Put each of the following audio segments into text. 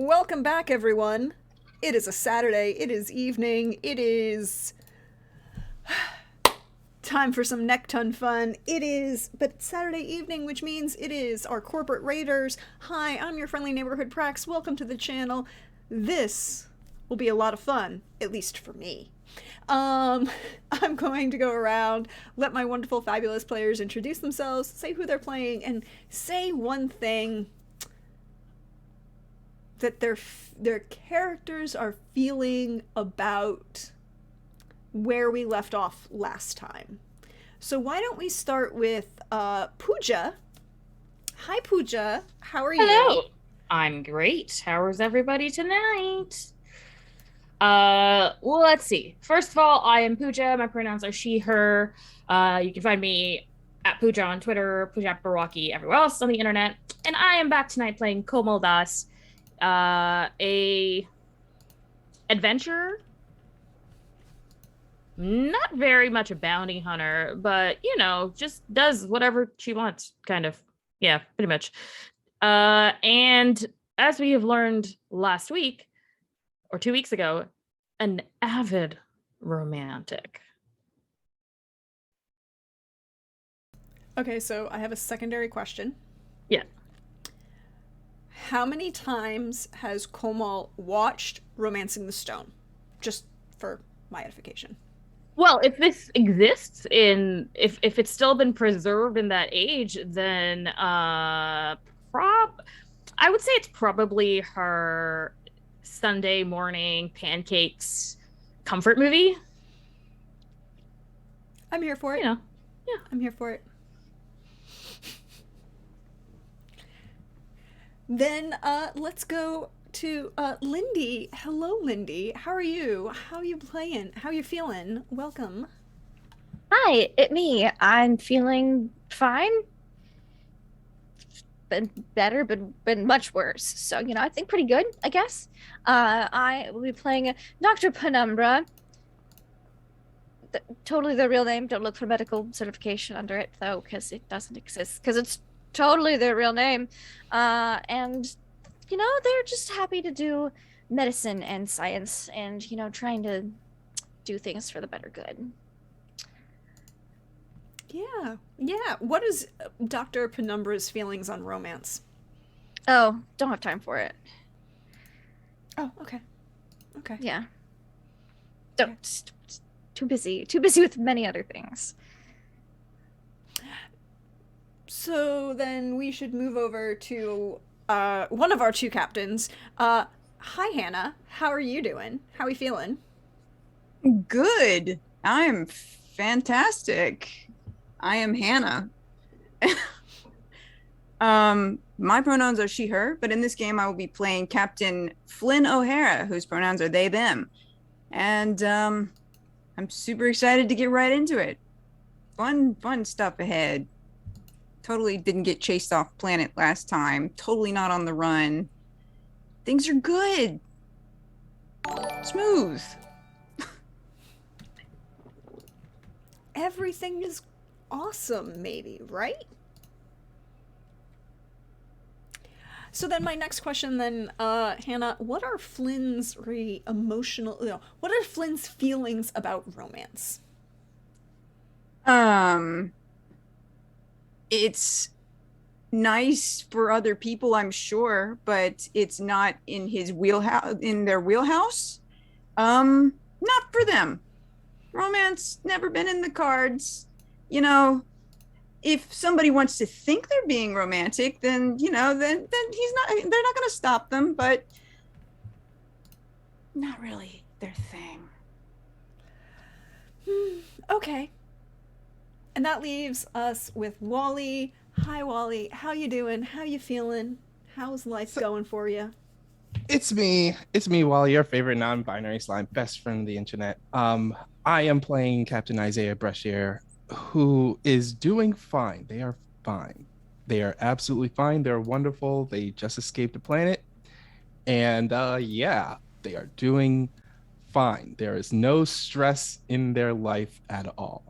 Welcome back, everyone. It is a Saturday. It is evening. It is time for some neckton fun. But it's Saturday evening, which means it is our corporate raiders. Hi, I'm your friendly neighborhood Prax. Welcome to the channel. This will be a lot of fun, at least for me. I'm going to go around, let my wonderful, fabulous players introduce themselves, say who they're playing, and say one thing that their characters are feeling about where we left off last time. So why don't we start with Pooja? Hi, Pooja. How are you? Hello. I'm great. How is everybody tonight? Well, let's see. First of all, I am Pooja. My pronouns are she, her. You can find me at Pooja on Twitter, Pooja Barwaki, everywhere else on the internet. And I am back tonight playing Komal Das, a adventurer. Not very much a bounty hunter, but just does whatever she wants, kind of. Yeah, pretty much. And as we have learned last week or 2 weeks ago, an avid romantic. Okay, so I have a secondary question. Yeah. How many times has Komal watched Romancing the Stone? Just for my edification. Well, if this exists if it's still been preserved in that age, then I would say it's probably her Sunday morning pancakes comfort movie. I'm here for it. Yeah. I'm here for it. Then let's go to Lindy. Hello, Lindy. How are you? How are you playing? How are you feeling? Welcome. Hi, it me. I'm feeling fine. Been better, but been much worse. So, I think pretty good, I guess. I will be playing Dr. Penumbra. Totally the real name. Don't look for medical certification under it, though, because it doesn't exist. Because it's totally their real name. And, they're just happy to do medicine and science and, trying to do things for the better good. Yeah. What is Dr. Penumbra's feelings on romance? Oh, don't have time for it. Oh, okay. Okay. Yeah. Don't. Too busy. Too busy with many other things. So then we should move over to one of our two captains. Hi, Hannah. How are you doing? How are you feeling? Good. I'm fantastic. I am Hannah. My pronouns are she, her, but in this game I will be playing Captain Flynn O'Hara, whose pronouns are they, them. And I'm super excited to get right into it. Fun stuff ahead. Totally didn't get chased off planet last time. Totally not on the run. Things are good. Smooth. Everything is awesome, maybe, right? So then my next question then, Hannah, what are Flynn's what are Flynn's feelings about romance? Um, it's nice for other people, I'm sure, but it's not in their wheelhouse. Not for them. Romance never been in the cards. If somebody wants to think they're being romantic, then they're not going to stop them, but not really their thing. Okay. And that leaves us with Wally. Hi, Wally. How you doing? How you feeling? How's life going for you? It's me. It's me, Wally, your favorite non-binary slime, best friend of the internet. I am playing Captain Isaiah Brashear, who is doing fine. They are fine. They are absolutely fine. They're wonderful. They just escaped the planet. And yeah, they are doing fine. There is no stress in their life at all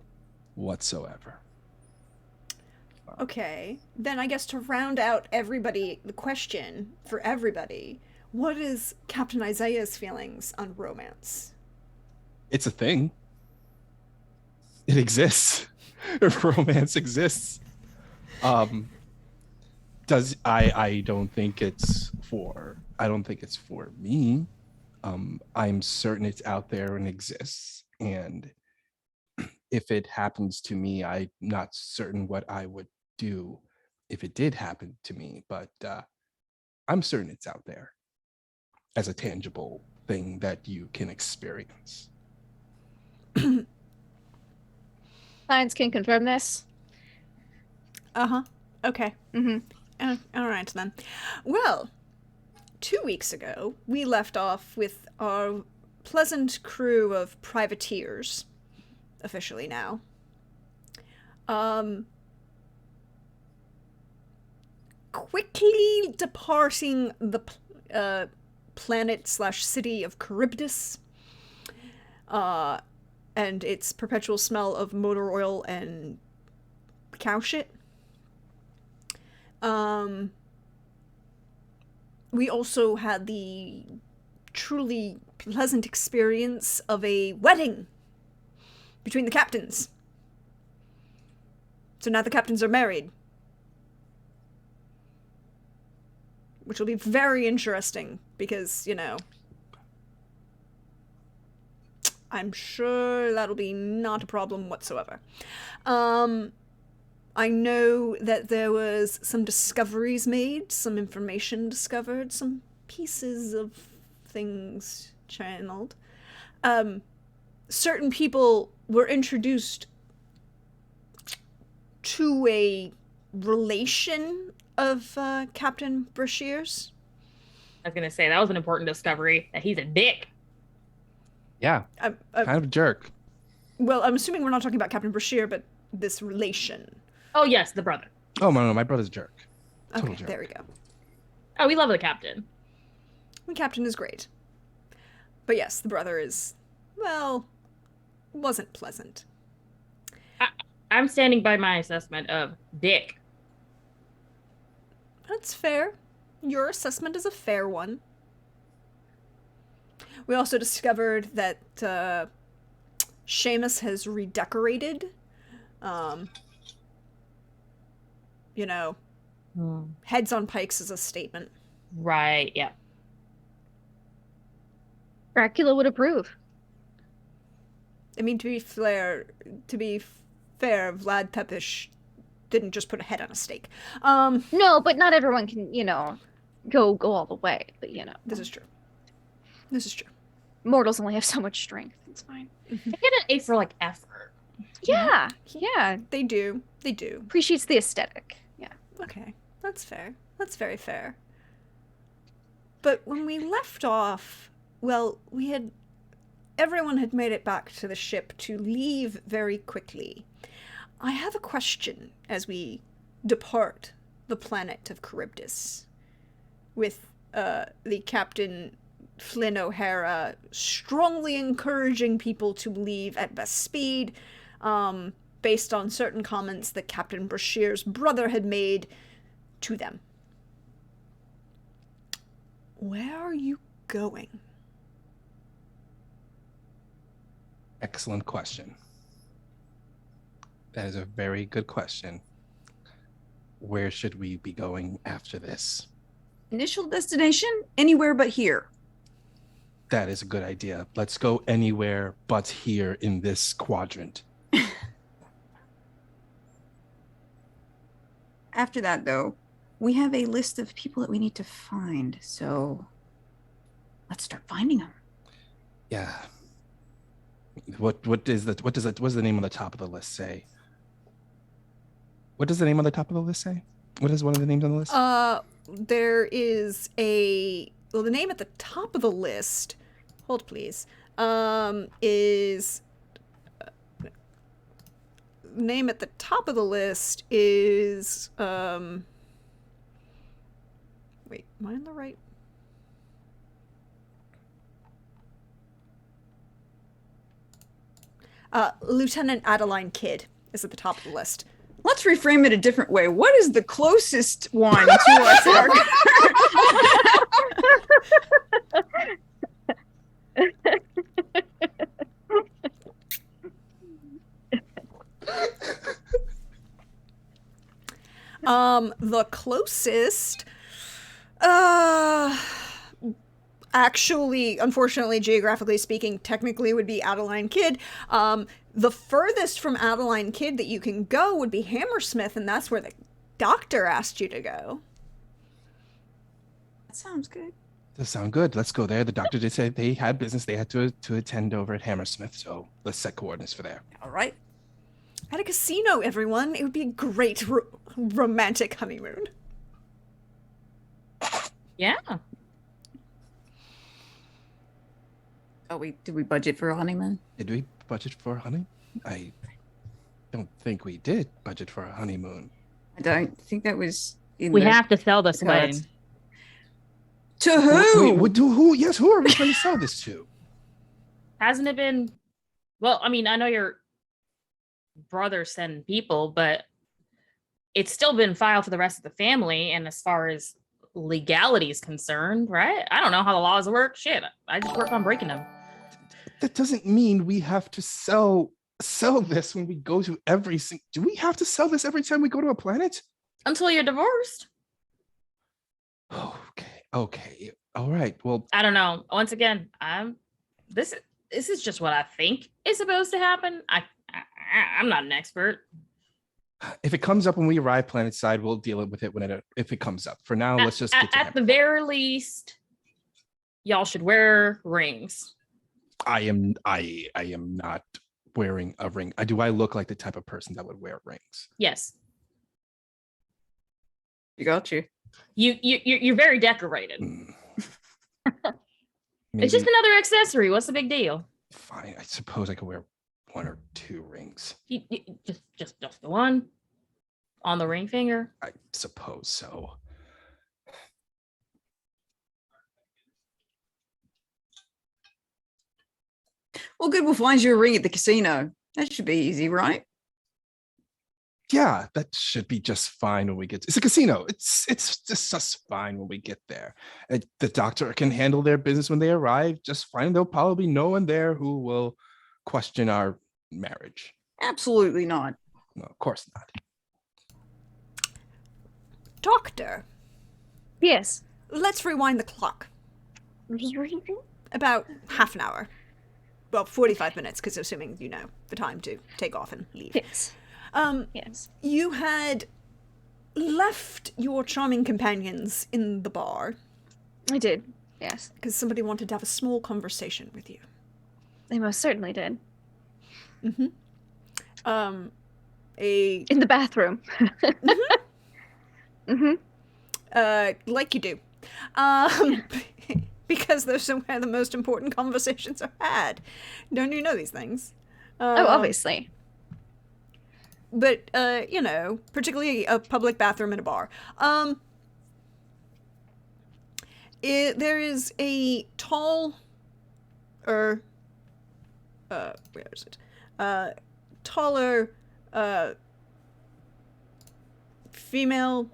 whatsoever. Okay. Then I guess to round out everybody, the question for everybody, What is Captain Isaiah's feelings on romance? It's a thing. It exists. Romance exists. I don't think it's for me. I'm certain it's out there and exists. And if it happens to me, I'm not certain what I would do if it did happen to me, but I'm certain it's out there as a tangible thing that you can experience. Science can confirm this. Uh-huh. Okay. Mm-hmm. All right, then. Well, 2 weeks ago, we left off with our pleasant crew of privateers, officially now. Quickly departing the planet/city of Charybdis, and its perpetual smell of motor oil and cow shit. We also had the truly pleasant experience of a wedding between the captains. So now the captains are married. Which will be very interesting because, you know, I'm sure that'll be not a problem whatsoever. I know that there was some discoveries made, some information discovered, some pieces of things channeled. Certain people were introduced to a relation of Captain Brashear's. I was gonna say that was an important discovery, that he's a dick. Yeah, kind of a jerk. Well, I'm assuming we're not talking about Captain Brashear, but this relation. Oh yes, the brother. Oh no, my brother's a jerk. Okay, jerk. there we go. Oh, we love the captain. The captain is great. But yes, the brother is, well, wasn't pleasant. I'm standing by my assessment of dick. That's fair. Your assessment is a fair one. We also discovered that Seamus has redecorated. You know, heads on pikes is a statement. Right, yeah. Dracula would approve. I mean, to be fair, Vlad Tepish didn't just put a head on a stake. No, but not everyone can, you know, go all the way. But you know, This is true. This is true. mortals only have so much strength. It's fine. I get an A for like effort. Yeah, yeah. They do. They do. Appreciates the aesthetic. Yeah. Okay, that's fair. That's very fair. But when we left off, well, everyone had made it back to the ship to leave very quickly. I have a question as we depart the planet of Charybdis, with the Captain Flynn O'Hara strongly encouraging people to leave at best speed, based on certain comments that Captain Brashear's brother had made to them. Where are you going? Excellent question. That is a very good question. Where should we be going after this? Initial destination? Anywhere but here. That is a good idea. Let's go anywhere but here in this quadrant. After that, though, we have a list of people that we need to find. So let's start finding them. Yeah. What does the name on the top of the list say? What does the name on the top of the list say? What is one of the names on the list? There is the name at the top of the list, hold please, is, name at the top of the list is, wait, am I on the right? Lieutenant Elliott Kidd is at the top of the list. Let's reframe it a different way. What is the closest one to us in our The closest, actually, unfortunately, geographically speaking, technically would be Elliott Kidd. The furthest from Elliott Kidd that you can go would be Hammersmith, and that's where the doctor asked you to go. That sounds good. Does sound good. Let's go there. The doctor did say they had business they had to attend over at Hammersmith, so let's set coordinates for there. All right. At a casino, everyone. It would be a great romantic honeymoon. Yeah. Oh, did we budget for a honeymoon? Did we budget for a honeymoon? I don't think we did budget for a honeymoon. I don't think that was in We the have to sell this cards. wedding. To who? Wait, who? Yes, who are we going to sell this to? Hasn't it been? Well, I mean, I know your brother sent people, but it's still been filed for the rest of the family. And as far as legality is concerned, right? I don't know how the laws work. Shit, I just work on breaking them. That doesn't mean we have to sell this when we go to every single. Do we have to sell this every time we go to a planet? Until you're divorced. Okay. All right. Well, I don't know. Once again, this is just what I think is supposed to happen. I'm not an expert. if it comes up when we arrive planet side, we'll deal with it if it comes up. For now, let's just get to at the very least, y'all should wear rings. I am not wearing a ring. Do I look like the type of person that would wear rings? Yes. You got you. You're very decorated. It's just another accessory. What's the big deal? Fine. I suppose I could wear 1 or 2 rings. Just the one on the ring finger. I suppose so. Well, good. We'll find you a ring at the casino. That should be easy, right? Yeah, that should be just fine when we get. It's a casino. It's just fine when we get there. The doctor can handle their business when they arrive just fine. There'll probably be no one there who will question our marriage. Absolutely not. No, of course not. Doctor, Yes. let's rewind the clock. About half an hour. Well, 45 minutes, because assuming you know the time to take off and leave. Yes. Yes. You had left your charming companions in the bar I did. Yes. because somebody wanted to have a small conversation with you. They most certainly did. In In the bathroom. like you do. Because those are where the most important conversations are had. Don't you know these things? Oh, obviously. But, you know, particularly a public bathroom in a bar. There is a tall, where is it? Taller, female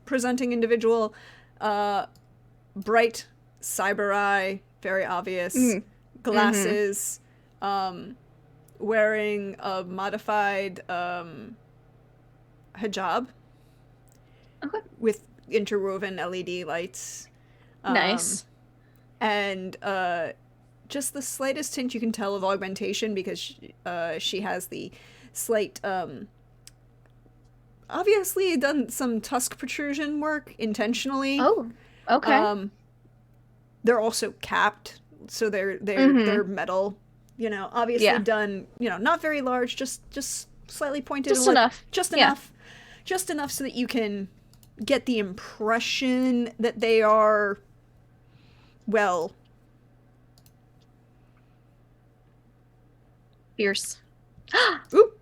presenting individual, bright cyber eye, very obvious, glasses, wearing a modified hijab Okay. with interwoven LED lights. Nice. And just the slightest hint you can tell of augmentation because she has the slight, obviously done some tusk protrusion work intentionally. Oh, okay. They're also capped, so they're metal. You know, obviously done. You know, not very large, just slightly pointed. Just enough. Just Yeah. enough. Just enough so that you can get the impression that they are, well, Fierce. ooh,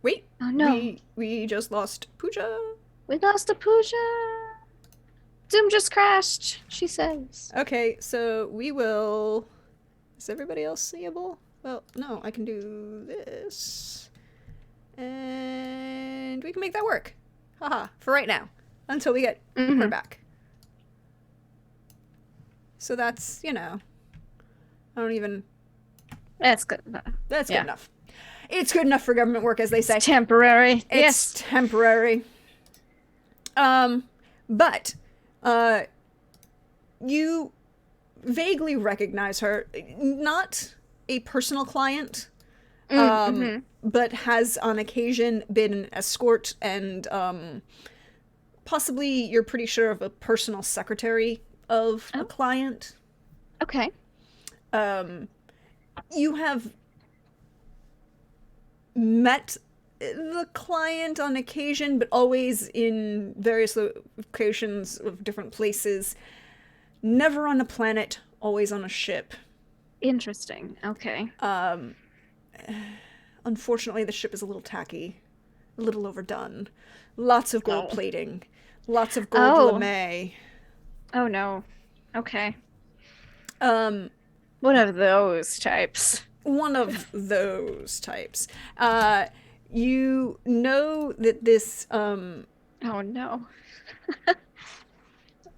wait. Oh no. We just lost Pooja. We lost a Pooja. Zoom just crashed, she says. Okay, so we will. Is everybody else seeable? Well, no, I can do this. And we can make that work. Haha, for right now. Until we get her Mhm. back. So that's, I don't even... That's good. That's Yeah. good enough. It's good enough for government work, as they say. It's temporary. It's Yes. temporary. But you vaguely recognize her. Not a personal client, Mhm. but has on occasion been an escort and possibly, you're pretty sure, of a personal secretary of a client. Okay. You have met the client on occasion, but always in various locations of different places. Never on a planet, always on a ship. Interesting. Okay. Unfortunately, the ship is a little tacky, a little overdone. Lots of gold Oh. plating, lots of gold Oh. lame. Oh no. Okay. Um, One of those types. one of those types. You know that this Oh no.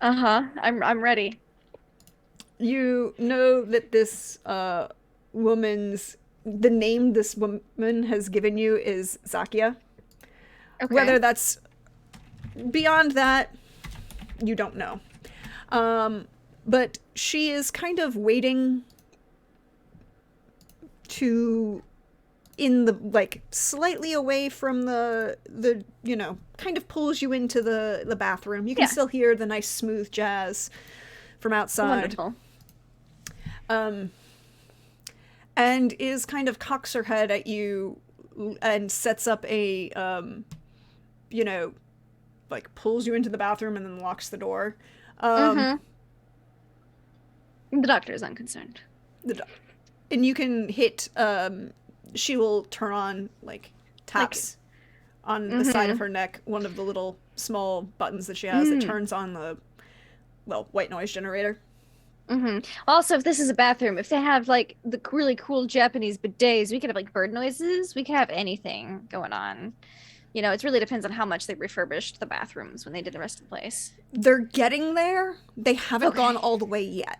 Uh-huh. I'm ready. you know that this the name this woman has given you is Zakia. Okay. Whether that's beyond that, you don't know. But she is kind of waiting to, in the, like, slightly away from the kind of pulls you into the bathroom. You can Yeah. still hear the nice smooth jazz from outside. Wonderful. And is kind of cocks her head at you and sets up a, like, pulls you into the bathroom and then locks the door. The doctor is unconcerned. And you can hit, she will turn on, like, taps on the side of her neck, one of the little small buttons that she has that turns on the, white noise generator. Also, if this is a bathroom, if they have like the really cool Japanese bidets, we could have like bird noises. We could have anything going on. It really depends on how much they refurbished the bathrooms when they did the rest of the place. They're getting there. They haven't Okay. gone all the way yet.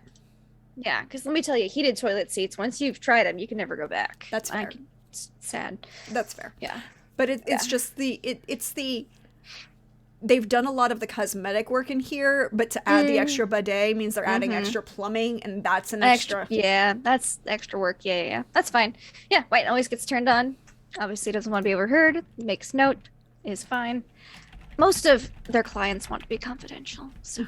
Yeah, because let me tell you, heated toilet seats, once you've tried them, you can never go back. That's fair. It's sad. That's fair. Yeah. But it's just they've done a lot of the cosmetic work in here, but to add the extra bidet means they're adding extra plumbing, and that's an extra. Yeah, that's extra work. Yeah. That's fine. Yeah, white noise gets turned on. Obviously doesn't want to be overheard. Makes note. Is fine. Most of their clients want to be confidential, so.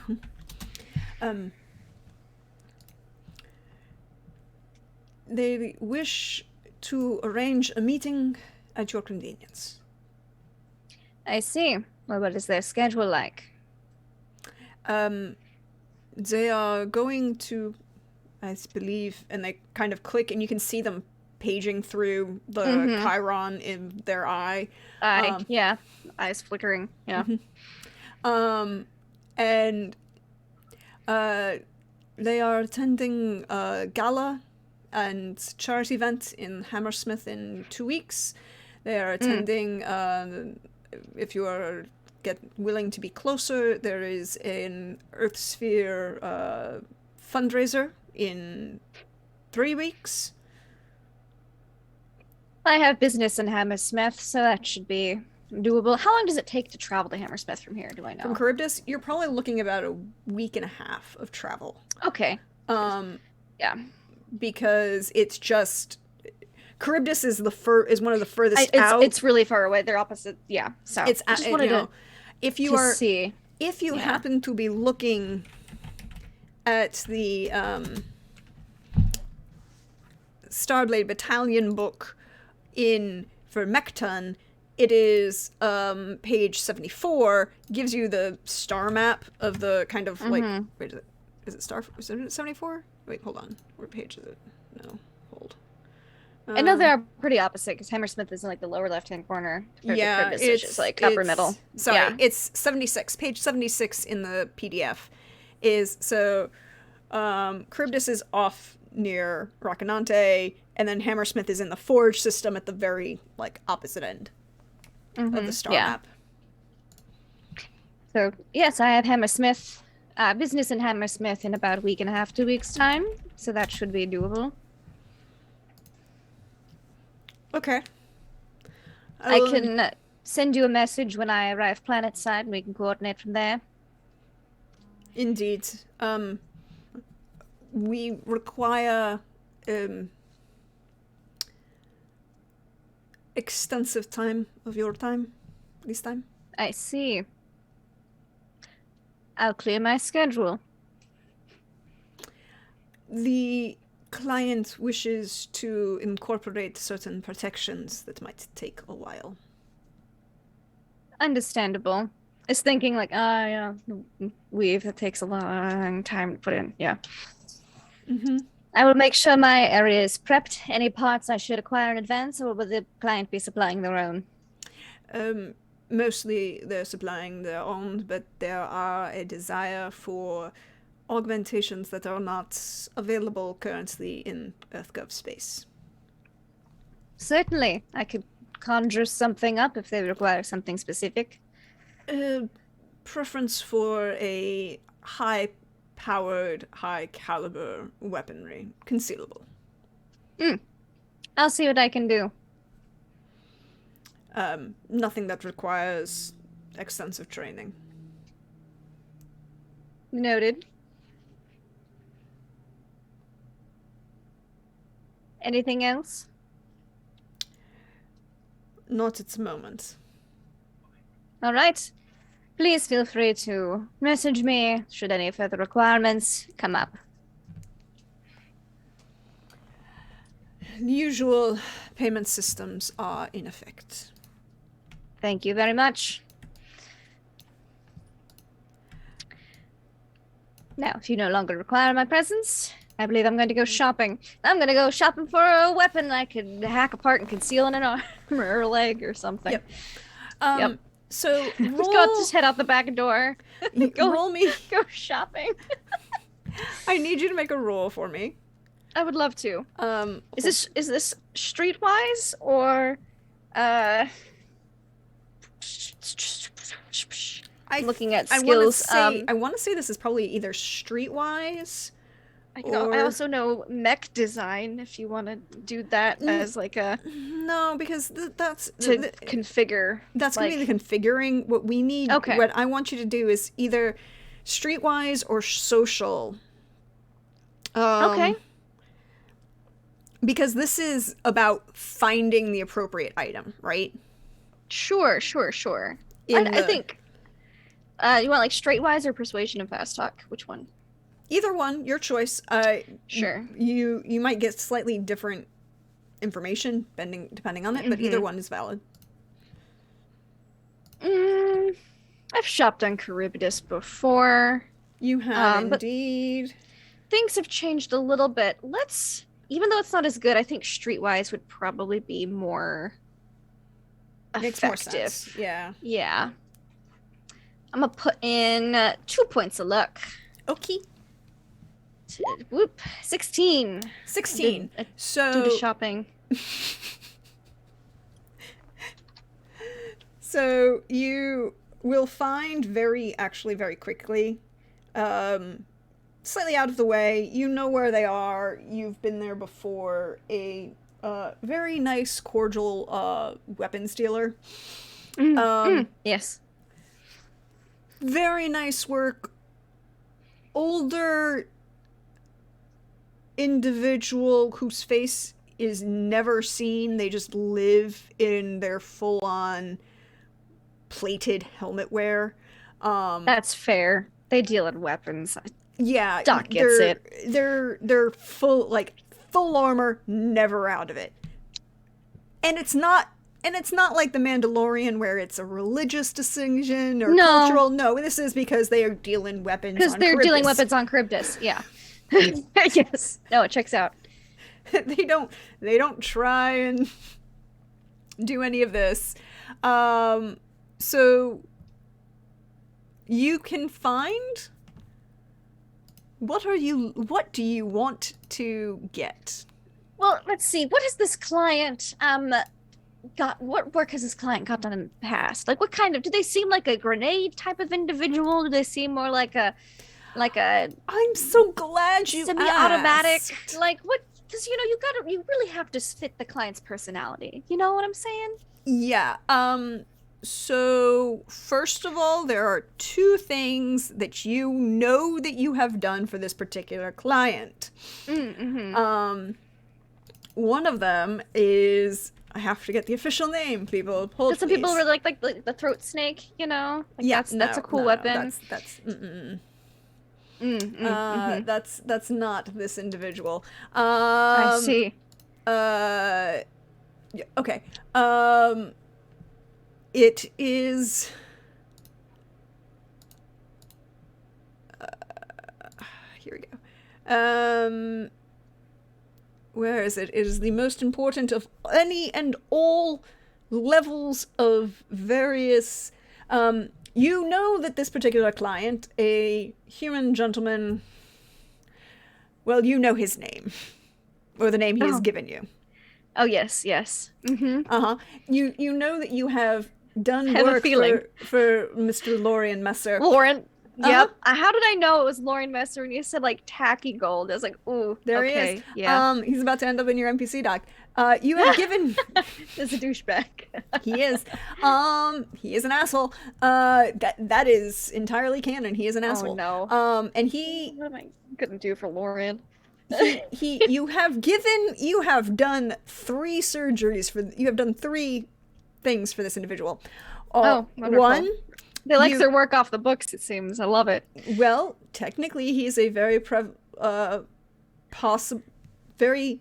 They wish to arrange a meeting at your convenience. I see. Well, what is their schedule like? They are going to, I believe, and they kind of click, and you can see them paging through the Chiron in their eye. Yeah, eyes flickering. Yeah. And they are attending a gala and charity event in Hammersmith in 2 weeks. They are attending, if you are willing to be closer, there is an Earth Sphere fundraiser in 3 weeks. I have business in Hammersmith, so that should be doable. How long does it take to travel to Hammersmith from here? Do I know? From Charybdis, you're probably looking about a week and a half of travel. Okay. Yeah. Because it's just Charybdis is one of the furthest out. It's really far away. They're opposite. Yeah. So It's I just wanted to if you are see. if you happen to be looking at the Starblade Battalion book for Mekton, it is page 74, gives you the star map of the kind of like, wait, is it 74? Wait, hold on. What page is it? No, hold. I know they're pretty opposite because Hammersmith is in like the lower left-hand corner. Compared to Charybdis, which is like upper middle. Sorry, Yeah. it's 76. Page 76 in the PDF is Charybdis is off near Rocinante, and then Hammersmith is in the Forge system at the very like opposite end. of the star yeah. map. So, yes, I have Hammersmith, business in Hammersmith in about a week and a half, 2 weeks' time. So that should be doable. Okay. I can send you a message when I arrive planetside, and we can coordinate from there. Indeed. We require extensive time of your time this time. I see. I'll clear my schedule. The client wishes to incorporate certain protections that might take a while. Understandable. Is thinking like, yeah, weave that takes a long time to put in. Yeah. Mm-hmm. I will make sure my area is prepped. Any parts I should acquire in advance, or will the client be supplying their own? Mostly they're supplying their own, but there are a desire for augmentations that are not available currently in EarthGov space. Certainly. I could conjure something up if they require something specific. Preference for a high-powered, high-caliber weaponry. Concealable. I'll see what I can do. Nothing that requires extensive training. Noted. Anything else? Not at the moment. All right. Please feel free to message me should any further requirements come up. The usual payment systems are in effect. Thank you very much. Now, if you no longer require my presence, I believe I'm going to go shopping. I'm going to go shopping for a weapon I could hack apart and conceal in an arm or a leg or something. Yep. Yep. So Just head out the back door. roll me. Go shopping. I need you to make a roll for me. I would love to. Is this streetwise or looking at skills? I want to say this is probably either streetwise. I also know mech design. If you want to do that as like a no, because that's to configure. That's gonna be the configuring. What we need. Okay. What I want you to do is either streetwise or social. Okay. Because this is about finding the appropriate item, right? Sure. I think. You want like streetwise or persuasion and fast talk? Which one? Either one, your choice. Sure. You might get slightly different information depending on it, but either one is valid. I've shopped on Charybdis before. You have but indeed. Things have changed a little bit. Even though it's not as good, I think streetwise would probably be more Makes effective. more sense. Yeah. Yeah. I'm gonna put in 2 points of luck. Okay. Whoop. 16. 16. Do So the shopping. So you will find very quickly, slightly out of the way, you know where they are, you've been there before, a very nice, cordial weapons dealer. Yes. Very nice work. Older individual whose face is never seen. They just live in their full-on plated helmet wear. That's fair. They deal in weapons. Yeah, Doc gets it. They're full armor, never out of it. And it's not like the Mandalorian where it's a religious decision or cultural. No, this is because they are dealing weapons. Because they're dealing weapons on Charybdis. Yeah. Yes. No, it checks out. They don't try and do any of this. So you can find what do you want to get? Well, let's see. What is this client what work has this client got done in the past? Like, what kind of, do they seem like a grenade type of individual? Do they seem more like a I'm so glad you semi-automatic? asked. Like, what? Because you really have to fit the client's personality. You know what I'm saying? Yeah. So first of all, there are two things that you know that you have done for this particular client. Mm-hmm. One of them is, I have to get the official name, people. Hold, Some people please. really like the throat snake. You know? Like, Yeah, that's a cool no, weapon. That's Mm-hmm. that's not this individual. I see. Yeah, okay. It is. Here we go. Where is it? It is the most important of any and all levels of various. You know that this particular client, a human gentleman. Well, you know his name, or the name he has given you. Oh yes. Mm-hmm. You know that you have done Have a work feeling. for Mr. Lorian Messer. Lauren. Uh-huh. Yep. How did I know it was Lauren Messer when you said like tacky gold? I was like, ooh, There okay, he is. yeah. He's about to end up in your NPC doc. You have given. There's a douchebag. He is. He is an asshole. That is entirely canon. He is an asshole. Oh no. And he What am I gonna do for Lauren? you have done 3 surgeries you have done 3 things for this individual. Oh, wonderful. One, They like their work off the books, it seems. I love it. well, technically he's a very very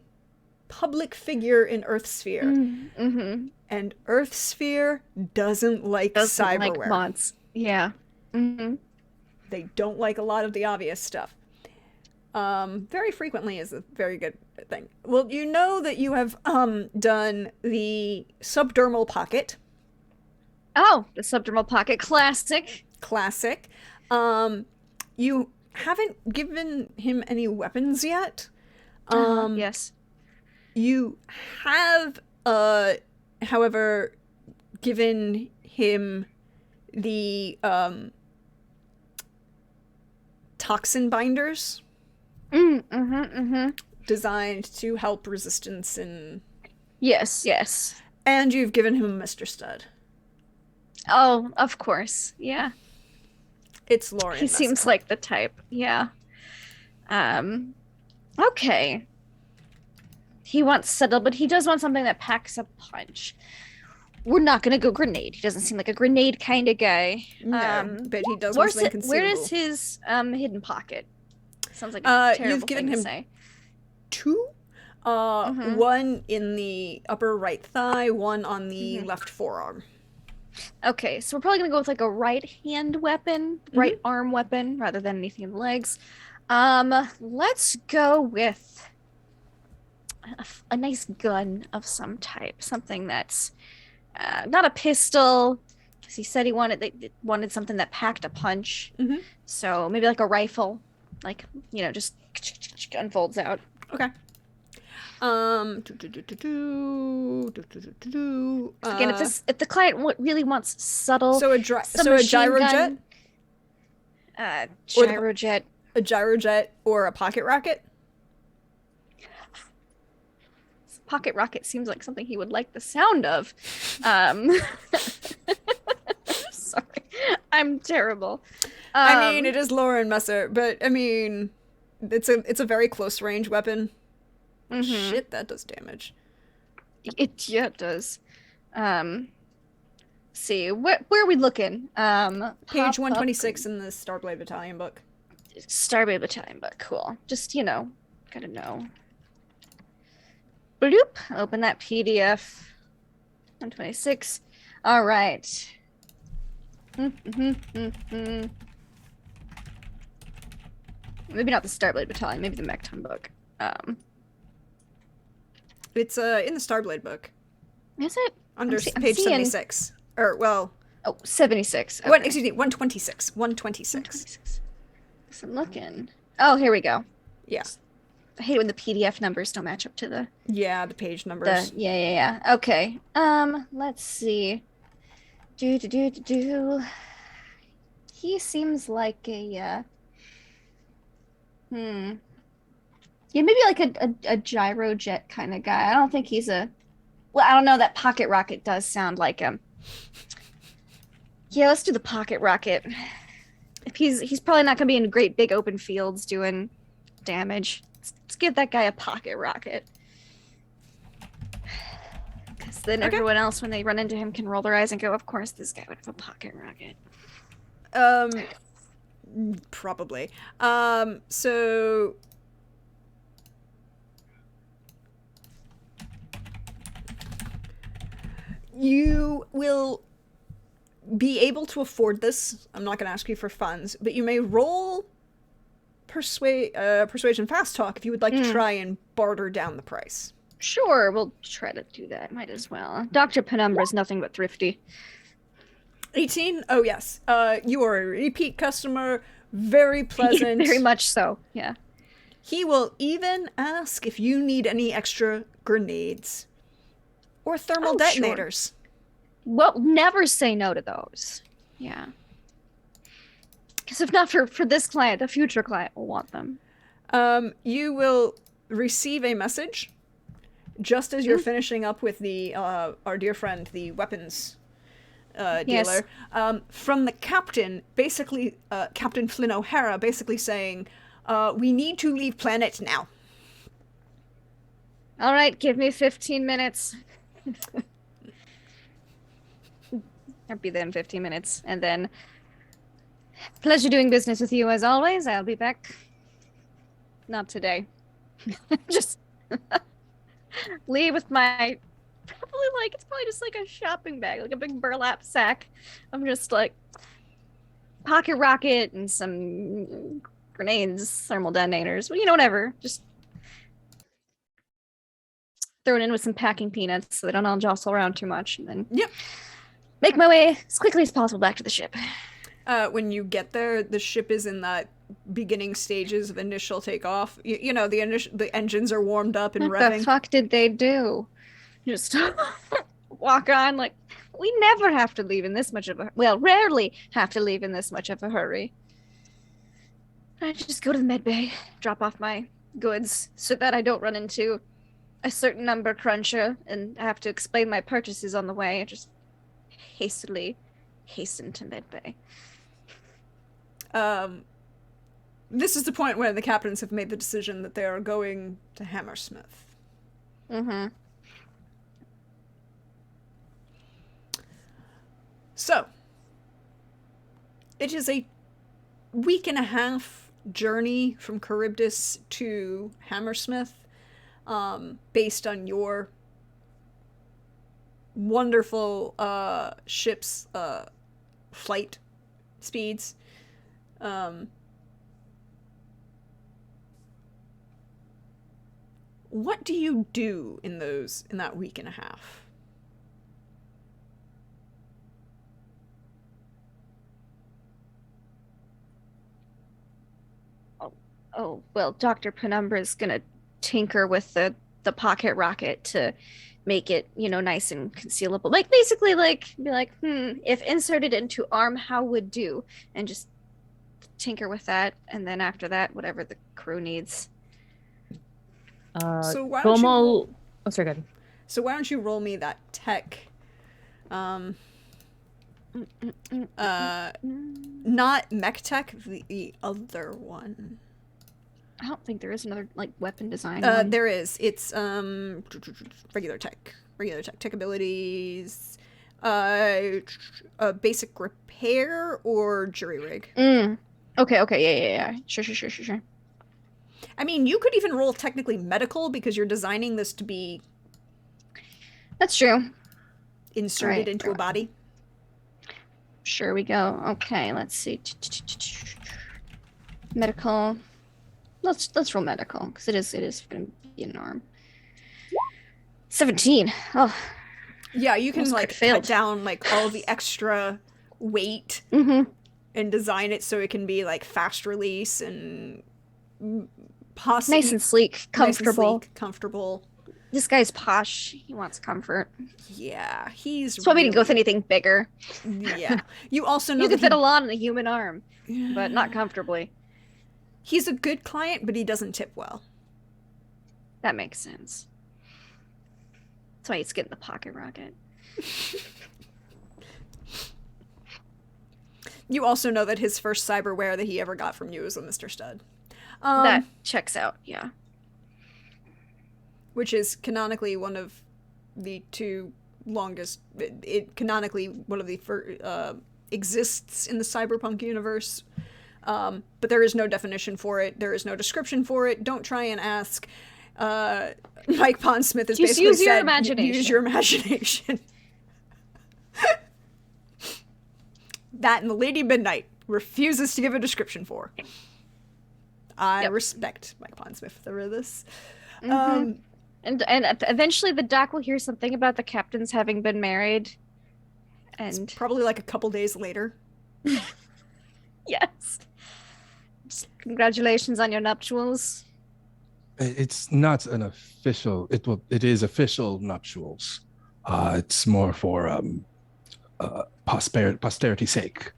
public figure in Earthsphere. Mm-hmm. And Earthsphere doesn't like cyberware. Like mods. Yeah. Mm-hmm. They don't like a lot of the obvious stuff. Very frequently is a very good thing. Well, you know that you have done the subdermal pocket. Oh, the subdermal pocket, classic. Classic. You haven't given him any weapons yet. Yes. You have, however, given him the toxin binders. Designed to help resistance and... Yes. And you've given him a Mr. Stud. Oh, of course. Yeah. It's Lorian. He seems like the type. Yeah. Okay. He wants subtle, but he does want something that packs a punch. We're not gonna go grenade. He doesn't seem like a grenade kind of guy. No, but he does want something consumable. Where is his hidden pocket? Sounds like a terrible you've given thing him to say. 2. One in the upper right thigh, one on the left forearm. Okay, so we're probably gonna go with like a right hand weapon, right arm weapon, rather than anything in the legs. Let's go with a nice gun of some type, something that's not a pistol, because he said he wanted something that packed a punch. So maybe like a rifle, like just unfolds out. Okay. Again, if the client really wants subtle, so a gyrojet, gyrojet, a gyrojet, or a pocket rocket. Pocket rocket seems like something he would like the sound of. Sorry, I'm terrible. I mean, it is Lauren Messer, but I mean, it's a very close range weapon. Shit, that does damage. It does. See, where are we looking? Page 126 in the Starblade Battalion book. Starblade Battalion book, cool. Just gotta know. Bloop. Open that PDF. 126. All right. Maybe not the Starblade Battalion. Maybe the Mechton book. It's in the Starblade book. Is it? Under I'm page seeing... 76. Or, well... Oh, 76. Okay. Excuse me, 126. 126. 126. I'm looking. Oh, here we go. Yeah. I hate when the PDF numbers don't match up to the page numbers. yeah. Okay. Let's see. Do. He seems like a yeah, maybe like a gyrojet kind of guy. I don't think he's a. Well, I don't know. That pocket rocket does sound like him. Yeah, let's do the pocket rocket. If he's probably not gonna be in great big open fields doing damage. Let's give that guy a pocket rocket. Because then everyone else, when they run into him, can roll their eyes and go, "Of course, this guy would have a pocket rocket." Probably. So you will be able to afford this. I'm not going to ask you for funds, but you may roll persuasion fast talk if you would like to try and barter down the price. Sure, we'll try to do that. Might as well. Dr. Penumbra is nothing but thrifty. 18? Oh, yes. You are a repeat customer. Very pleasant. Very much so, yeah. He will even ask if you need any extra grenades or thermal detonators. Sure. Well, never say no to those. Yeah. Because if not for this client, a future client will want them. You will receive a message just as you're finishing up with the our dear friend, the weapons dealer, from the captain, basically Captain Flynn O'Hara, basically saying, we need to leave planet now. All right, give me 15 minutes. I'll be there in 15 minutes, and then pleasure doing business with you as always. I'll be back. Not today. Just leave with my it's probably just like a shopping bag, like a big burlap sack. I'm just like pocket rocket and some grenades, thermal detonators, well, whatever. Just throw it in with some packing peanuts so they don't all jostle around too much, and then make my way as quickly as possible back to the ship. When you get there, the ship is in that beginning stages of initial takeoff. The engines are warmed up and revving. What the fuck did they do? Just walk on like, we never have to leave in this much of a... Well, rarely have to leave in this much of a hurry. I just go to the med bay, drop off my goods so that I don't run into a certain number cruncher and have to explain my purchases on the way. I just hastily hasten to med bay. This is the point where the captains have made the decision that they are going to Hammersmith. Mm-hmm. So, it is a week and a half journey from Charybdis to Hammersmith, based on your wonderful ship's flight speeds. What do you do in that week and a half? Oh, well, Dr. Penumbra's gonna tinker with the pocket rocket to make it, nice and concealable. Like, basically, be like, if inserted into arm, how would do? And just tinker with that, and then after that, whatever the crew needs. So why don't Oh, sorry, go ahead. So why don't you roll me that tech? Not mech tech, the other one. I don't think there is another weapon design one. There is. It's regular tech abilities, basic repair or jury rig. Okay, yeah. Sure. I mean, you could even roll technically medical because you're designing this to be... That's true. Inserted into a body. Sure we go. Okay, let's see. Medical. Let's roll medical because it is going to be an arm. 17. Oh. Yeah, you can cut down all the extra weight and design it so it can be fast release and Nice and sleek, comfortable. Comfortable. This guy's posh. He wants comfort. Yeah, he's. That's why we didn't go with really- anything bigger. Yeah, you also know You that could fit a lot in a human arm, but not comfortably. he's a good client, but he doesn't tip well. That makes sense. That's why he's getting the pocket rocket. You also know that his first cyberware that he ever got from you was a Mr. Stud. That checks out, yeah. Which is canonically one of the two longest. It canonically one of the exists in the cyberpunk universe, but there is no definition for it. There is no description for it. Don't try and ask. Mike Pondsmith has Just basically use your said, imagination. Use your imagination. That and the Lady Midnight refuses to give a description for. I respect Mike Pondsmith for this. And eventually the doc will hear something about the captains having been married. And Probably like a couple days later. yes. Just congratulations on your nuptials. It's not an official. It is official nuptials. It's more for posterity's sake.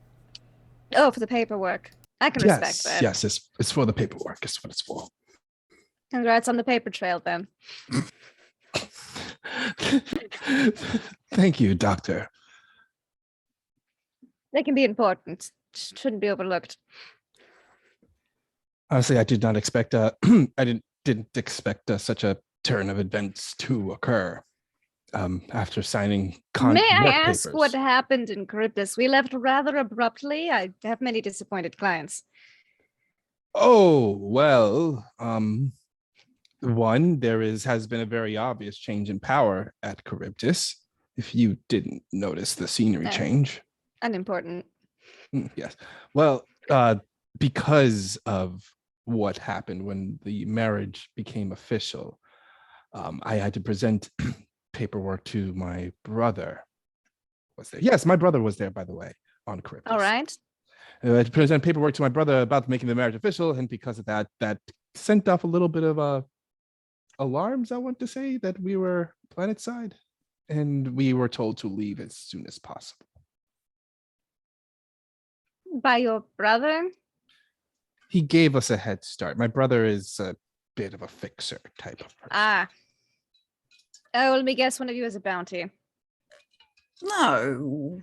Oh, for the paperwork. I can respect that. Yes, it's for the paperwork. It's what it's for. Congrats on the paper trail, then. Thank you, Doctor. They can be important. Shouldn't be overlooked. Honestly, I did not expect. I didn't expect such a turn of events to occur. After signing May I work ask papers. what happened in Charybdis? We left rather abruptly. I have many disappointed clients. Oh, well, one, has been a very obvious change in power at Charybdis. If you didn't notice the scenery change. Unimportant. Yes. Well, because of what happened when the marriage became official, I had to present paperwork to my brother. Was there? Yes, my brother was there, by the way, on Charybdis. All right. I had to present paperwork to my brother about making the marriage official, and because of that, that sent off a little bit of alarms, I want to say, that we were planetside, and we were told to leave as soon as possible. By your brother? He gave us a head start. My brother is a bit of a fixer type of person. Ah. Oh, let me guess, one of you has a bounty. No.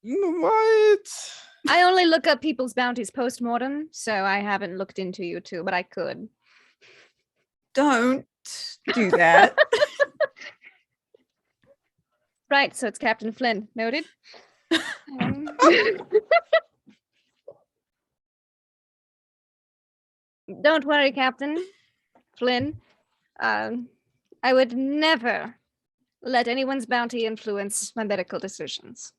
What? I only look up people's bounties post-mortem, so I haven't looked into you two, but I could. Don't do that. Right, so it's Captain Flynn. Noted. Don't worry, Captain Flynn. I would never let anyone's bounty influence my medical decisions.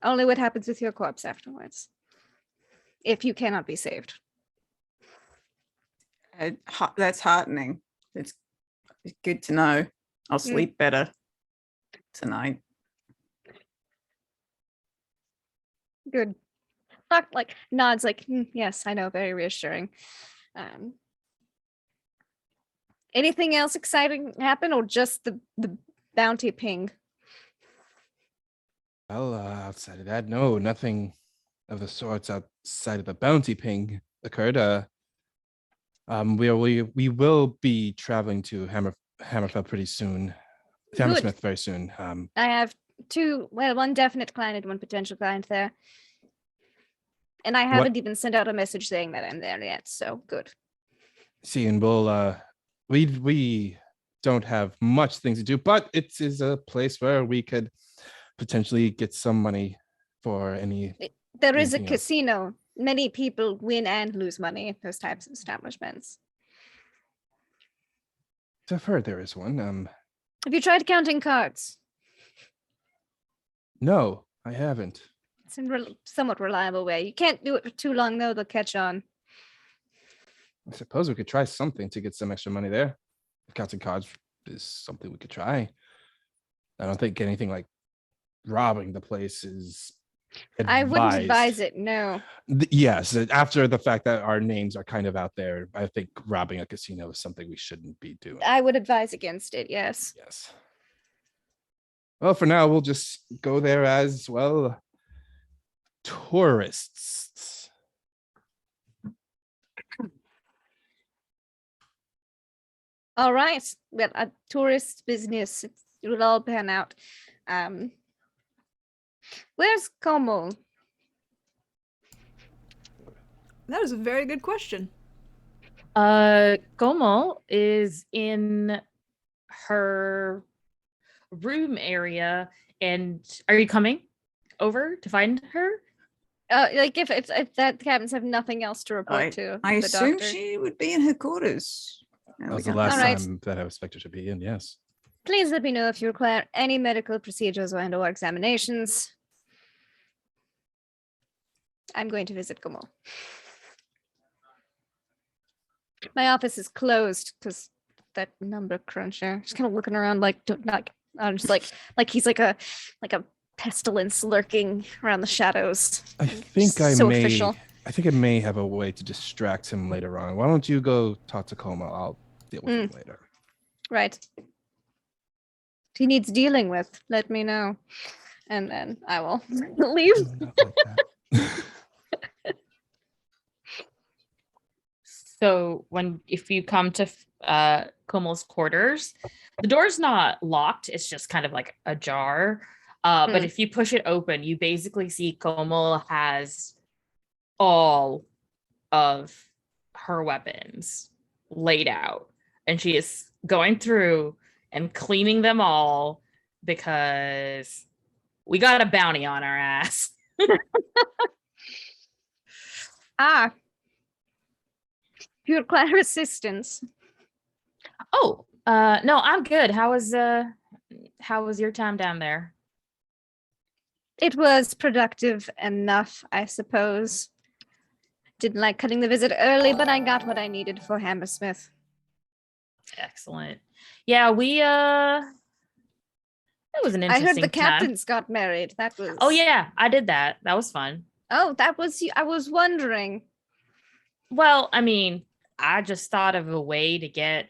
Only what happens with your corpse afterwards. If you cannot be saved. That's heartening. It's good to know. I'll sleep better tonight. Good. Doc nods yes, I know, very reassuring. Anything else exciting happen, or just the bounty ping? Well, outside of that, no, nothing of the sorts outside of the bounty ping occurred. We will be traveling to Hammerfell pretty soon. Hammersmith very soon. I have one definite client and one potential client there. And I haven't even sent out a message saying that I'm there yet, so good. See, and we'll we don't have much things to do, but it is a place where we could potentially get some money for any. There is a casino. Many people win and lose money at those types of establishments. I've heard there is one. Have you tried counting cards? No, I haven't. It's a somewhat reliable way. You can't do it for too long, though. They'll catch on. I suppose we could try something to get some extra money there. Counting cards is something we could try. I don't think anything like robbing the place is I wouldn't advise it, no. Yes, after the fact that our names are kind of out there, I think robbing a casino is something we shouldn't be doing. I would advise against it, yes. Yes. Well, for now, we'll just go there as, well, tourists. All right. Well, a tourist business, it will all pan out. Where's Como? That is a very good question. Como is in her room area, and are you coming over to find her? Like if that the captains have nothing else to report to I the assume doctor. she would be in her quarters. That was the last time that I expected to be in, yes. Please let me know if you require any medical procedures or examinations. I'm going to visit Como. My office is closed because that number cruncher. Just kind of looking around I'm just like he's like a pestilence lurking around the shadows. I think I so official. may have a way to distract him later on. Why don't you go talk to Como? I'll deal with him later. Right. If he needs dealing with, let me know. And then I will leave. Not like that. So if you come to Como's quarters, the door's not locked. It's just kind of like ajar. But if you push it open, you basically see Como has all of her weapons laid out. And she is going through and cleaning them all because we got a bounty on our ass. You require assistance. Oh, no, I'm good. How was your time down there? It was productive enough, I suppose. Didn't like cutting the visit early, but I got what I needed for Hammersmith. Excellent. Yeah, that was an interesting I heard the time. captains got married. That was. Oh yeah, I did that. That was fun. Oh, that was. I was wondering. Well, I mean, I just thought of a way to get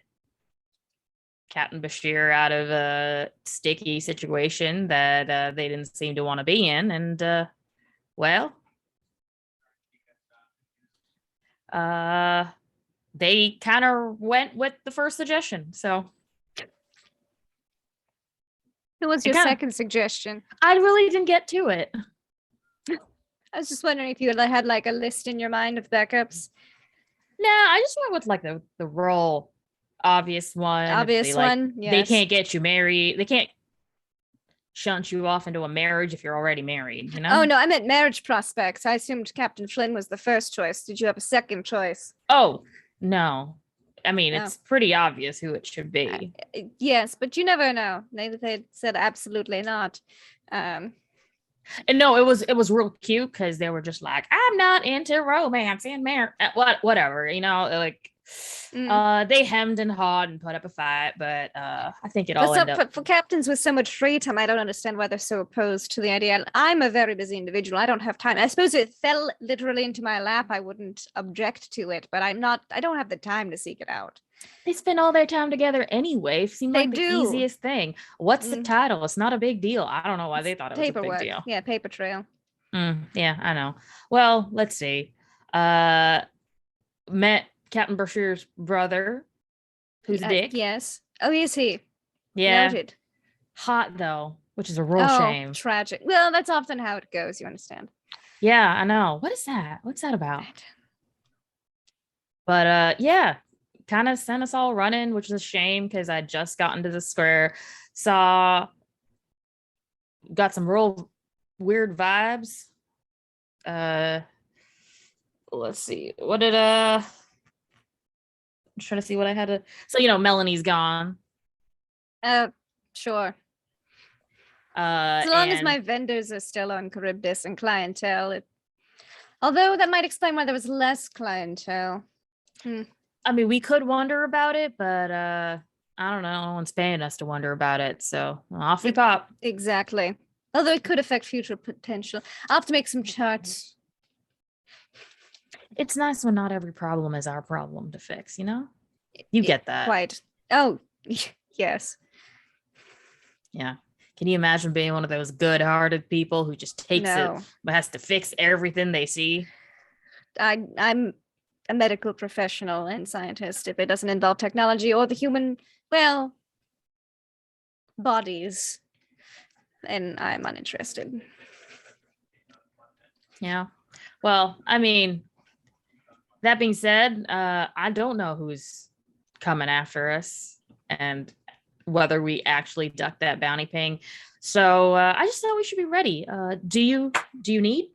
Captain Bashir out of a sticky situation that they didn't seem to want to be in, and well, they kind of went with the first suggestion. So, Who was your second suggestion? I really didn't get to it. I was just wondering if you had like a list in your mind of backups. Nah, I just went with like the real obvious one. Yes. They can't get you married. They can't shunt you off into a marriage if you're already married, you know? Oh, no, I meant marriage prospects. I assumed Captain Flynn was the first choice. Did you have a second choice? Oh, no. I mean, it's pretty obvious who it should be. Yes, but you never know. They said absolutely not. And no, it was real cute because they were just like, I'm not into romance and marriage, whatever, you know, like they hemmed and hawed and put up a fight, but I think it all ended up. For captains with so much free time, I don't understand why they're so opposed to the idea. I'm a very busy individual. I don't have time. I suppose if it fell literally into my lap, I wouldn't object to it, but I don't have the time to seek it out. They spend all their time together anyway. Seemed like the easiest thing. What's the title? It's not a big deal. I don't know why they thought it was a big deal. Yeah, paper trail. Yeah, I know. Well, let's see. Met Captain Bashir's brother, who's Dick. Yes. Oh, is he? Yeah. Noted. Hot though, which is a real shame. Tragic. Well, that's often how it goes. You understand? Yeah, I know. What is that? What's that about? But yeah. Kind of sent us all running, which is a shame because I just got into the square, got some real weird vibes. Let's see, what did I'm trying to see what I had to. So Melanie's gone. Sure. As long as my vendors are still on Charybdis and clientele, although that might explain why there was less clientele. I mean, we could wonder about it, but I don't know. No one's paying us to wonder about it. So off we pop. Exactly. Although it could affect future potential. I'll have to make some charts. It's nice when not every problem is our problem to fix, you know? You get that. Quite. Oh, yes. Yeah. Can you imagine being one of those good-hearted people who just takes it but has to fix everything they see? I'm a medical professional and scientist. If it doesn't involve technology or the human, well, bodies, then I'm uninterested. Yeah. Well, I mean, that being said, I don't know who's coming after us and whether we actually duck that bounty ping. So I just thought we should be ready. Do you need?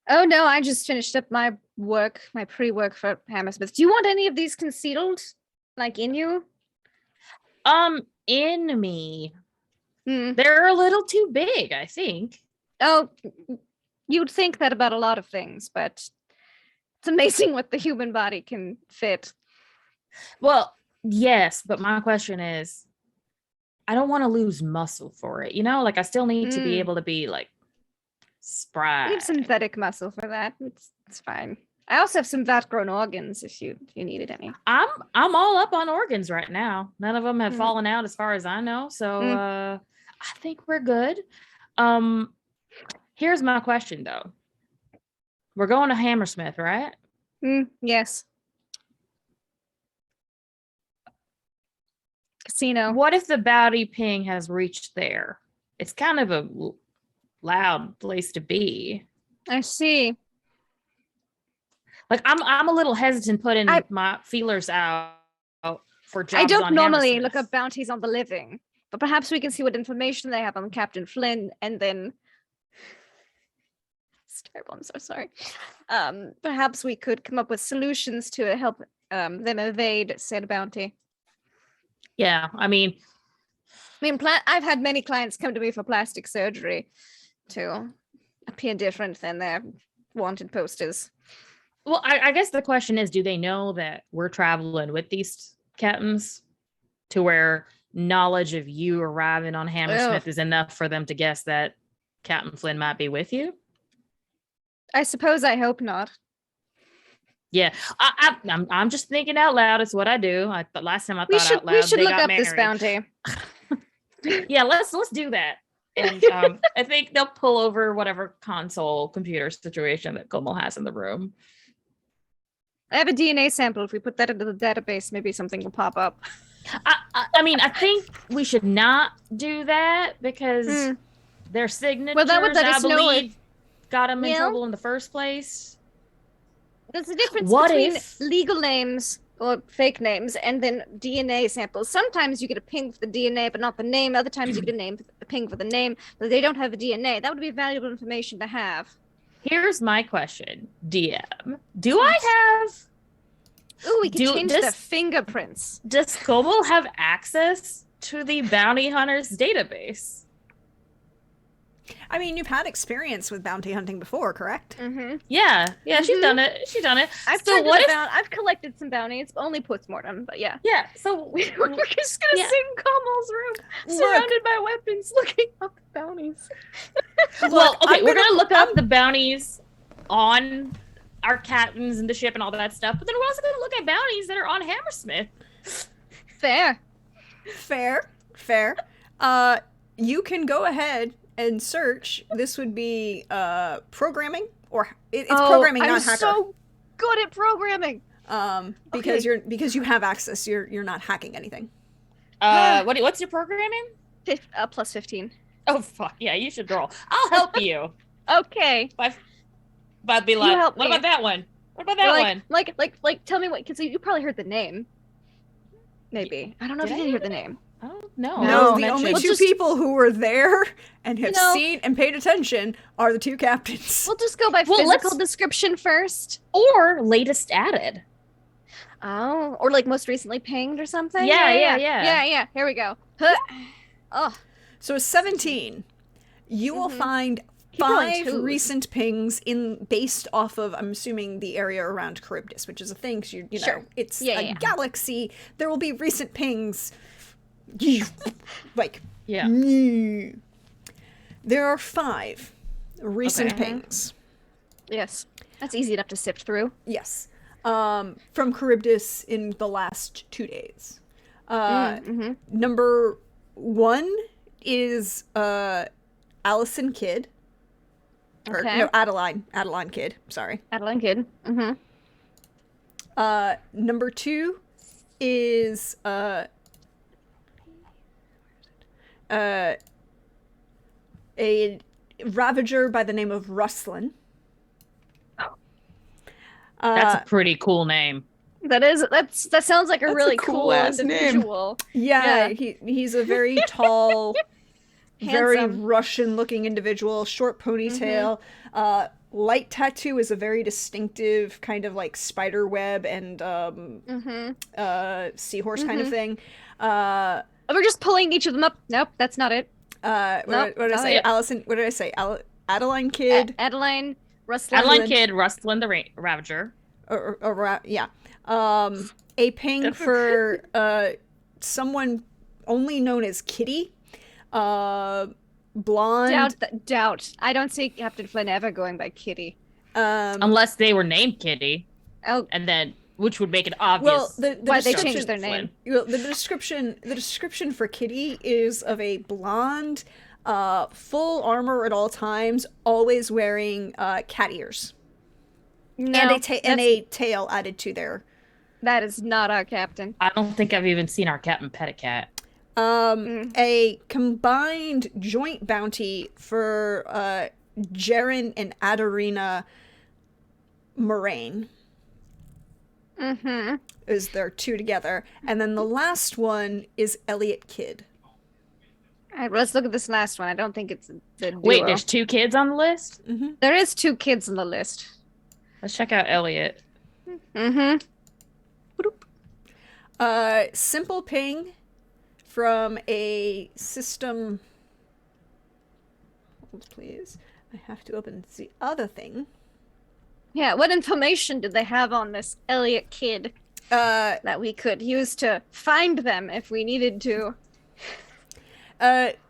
Oh no, I just finished up my work, my pre-work for Hammersmith. Do you want any of these concealed? Like in you? In me. Hmm. They're a little too big, I think. Oh, you'd think that about a lot of things, but it's amazing what the human body can fit. Well, yes, but my question is, I don't want to lose muscle for it, you know? Like I still need to be able to be like spry. We have synthetic muscle for that. It's fine. I also have some vat-grown organs if you needed any. I'm all up on organs right now. None of them have fallen out as far as I know. So I think we're good. Here's my question though. We're going to Hammersmith, right? Yes. Casino. What if the bounty ping has reached there? It's kind of a loud place to be. I see. Like I'm a little hesitant putting my feelers out for jobs. I don't on normally Hammersmith. look up bounties on the living, but perhaps we can see what information they have on Captain Flynn, and then it's terrible. I'm so sorry. Perhaps we could come up with solutions to help them evade said bounty. Yeah, I mean, I've had many clients come to me for plastic surgery to appear different than their wanted posters. well, I guess the question is, do they know that we're traveling with these captains to where knowledge of you arriving on Hammersmith is enough for them to guess that Captain Flynn might be with you? I suppose I hope not. Yeah, I'm just thinking out loud. It's what I do. But last time I thought out loud. We should they look got up this married. bounty. Yeah, let's do that. And I think they'll pull over whatever console computer situation that Gomel has in the room. I have a DNA sample. If we put that into the database, maybe something will pop up. I mean, I think we should not do that because their signatures, Well, that would let I us know believe, got them in trouble in the first place. There's a difference What between if- legal names or fake names and then DNA samples. Sometimes you get a ping for the DNA, but not the name. Other times you get a ping for the name, but they don't have the DNA. That would be valuable information to have. Here's my question, DM. Do I have... Ooh, we can change the fingerprints. Does Gomel have access to the bounty hunters database? I mean, you've had experience with bounty hunting before, correct? Mm-hmm. Yeah, she's done it. I've collected some bounties, only postmortem, but yeah. Yeah, so We're just gonna sit in Kamal's room, surrounded by weapons, looking up bounties. Well, okay, we're gonna look up the bounties on our captains and the ship and all that stuff, but then we're also gonna look at bounties that are on Hammersmith. Fair. You can go ahead and search. This would be programming, or it's programming, not hacker. I'm so good at programming. Because you have access. You're not hacking anything. What's your programming? Plus 15. Oh fuck yeah, you should roll. I'll help you. Okay. But be like, what about that one? What about that one? Like, tell me what, because you probably heard the name. Maybe. I don't know if you did hear the name. I don't know. No, the only two people who were there and have seen and paid attention are the two captains. We'll just go by physical description first. Or latest added. Oh, or like most recently pinged or something? Yeah. Here we go. Oh. So 17. You will find 5 recent pings based off of, I'm assuming, the area around Charybdis, which is a thing, so you know, it's a galaxy. There will be recent pings. Like, There are 5 recent Okay. pings. Yes. That's easy enough to sift through. Yes. From Charybdis in the last 2 days. Number 1 is Allison Kidd. Or, Okay. no, Adeline Kidd. Sorry. Adeline Kidd. Number 2 is a Ravager by the name of Rustlin. That's a pretty cool name. That sounds like a That's really a cool cool-ass name. individual. Yeah, Yeah. he's a very tall, very Handsome. Russian-looking individual. Short ponytail. Light tattoo is a very distinctive kind of like spider web and seahorse kind of thing. We're just pulling each of them up. Nope, that's not it. What did I not say? it. Allison. What did I say? Adeline Kidd. Adeline Rustler. Adeline Kidd, Rustlin the Ravager. Yeah. A ping for someone only known as Kitty. Blonde. Doubt. I don't see Captain Flynn ever going by Kitty. Unless they were named Kitty, Oh, and then which would make it obvious. Well, the why they description- changed their name. Well, the description for Kitty is of a blonde, full armor at all times, always wearing cat ears no, and that's- a tail added to their. that is not our captain. I don't think I've even seen our Captain Petticat. A combined joint bounty for Jaren and Adarina Moraine is their 2 together, and then the last one is Elliott Kidd. All right, let's look at this last one. I don't think it's the duo. Wait, there's 2 kids on the list? There is 2 kids on the list. Let's check out Elliot. Simple ping from a system. Hold, please. I have to open the other thing. Yeah, what information did they have on this Elliott Kidd that we could use to find them if we needed to?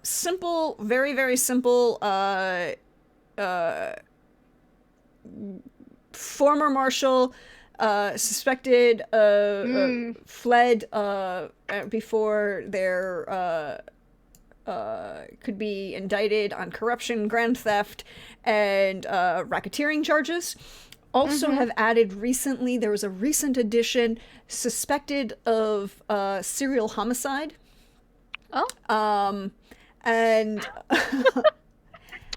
Simple, very, very simple, former marshal, suspected, fled, before their, could be indicted on corruption, grand theft, and, racketeering charges. Also have added recently, there was a recent addition, suspected of, serial homicide. Oh. And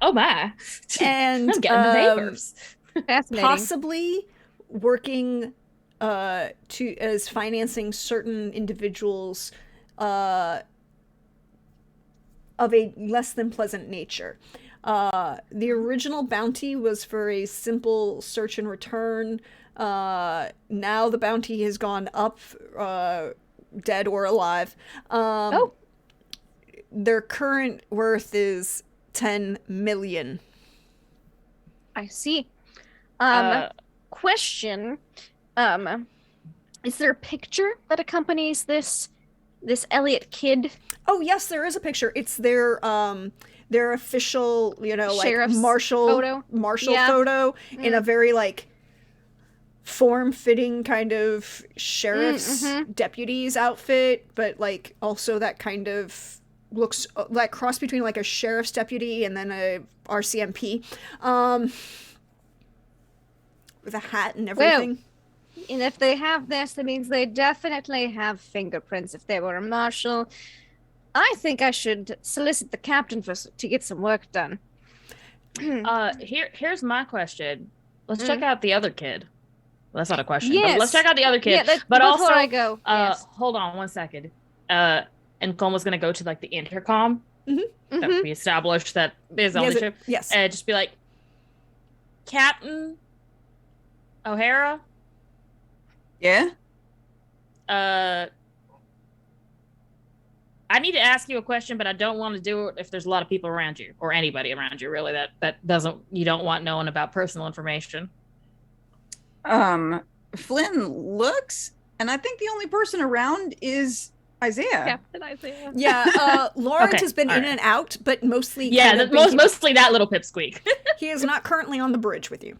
Oh my. and I'm getting the neighbors. Fascinating. possibly working as financing certain individuals of a less than pleasant nature. The original bounty was for a simple search and return. Now the bounty has gone up, dead or alive. Their current worth is 10 million. I see. Uh, Question. Is there a picture that accompanies this Elliott Kidd? Oh yes, there is a picture. It's their official, like Sheriff's marshal photo? Yeah. photo in a very like form-fitting kind of sheriff's deputy's outfit, but like also that kind of looks like cross between like a sheriff's deputy and then a RCMP, with a hat and everything. And if they have this, that means they definitely have fingerprints if they were a marshal. I think I should solicit the captain to get some work done. Here's my question. Let's check out the other kid. Well, that's not a question. Yes. But let's check out the other kid. Yeah, but before also, I go, yes. hold on one second. And Coleman's gonna go to like the intercom that we established that is on the ship. Yes. And just be like, Captain O'Hara, Yeah? I need to ask you a question, but I don't want to do it if there's a lot of people around you or anybody around you, really, you don't want knowing about personal information. Flynn looks, and I think the only person around is Isaiah. Captain Isaiah. Yeah, Lawrence Okay, has been all in right. and out, but mostly Yeah, kind of been mostly that little pipsqueak. he is not currently on the bridge with you.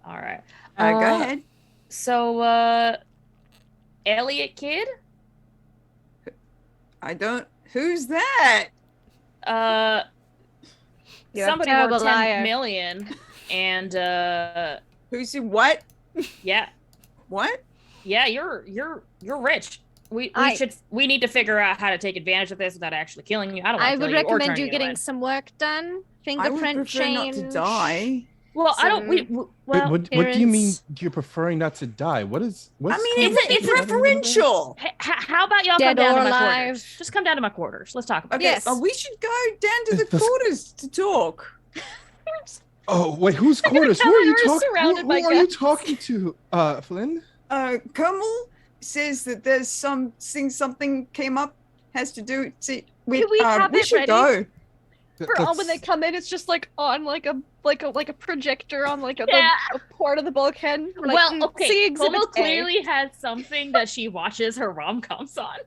All right. Go ahead. So, Elliott Kidd? I don't. Who's that? You're a Somebody terrible worth 10 liar. million. And, Who's what? yeah. What? Yeah, you're rich. We I- need to figure out how to take advantage of this without actually killing you. I don't I want to would kill you or recommend turn you getting in. some work done. I would Fingerprint prefer change. not to die. Well, I don't. some- Well, What do you mean appearance. you're preferring not to die? What's I mean, it's it's a- preferential. how about y'all Dead come down or to my alive. quarters? Just come down to my quarters. Let's talk about Okay, Yes. we should go down to the This- quarters to talk. Oh wait, whose They're gonna quarters? Who tell are me you we're talking? surrounded by Who are you guns. talking to, Flynn? Kermel says that there's something came up has to do. See, Can we have we it should ready? go. For when they come in, it's just like on like a projector on like a, Yeah. a part of the bulkhead. We're like, well, see okay. exhibit Como A. clearly has something that she watches her rom-coms on.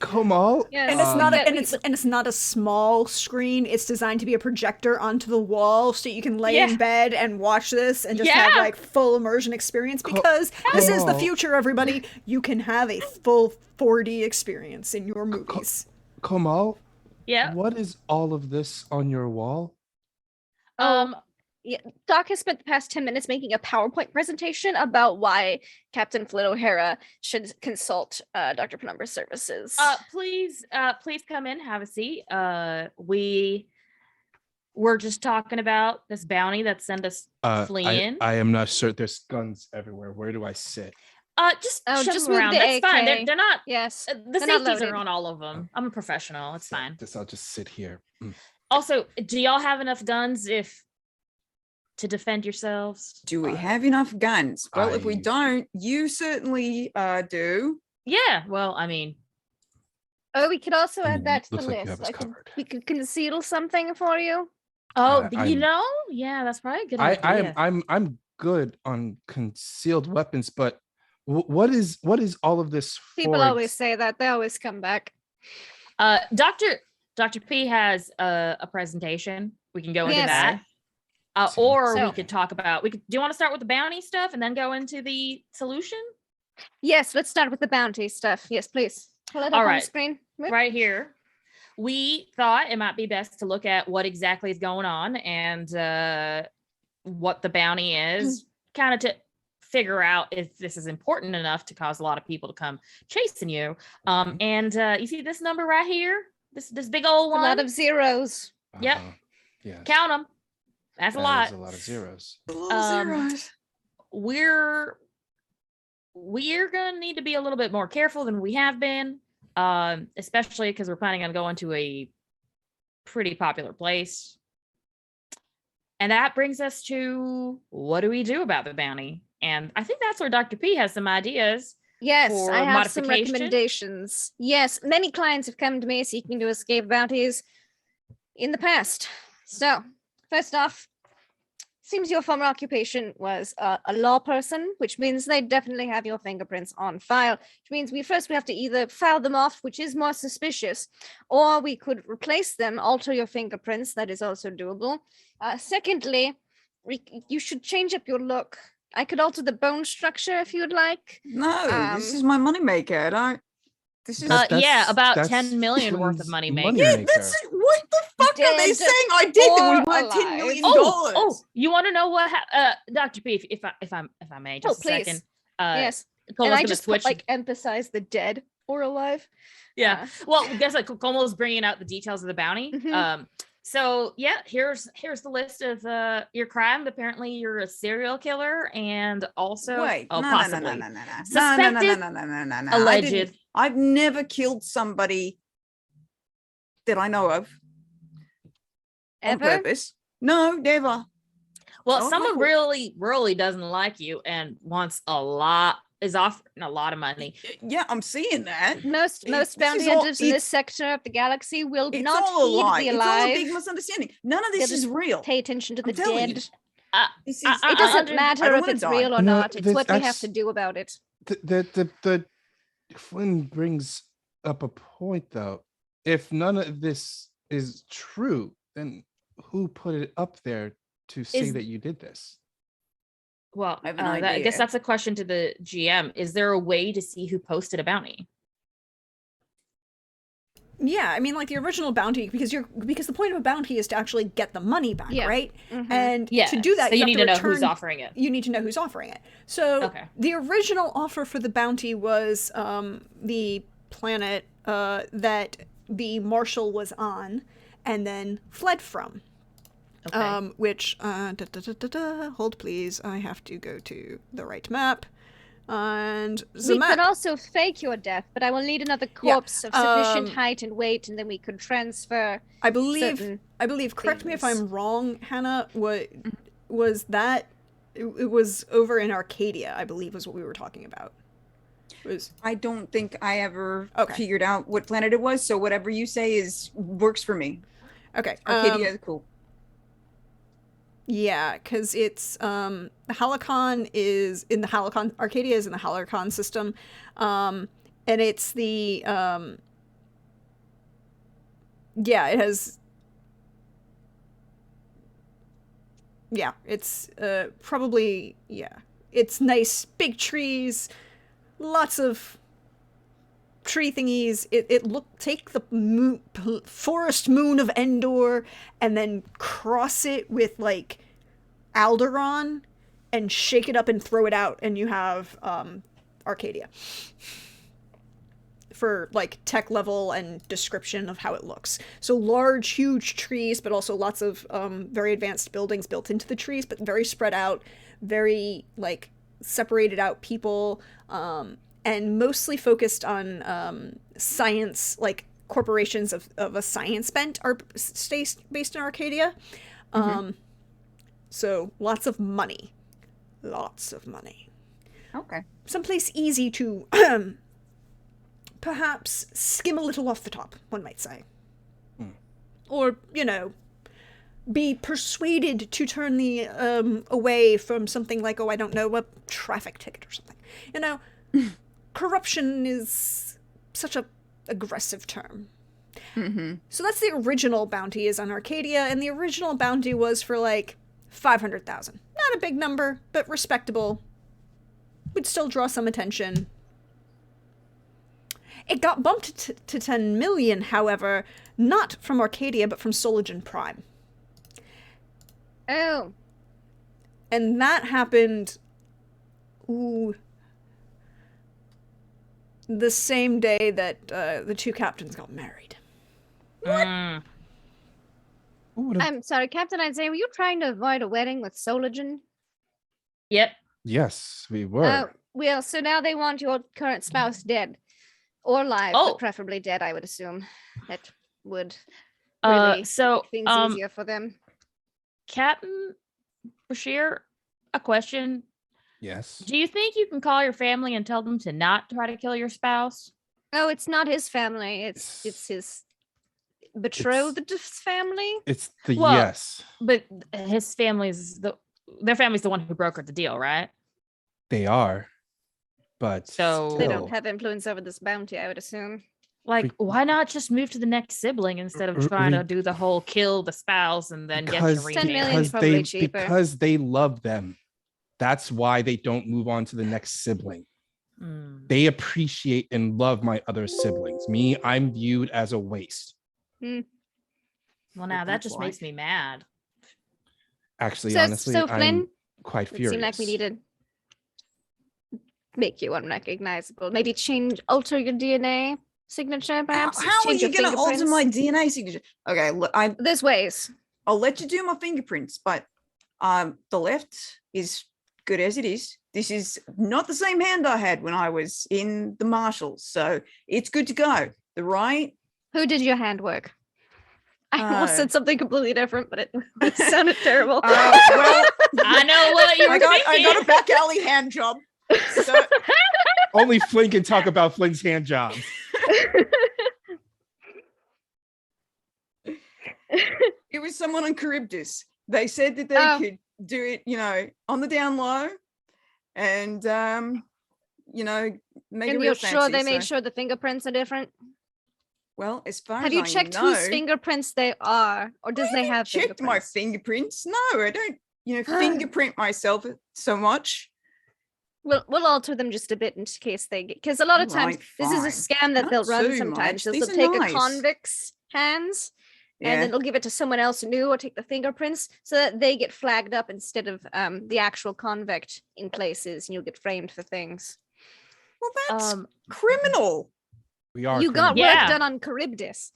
Kamal? Yes. And it's not Yeah, and it's not a small screen. It's designed to be a projector onto the wall, so you can lay Yeah. in bed and watch this and just have Yeah. like full immersion experience. Because this is the Kamal. future, everybody. You can have a full 4D experience in your movies. Kamal, Yeah. what is all of this on your wall? Yeah, Doc has spent the past 10 minutes making a PowerPoint presentation about why Captain Flynn O'Hara should consult Dr. Penumbra's services. Please come in, have a seat. We were just talking about this bounty that sent us Flynn. I am not sure. There's guns everywhere. Where do I sit? Just Oh, shove just them move around. the That's fine. AK. They're not. Yes. The They're not safeties loaded. are on all of them. I'm a professional. It's So fine. I'll just sit here. Also, do y'all have enough guns to defend yourselves? Do we have enough guns? Well, if we I- don't, you certainly do. Yeah. Well, I mean, Oh, we could also add that to the Looks like you list. have us covered. We could conceal something for you. yeah, that's probably a good idea. I'm good on concealed weapons, but what is all of this for? People always say that. They always come back. Dr. P has a presentation. We can go into Yes. that. Or we So- could talk about do you want to start with the bounty stuff and then go into the solution? Yes, let's start with the bounty stuff. Yes, please. Pull it up All on the right. screen. Whoop. Right here. We thought it might be best to look at what exactly is going on and what the bounty is, kind of to figure out if this is important enough to cause a lot of people to come chasing you. And you see this number right here? This big old A one? lot of zeros. Yep. Yeah. Count them. That's a lot. A lot of zeros. Zeros. We're gonna need to be a little bit more careful than we have been, especially because we're planning on going to a pretty popular place. And that brings us to what do we do about the bounty? And I think that's where Dr. P has some ideas. Yes, For I have some modification? recommendations. Yes, many clients have come to me seeking to escape bounties in the past. So, first off, seems your former occupation was a law person, which means they definitely have your fingerprints on file, which means we have to either file them off, which is more suspicious, or we could replace them, alter your fingerprints. That is also doable. Secondly, you should change up your look. I could alter the bone structure if you would like. No, this is my moneymaker. I don't. This is. Yeah, about that's 10 million worth of Flynn's money money making. Yeah, maker. that's it. What the fuck are they Dead saying I did that or we want $10 million? Oh, you want to know what? Dr. P, if I may, just a please. second. Yes, Cole's and I gonna just switch. emphasize the dead or alive. Yeah. Well, guess what? Como's bringing out the details of the bounty. Mhm. So yeah, here's the list of your crimes. Apparently, you're a serial killer, and also Wait, possibly no. Suspected, No. alleged. I've never killed somebody that I know of on Ever? purpose. No, never. Well, Oh, someone no. really doesn't like you and wants is offering a lot of money. Yeah, I'm seeing that. Most This bounty is all- hunters in this sector of the galaxy will It's not all a heed lie. the It's all a alive. big misunderstanding. None of this They'll is just real. Pay attention to the I'm telling you. dead. This is. I It doesn't under- matter I don't if wanna it's die. real or No, not. It's this- what we have that's- to do about it. The Flynn brings up a point though. If none of this is true, then who put it up there to say Is- that you did this? Well, I have an I idea. guess that's a question to the GM. Is there a way to see who posted a bounty? Yeah, I mean, like the original bounty, because the point of a bounty is to actually get the money back, Yeah. right? Mhm. And Yeah. to do that, so you have need to to know return, who's offering it. You need to know who's offering it. So Okay. the original offer for the bounty was the planet that the marshal was on, and then fled from. Okay. Which hold please, I have to go to the right map. And the We map. could also fake your death, but I will need another corpse of sufficient height and weight, and then we could transfer. I believe. certain Correct me if things. I'm wrong, Hannah. What was that? It was over in Arcadia, I believe, was what we were talking about. I don't think I ever Okay. figured out what planet it was, so whatever you say works for me. Okay. Arcadia is cool. Yeah, because it's the Halcyon is in the Halcyon. Arcadia is in the Halcyon system, and it's the yeah, it has. Yeah, it's probably, yeah. It's nice, big trees, lots of tree thingies. Take the forest moon of Endor and then cross it with like Alderaan and shake it up and throw it out, and you have Arcadia for like tech level and description of how it looks. So large, huge trees, but also lots of very advanced buildings built into the trees, but very spread out, very like separated out people, and mostly focused on science, like corporations of a science bent are based in Arcadia. So lots of money. Okay. Someplace easy to perhaps skim a little off the top, one might say. Or, be persuaded to turn the away from something like, I don't know, a traffic ticket or something. Corruption is such a aggressive term. So that's the original bounty, is on Arcadia, and the original bounty was for like 500,000. Not a big number, but respectable. Would still draw some attention. It got bumped to 10 million, however, not from Arcadia, but from Soligen Prime. Oh. And that happened, the same day that the two captains got married. Mm. I'm sorry, Captain Isaiah, were you trying to avoid a wedding with Soligen? Yep. Yes, we were. Well, so now they want your current spouse dead. Or live, Oh. but preferably dead, I would assume. That would really So make things easier for them. Captain Bashir, a question. Yes. Do you think you can call your family and tell them to not try to kill your spouse? Oh, it's not his family. It's his betrothed family. It's the Well, yes. But his family's their family's the one who brokered the deal, right? They are. But So- They still. don't have influence over this bounty, I would assume. Like, why not just move to the next sibling instead of trying to do the whole kill the spouse and then get your 10 million remake? is probably cheaper. Because they love them. That's why they don't move on to the next sibling. Mm. They appreciate and love my other siblings. Me, I'm viewed as a waste. Well, now that That's just why. makes me mad. Actually, So honestly, Flynn, I'm quite it furious. seemed like we need to make you unrecognizable. Maybe alter your DNA signature, perhaps. How are Change you your going to alter fingerprints. my DNA signature? Okay, look, There's ways. I'll let you do my fingerprints, but the left is good as it is. This is not the same hand I had when I was in the marshals, so it's good to go. The right, Who did your handwork? I almost Uh, said something completely different, but it sounded terrible. well, I know what you were I thinking. got a back alley hand job. So Only Flynn can talk about Flynn's hand job. it was someone on Charybdis. They said that they could do it, on the down low, and make And it real you're fancy. sure they made so- sure the fingerprints are different? Well, as far Have as you I checked know, whose fingerprints they are, or does they have checked my fingerprints? fingerprints. No, I don't. Fingerprint myself so much. We'll alter them just a bit in case they get, because a lot of times Alright, this is a scam that Not they'll run too sometimes. much. They'll These are take nice. a convict's hands and Yeah. then they'll give it to someone else new or take the fingerprints so that they get flagged up instead of the actual convict in places and you'll get framed for things. Well, that's criminal. We are You got criminals. work Yeah. done on Charybdis.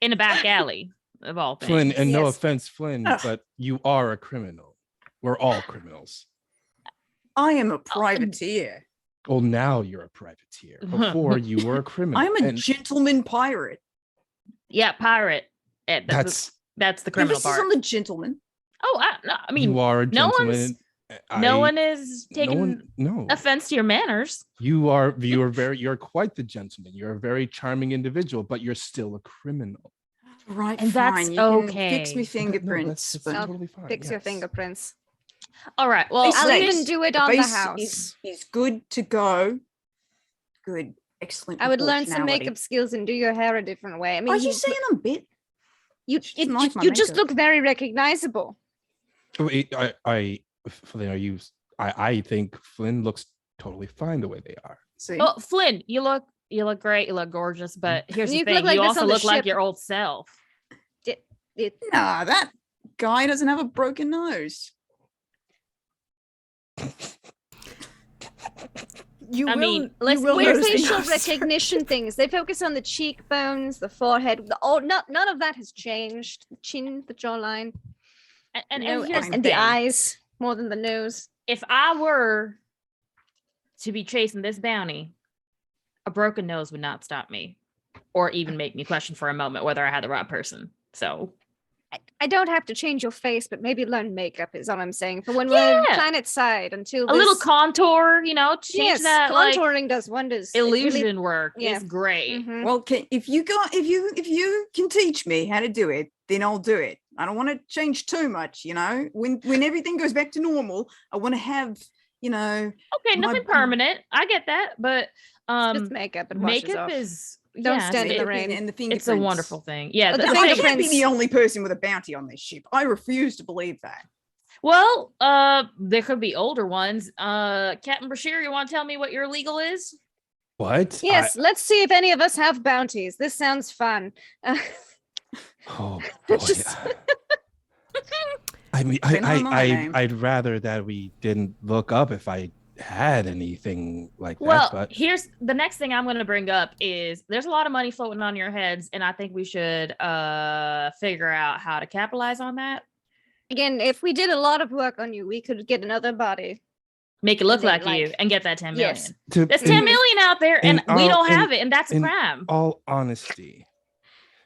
In a back alley of all things. Flynn, and no Yes. offense, Flynn, Ugh. but you are a criminal. We're all criminals. I am a privateer. Well, now you're a privateer. Before you were a criminal. I'm a And gentleman pirate. Yeah, pirate. that's That's the criminal Emphasis part. on the gentleman. Oh, I mean, you are a no one's- gentleman. no one is taking no. offense to your manners. You're quite the gentleman. You're a very charming individual, but you're still a criminal. Right, And fine. that's you can fix okay. me No, fingerprints. that's but totally fine. Fix your yes. fingerprints. All right. Well, It's I'll nice. even do it the on the base house. is good to go. Good. Excellent. I would learn some proportionality. makeup skills and do your hair a different way. I mean, Are you saying I'm bit? you She doesn't like my you just makeup. look very recognizable. Wait, Flynn, I think Flynn looks totally fine the way they are. See? well, Flynn, you look great. You look gorgeous. But here's You the look thing: like you this also on the look like ship. your old self. Nah, that guy doesn't have a broken nose. You I will, mean, you let's- will Weird notice facial things. recognition things. They focus on the cheekbones, the forehead. None of that has changed. The chin, the jawline, And no, here's and the the thing. eyes more than the nose. If I were to be chasing this bounty, a broken nose would not stop me, or even make me question for a moment whether I had the right person. So I don't have to change your face, but maybe learn makeup is all I'm saying. For when we're Yeah. planet side until a little this- contour, change yes, that like contouring does wonders. It really- illusion work yeah. is great. Mhm. Well, if you can teach me how to do it, then I'll do it. I don't want to change too much, When everything goes back to normal, I want to have, Okay, My- nothing permanent. I get that, but It's just makeup and washes makeup off. is Don't yeah, stand in the it- rain. and the fingerprints. It's a wonderful thing. Yeah, Oh, the the I thing- can't be fingerprints. the only person with a bounty on this ship. I refuse to believe that. well, there could be older ones. Captain Brashear, you want to tell me what your legal is? What? Yes, let's see if any of us have bounties. This sounds fun. Oh boy. Just- I mean, Say no to my name. I'd rather that we didn't look up if I had anything like that. Well, But here's the next thing I'm going to bring up is there's a lot of money floating on your heads, and I think we should figure out how to capitalize on that. Again, if we did a lot of work on you, we could get another body. Make it look And then, like you like- and get that 10 million. Yes. There's 10 million out there, and in we all- don't in- have it, and that's a in- crime. all honesty,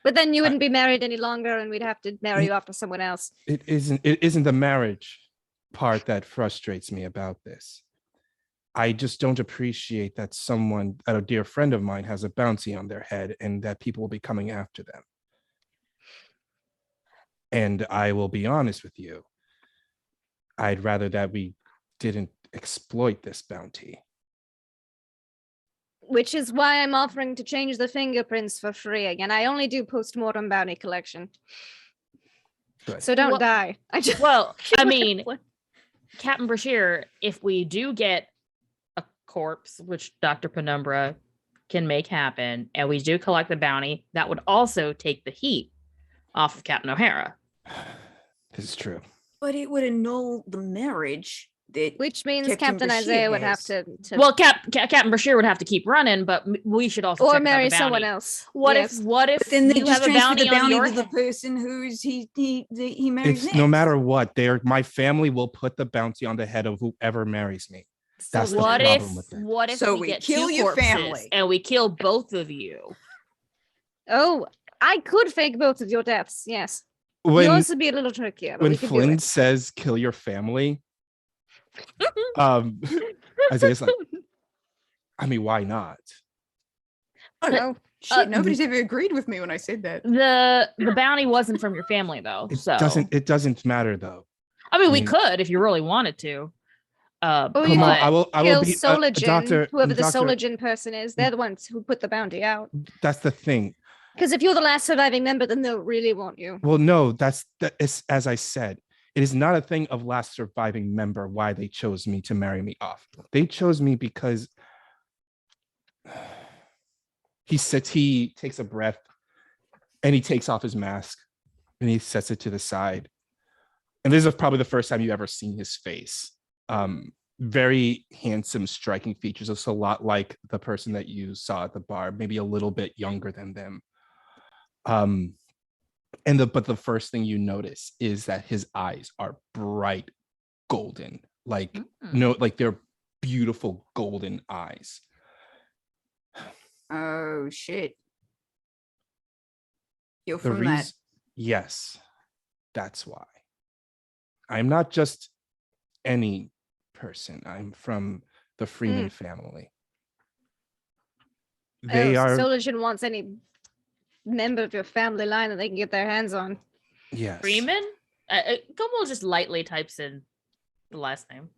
But then you wouldn't be married any longer, and we'd have to marry you off to someone else. it isn't the marriage part that frustrates me about this. I just don't appreciate that a dear friend of mine has a bounty on their head and that people will be coming after them. And I will be honest with you. I'd rather that we didn't exploit this bounty. Which is why I'm offering to change the fingerprints for free again. I only do post-mortem bounty collection. Good. So don't Well- die. I just Well, I mean, Captain Brashear, if we do get a corpse, which Dr. Penumbra can make happen, and we do collect the bounty, that would also take the heat off of Captain O'Hara. This is true. But it would annul the marriage that which means Captain Captain Bashir Isaiah would have has. to Well, Captain Brashear would have to keep running, but we should also or check about marry the someone bounty. else. What Yes. if But then they you just have a transfer the bounty on bounty your to the head? person who's he marries It's next. no matter what, my family will put the bounty on the head of whoever marries me. That's the What problem if with that. what if So we we get kill two your corpses family. and we kill both of you? Oh, I could fake both of your deaths. Yes. When Yours would be a little trickier, but when we could do Flynn it. says kill your family, Isaiah's like, I mean, why not? Oh, Shit, nobody's ever agreed with me when I said that. The bounty wasn't from your family though. It So doesn't matter though. I mean, we mean- could if you really wanted to. Oh, Come you on, but I will kill be Soligen, doctor. whoever the Doctor, Soligen person is. They're the ones who put the bounty out. that's the thing. Because if you're the last surviving member, then they'll really want you. Well, no, it's as I said. It is not a thing of last surviving member why they chose me to marry me off. They chose me because he takes a breath and he takes off his mask and he sets it to the side. And this is probably the first time you've ever seen his face. Very handsome, striking features. It's a lot like the person that you saw at the bar, maybe a little bit younger than them. But the first thing you notice is that his eyes are bright golden, like they're beautiful golden eyes. Oh shit. You're from that. Yes, that's why. I'm not just any person. I'm from the Freeman family. They are. Soligen wants any member of your family line that they can get their hands on. Yes. Freeman? Gomel just lightly types in the last name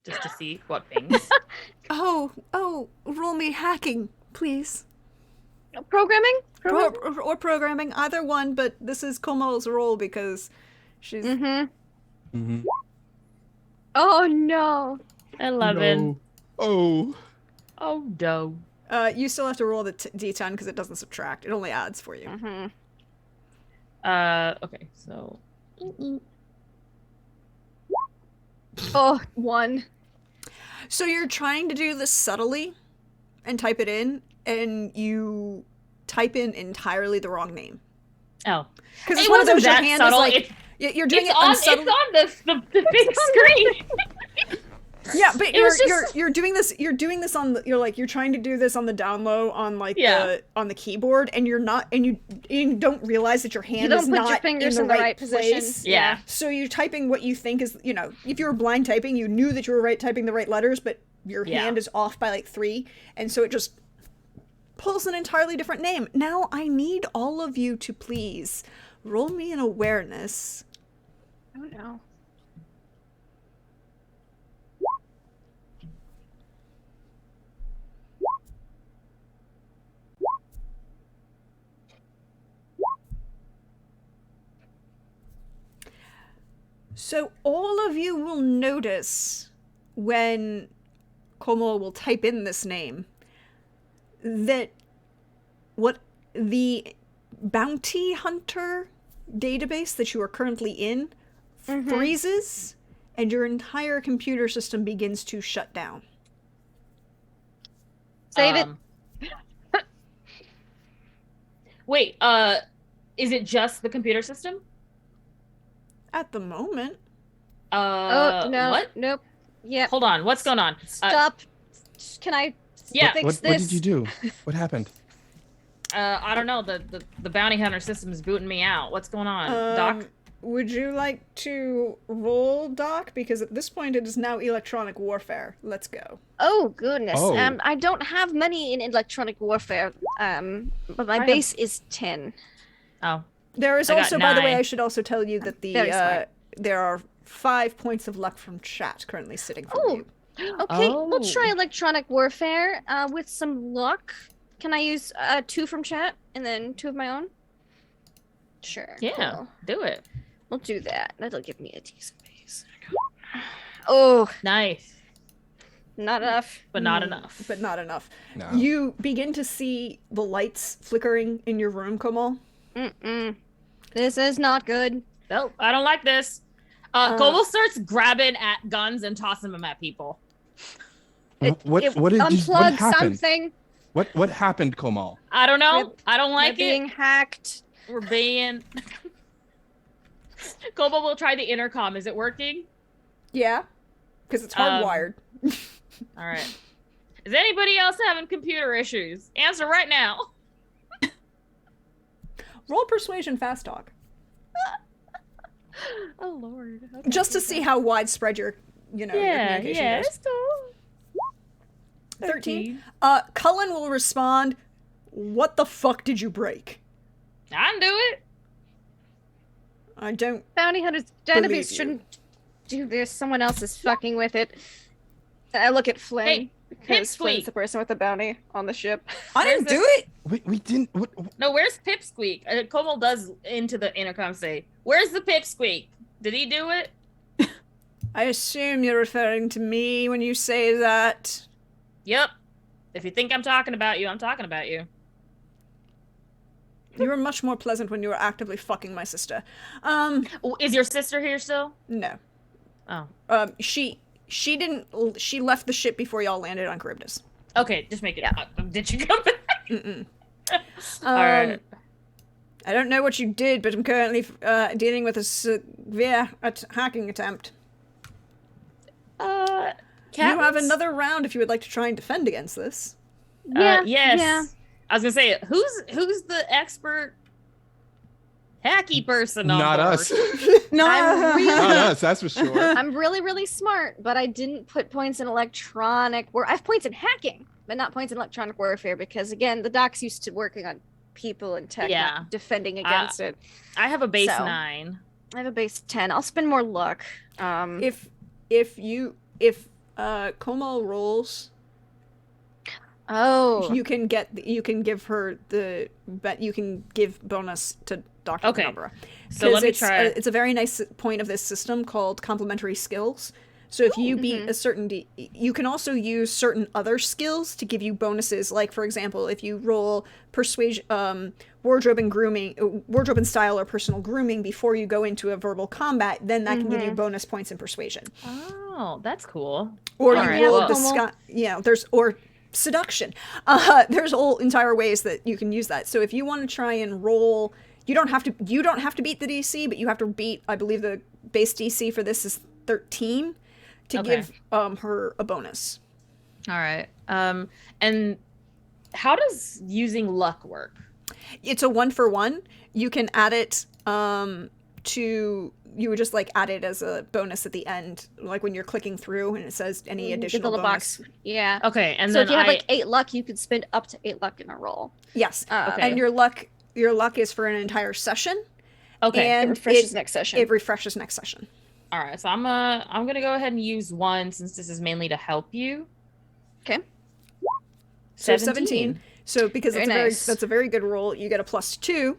just to see what things. Oh, roll me hacking, please. Programming? Or programming, either one, but this is Komo's role because she's... Oh, no. 11. No. Oh, no. You still have to roll the D10 because it doesn't subtract. It only adds for you. Okay, so... Oh, 1. So you're trying to do this subtly and type it in, and you type in entirely the wrong name. Oh. Because it's It one of wasn't those your that hand subtle. is like... You're doing it It's unsubtly. on the big screen. Yeah, but Just... you're doing this on the, you're trying to do this on the down low on like on the keyboard, and you're not, and you don't realize that your hand is not your fingers in the right position. place. Yeah. So you're typing what you think is, if you were blind typing, you knew that you were typing the right letters, but your hand is off by like 3, and so it just pulls an entirely different name. Now I need all of you to please roll me an awareness. Oh no. So all of you will notice when Como will type in this name that what the bounty hunter database that you are currently in freezes and your entire computer system begins to shut down. Save it. Wait, is it just the computer system? At the moment. Oh, no. What? Nope. Yeah. Hold on, what's going on? Stop. Can I fix this? What did you do? What happened? I don't know. The bounty hunter system is booting me out. What's going on, Doc? Would you like to roll, Doc? Because at this point it is now electronic warfare. Let's go. Oh, goodness. Oh. I don't have money in electronic warfare, but my base is 10. Oh. There is I got also, by the way, 9. I should also tell you that there are 5 points of luck from chat currently sitting for you. Okay, we'll try electronic warfare with some luck. Can I use 2 from chat and then 2 of my own? Sure. Yeah, cool. do it. We'll do that. That'll give me a decent base. Oh, Nice. not enough. But not enough. But not enough. No. You begin to see the lights flickering in your room, Komal. This is not good. Nope, I don't like this. Koval starts grabbing at guns and tossing them at people. What Unplug happened? something. What happened, Komal? I don't know. I don't like We're being it. hacked. We're being... Koval will try the intercom. Is it working? Yeah, because it's hardwired. All right. Is anybody else having computer issues? Answer right now. Roll persuasion fast talk. Oh Lord. Okay. Just to see how widespread your communication is. It's cool. 13. Cullen will respond, "What the fuck did you break?" I can do it. I don't. Bounty hunters Believe database you. shouldn't do this. Someone else is fucking with it. I look at Flynn Hey, because Flynn's Pipsqueak. the person with the bounty on the ship. I Where's didn't the- do it. We didn't. No, where's Pipsqueak? Komal does into the intercom say, "Where's the Pipsqueak? Did he do it?" I assume you're referring to me when you say that. Yep. If you think I'm talking about you, I'm talking about you. You were much more pleasant when you were actively fucking my sister. Is your sister here still? No. Oh. She didn't. She left the ship before y'all landed on Charybdis. Okay, just make it. Yeah. Did you come back? Mm-mm. All right. I don't know what you did, but I'm currently dealing with a severe hacking attempt. You have another round if you would like to try and defend against this. Yeah. Yes. Yeah. I was gonna say, who's the expert hacky person on Not board? us. No. I'm really- Not us. That's for sure. I'm really, really smart, but I didn't put points in electronic war. I have points in hacking, but not points in electronic warfare because, again, the doc's used to working on people and tech, Yeah. not defending against it. I have a base So. 9. I have a base 10. I'll spend more luck. If Komal rolls, Oh. you can give her you can give bonus to Dr. Okay. Penumbra. So let me it's try. it's a very nice point of this system called complementary skills. So if you beat a certain you can also use certain other skills to give you bonuses. Like, for example, if you roll persuasion, wardrobe and grooming, wardrobe and style or personal grooming before you go into a verbal combat, then that can give you bonus points in persuasion. Oh, that's cool. Or All you right, roll well- or seduction. There's whole entire ways that you can use that. So if you want to try and roll, you don't have to beat the DC, but you have to beat, I believe the base DC for this is 13 to Okay. give her a bonus. All right. And how does using luck work? It's a 1-for-1. You can add it you would just like add it as a bonus at the end, like when you're clicking through and it says any The additional little bonus. box. Yeah. Okay, and So then if you have like 8 luck, you could spend up to 8 luck in a roll. Yes. Okay. And your luck is for an entire session. okay. It And refreshes next session. It refreshes next session. All right. So I'm gonna go ahead and use 1 since this is mainly to help you. Okay. So 17. So because Very it's nice. that's a very good roll, you get a +2.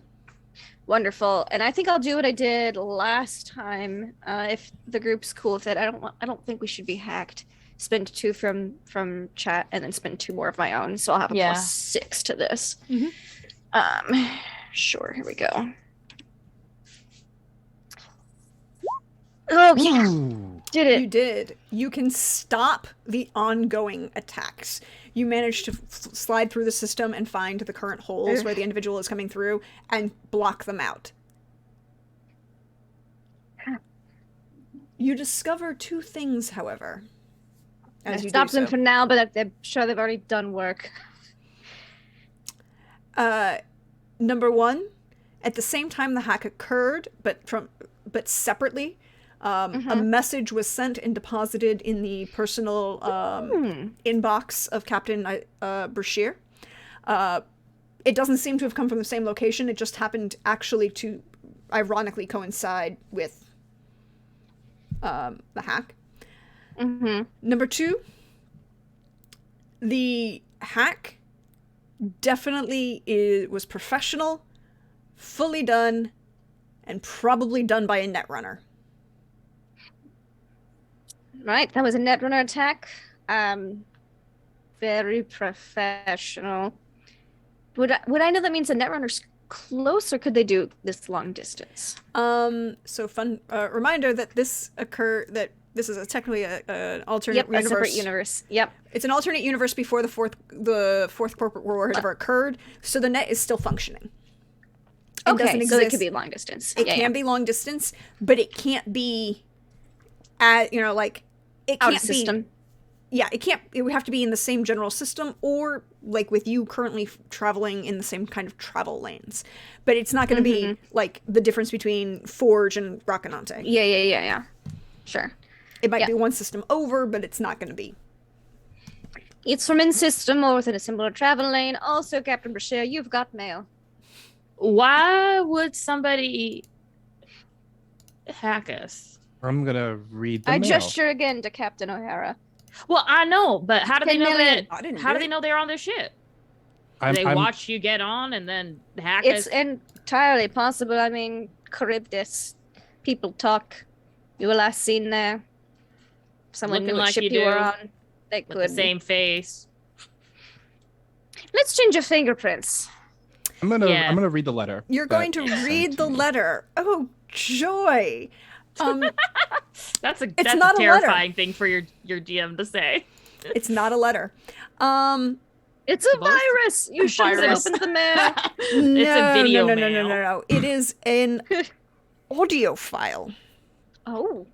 Wonderful. And I think I'll do what I did last time. If the group's cool with it, I don't think we should be hacked. Spend 2 from chat and then spend 2 more of my own. So I'll have a Yeah. +6 to this. Mhm. Sure. Here we go. Oh yeah, Ooh. did it. You did. You can stop the ongoing attacks. You managed to slide through the system and find the current holes where the individual is coming through and block them out. You discover 2 things, however. I As you stopped do them so. for now, but I'm sure they've already done work. Number 1, at the same time the hack occurred, but separately, a message was sent and deposited in the personal inbox of Captain Brashear. It doesn't seem to have come from the same location. It just happened actually to ironically coincide with the hack. Number 2, the hack definitely was professional, fully done, and probably done by a netrunner. Right, that was a netrunner attack. Very professional. Would I know that means a netrunner's close, or could they do this long distance? So fun reminder that this is technically an alternate Yep, universe. a separate universe. Yep. It's an alternate universe before the fourth corporate war had ever occurred, so the net is still functioning. It Okay, doesn't so it exist. could be long distance. It can be long distance, but it can't be at it Out can't of system. Yeah, it can't. It would have to be in the same general system, or like with you currently traveling in the same kind of travel lanes. But it's not going to be like the difference between Forge and Rocinante. Yeah. Sure. It might Yeah. be one system over, but it's not going to be. It's from in system or within a similar travel lane. Also, Captain Brashear, you've got mail. Why would somebody hack us? I'm gonna read the I mail. gesture again to Captain O'Hara. Well, I know, but how do they 10 know million. that? I didn't How do do they it. know they're on their shit? I'm, They I'm watch you get on and then hack It's us. entirely possible. I mean, Charybdis, people talk. You were last seen there. Someone Looking knew what like ship you you were do, on. They with the could. same face. Let's change your fingerprints. Yeah. I'm gonna read the letter. You're that going to was sent read the me. letter. Oh, joy. That's a It's not a letter. terrifying thing for your GM to say. It's not a letter. It's a Supposed to- virus. You shouldn't have Virus. opened the mail. It's a video no, mail. It is an audio file. Oh.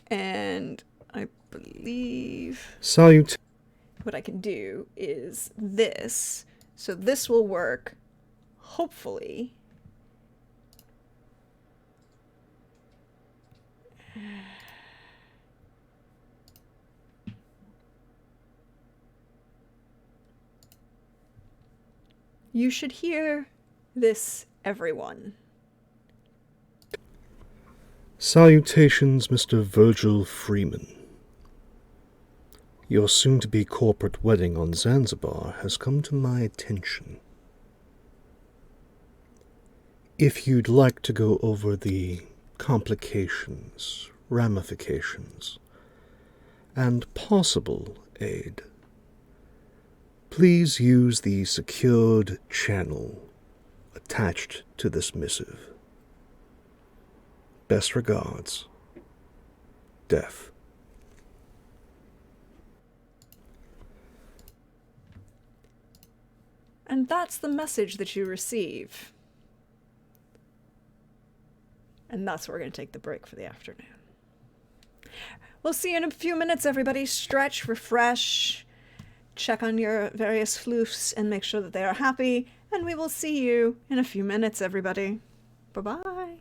And I believe Salute. what I can do is this. So this will work, hopefully. You should hear this, everyone. Salutations, Mr. Virgil Freeman. Your soon-to-be corporate wedding on Zanzibar has come to my attention. If you'd like to go over the complications, ramifications, and possible aid, please use the secured channel attached to this missive. Best regards, Death. And that's the message that you receive. And that's where we're going to take the break for the afternoon. We'll see you in a few minutes, everybody. Stretch, refresh, check on your various floofs, and make sure that they are happy. And we will see you in a few minutes, everybody. Bye-bye.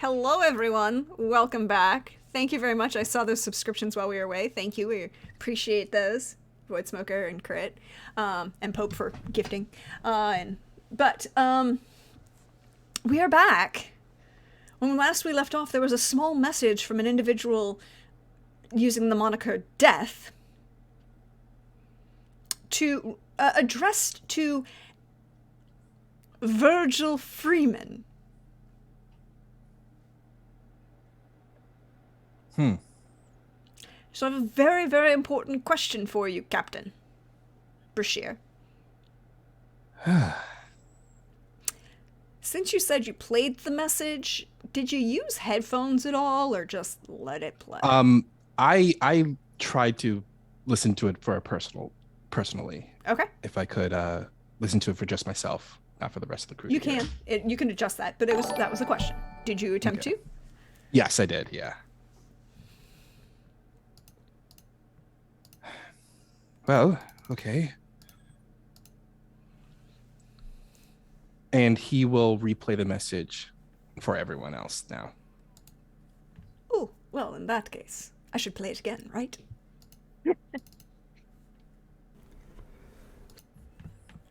Hello, everyone. Welcome back. Thank you very much. I saw those subscriptions while we were away. Thank you. We appreciate those. Void Smoker and Crit, and Pope for gifting. But we are back. When last we left off, there was a small message from an individual using the moniker Death to addressed to Virgil Freeman. So I have a very, very important question for you, Captain Brashear. Since you said you played the message, did you use headphones at all, or just let it play? I tried to listen to it for personally. Okay. If I could listen to it for just myself, not for the rest of the crew. You can. You can adjust that, but that was the question. Did you attempt to? Yes, I did. Yeah. Well, okay. And he will replay the message for everyone else now. Oh, well, in that case, I should play it again, right?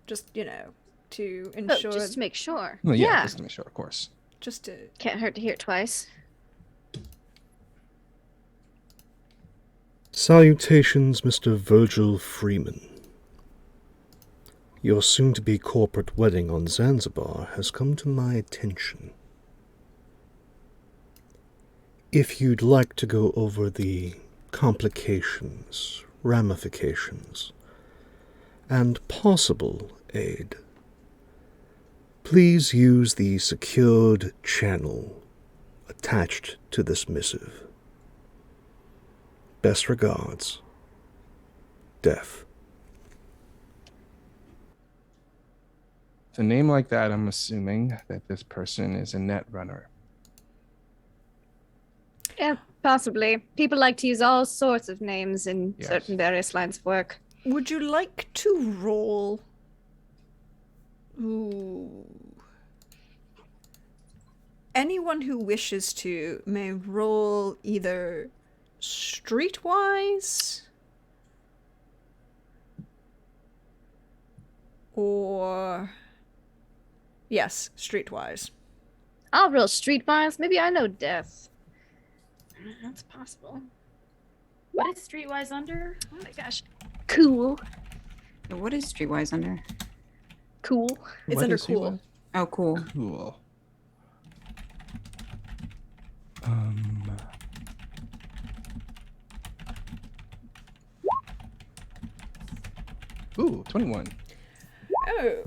Just, to ensure... just to make sure. Well, yeah, just to make sure, of course. Just to... Can't hurt to hear it twice. Salutations, Mr. Virgil Freeman. Your soon-to-be corporate wedding on Zanzibar has come to my attention. If you'd like to go over the complications, ramifications, and possible aid, please use the secured channel attached to this missive. Best regards, Death. With a name like that, I'm assuming that this person is a net runner. Yeah, possibly. People like to use all sorts of names in Yes. certain various lines of work. Would you like to roll... Ooh. Anyone who wishes to may roll either Streetwise or... Yes, Streetwise. I'll roll streetwise. Maybe I know Death. That's possible. What is Streetwise under? Oh my gosh. Cool. What is Streetwise under? Cool. It's What under is he cool. with? Oh, cool. Cool. Ooh, 21. Oh.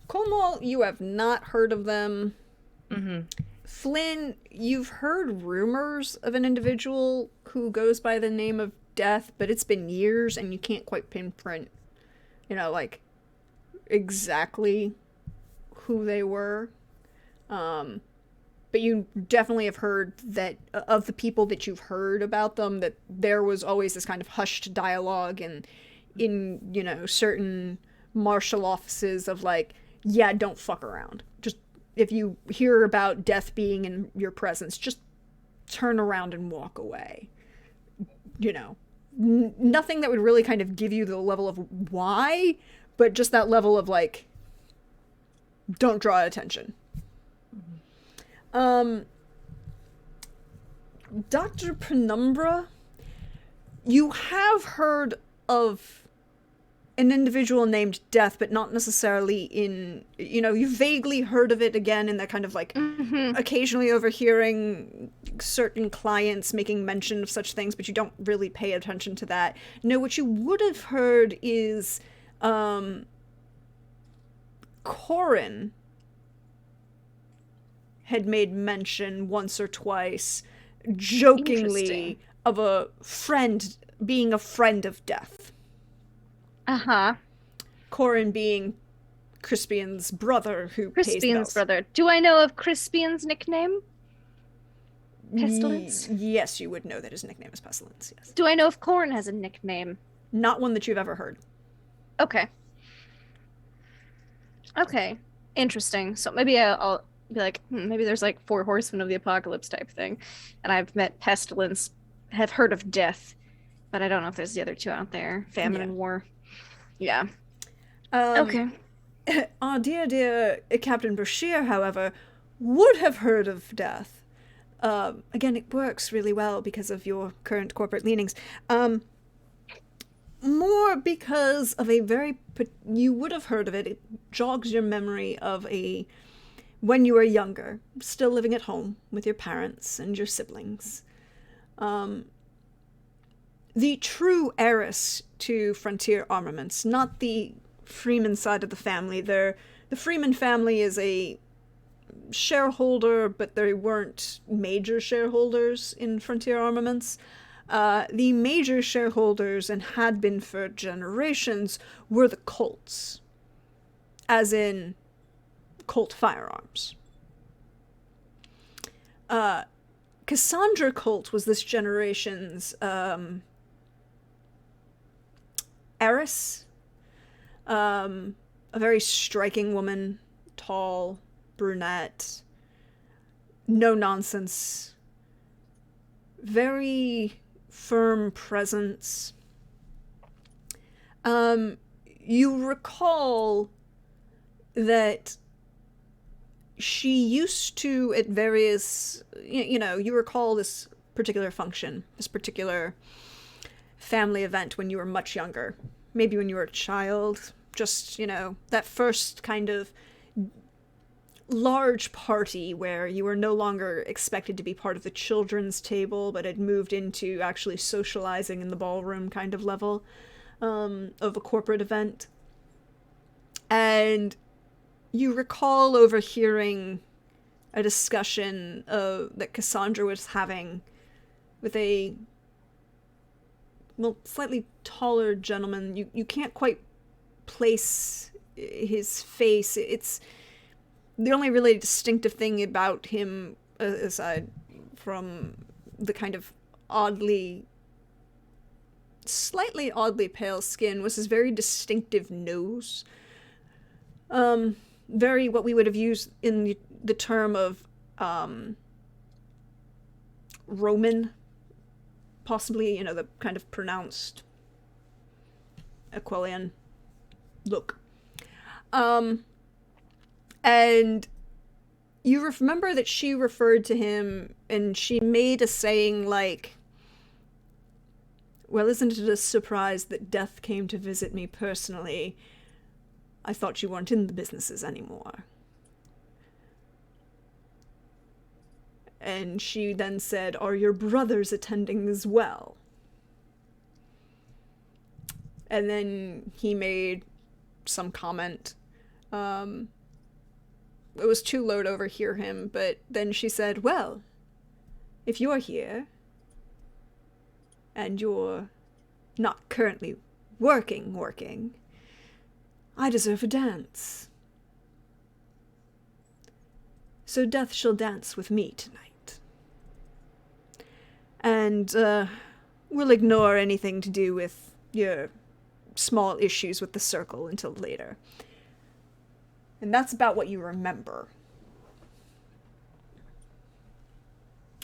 Cornwall, you have not heard of them. Mm-hmm. Flynn, you've heard rumors of an individual who goes by the name of Death, but it's been years and you can't quite pinpoint, exactly who they were. But you definitely have heard that of the people that you've heard about them, that there was always this kind of hushed dialogue and in, certain martial offices of don't fuck around. Just if you hear about Death being in your presence, just turn around and walk away. Nothing that would really kind of give you the level of why, but just that level of don't draw attention. Dr. Penumbra, you have heard of an individual named Death, but not necessarily you vaguely heard of it again in that kind of occasionally overhearing certain clients making mention of such things, but you don't really pay attention to that. No, what you would have heard is Corin had made mention once or twice, jokingly, of a friend being a friend of Death. Uh-huh. Corin being Crispian's brother who pays the Crispian's bills. brother. Do I know of Crispian's nickname? Pestilence? Yes, you would know that his nickname is Pestilence, yes. Do I know if Corn has a nickname? Not one that you've ever heard. Okay. Okay. Interesting. So maybe I'll be like, maybe there's like 4 horsemen of the apocalypse type thing. And I've met pestilence, have heard of death, but I don't know if there's the other 2 out there. Famine and war. Yeah. Okay. Our dear Captain Brashear, however, would have heard of death. Again, it works really well because of your current corporate leanings. More because of you would have heard of it. It jogs your memory of when you were younger, still living at home with your parents and your siblings. The true heiress to Frontier Armaments, not the Freeman side of the family. The Freeman family is a shareholder, but they weren't major shareholders in Frontier Armaments. The major shareholders, and had been for generations, were the Colts. As in Colt firearms. Cassandra Colt was this generation's heiress. A very striking woman, tall, brunette, no nonsense, very firm presence. You recall that she used to, at various, you recall this particular function, this particular family event when you were much younger, maybe when you were a child, just, that first kind of large party where you were no longer expected to be part of the children's table, but had moved into actually socializing in the ballroom kind of level of a corporate event. And you recall overhearing a discussion that Cassandra was having with a slightly taller gentleman. You can't quite place his face. It's the only really distinctive thing about him, aside from the kind of slightly oddly pale skin, was his very distinctive nose. Very what we would have used in the term of Roman, possibly, the kind of pronounced Aquilian look. And you remember that she referred to him, and she made a saying like, well, isn't it a surprise that death came to visit me personally? I thought you weren't in the businesses anymore. And she then said, are your brothers attending as well? And then he made some comment. It was too low to overhear him, but then she said, well, if you're here, and you're not currently working, I deserve a dance. So death shall dance with me tonight. And, we'll ignore anything to do with your small issues with the circle until later. And that's about what you remember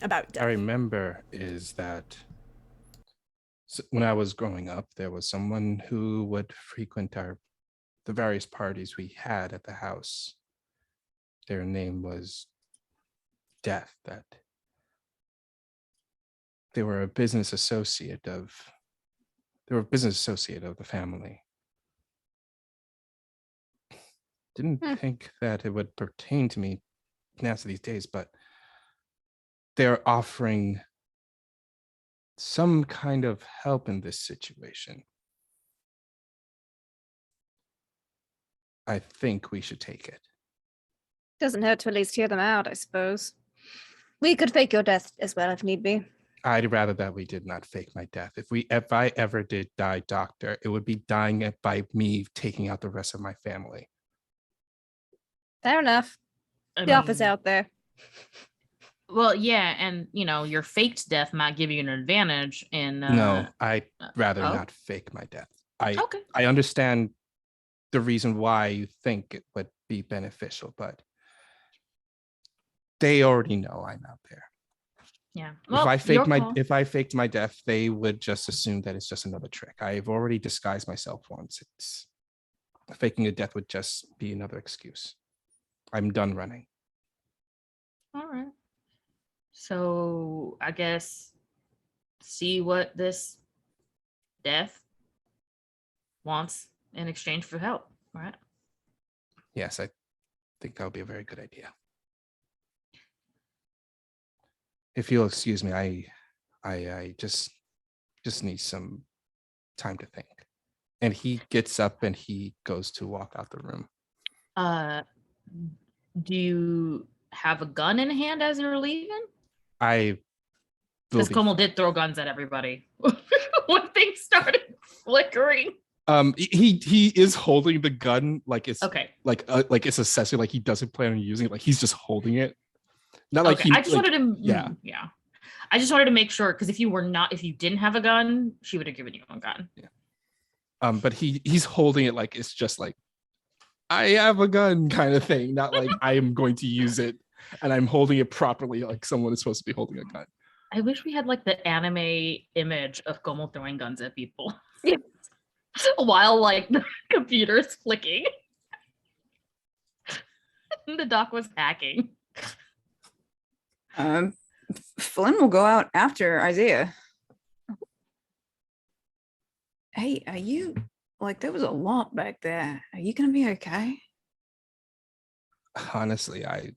about death. I remember is that when I was growing up, there was someone who would frequent the various parties we had at the house. Their name was Death. That they were a business associate of the family. Didn't think that it would pertain to me now these days, but they're offering some kind of help in this situation. I think we should take it. Doesn't hurt to at least hear them out, I suppose. We could fake your death as well if need be. I'd rather that we did not fake my death. If I ever did die, Doctor, it would be dying by me taking out the rest of my family. Fair enough. The offer's out there. Well, yeah, and your faked death might give you an advantage in No, I'd rather not fake my death. Okay. I understand the reason why you think it would be beneficial, but They already know I'm out there. Yeah. If I faked my death, they would just assume that it's just another trick. I've already disguised myself once. It's faking a death would just be another excuse. I'm done running. All right. So I guess see what this death wants in exchange for help, right? Yes, I think that would be a very good idea. If you'll excuse me, I just need some time to think. And he gets up and he goes to walk out the room. Do you have a gun in hand as you're leaving? Because Como did throw guns at everybody when things started flickering. He is holding the gun like it's okay. like it's accessory, like he doesn't plan on using it, like he's just holding it. Not like okay. I just wanted to yeah. I just wanted to make sure, because if you didn't have a gun, she would have given you a gun. Yeah. But he's holding it like it's just like I have a gun kind of thing, not like I am going to use it and I'm holding it properly like someone is supposed to be holding a gun. I wish we had like the anime image of Como throwing guns at people while like the computer is flicking. The doc was hacking. Flynn will go out after Isaiah. Hey, are you like there was a lot back there? Are you gonna be okay? Honestly, I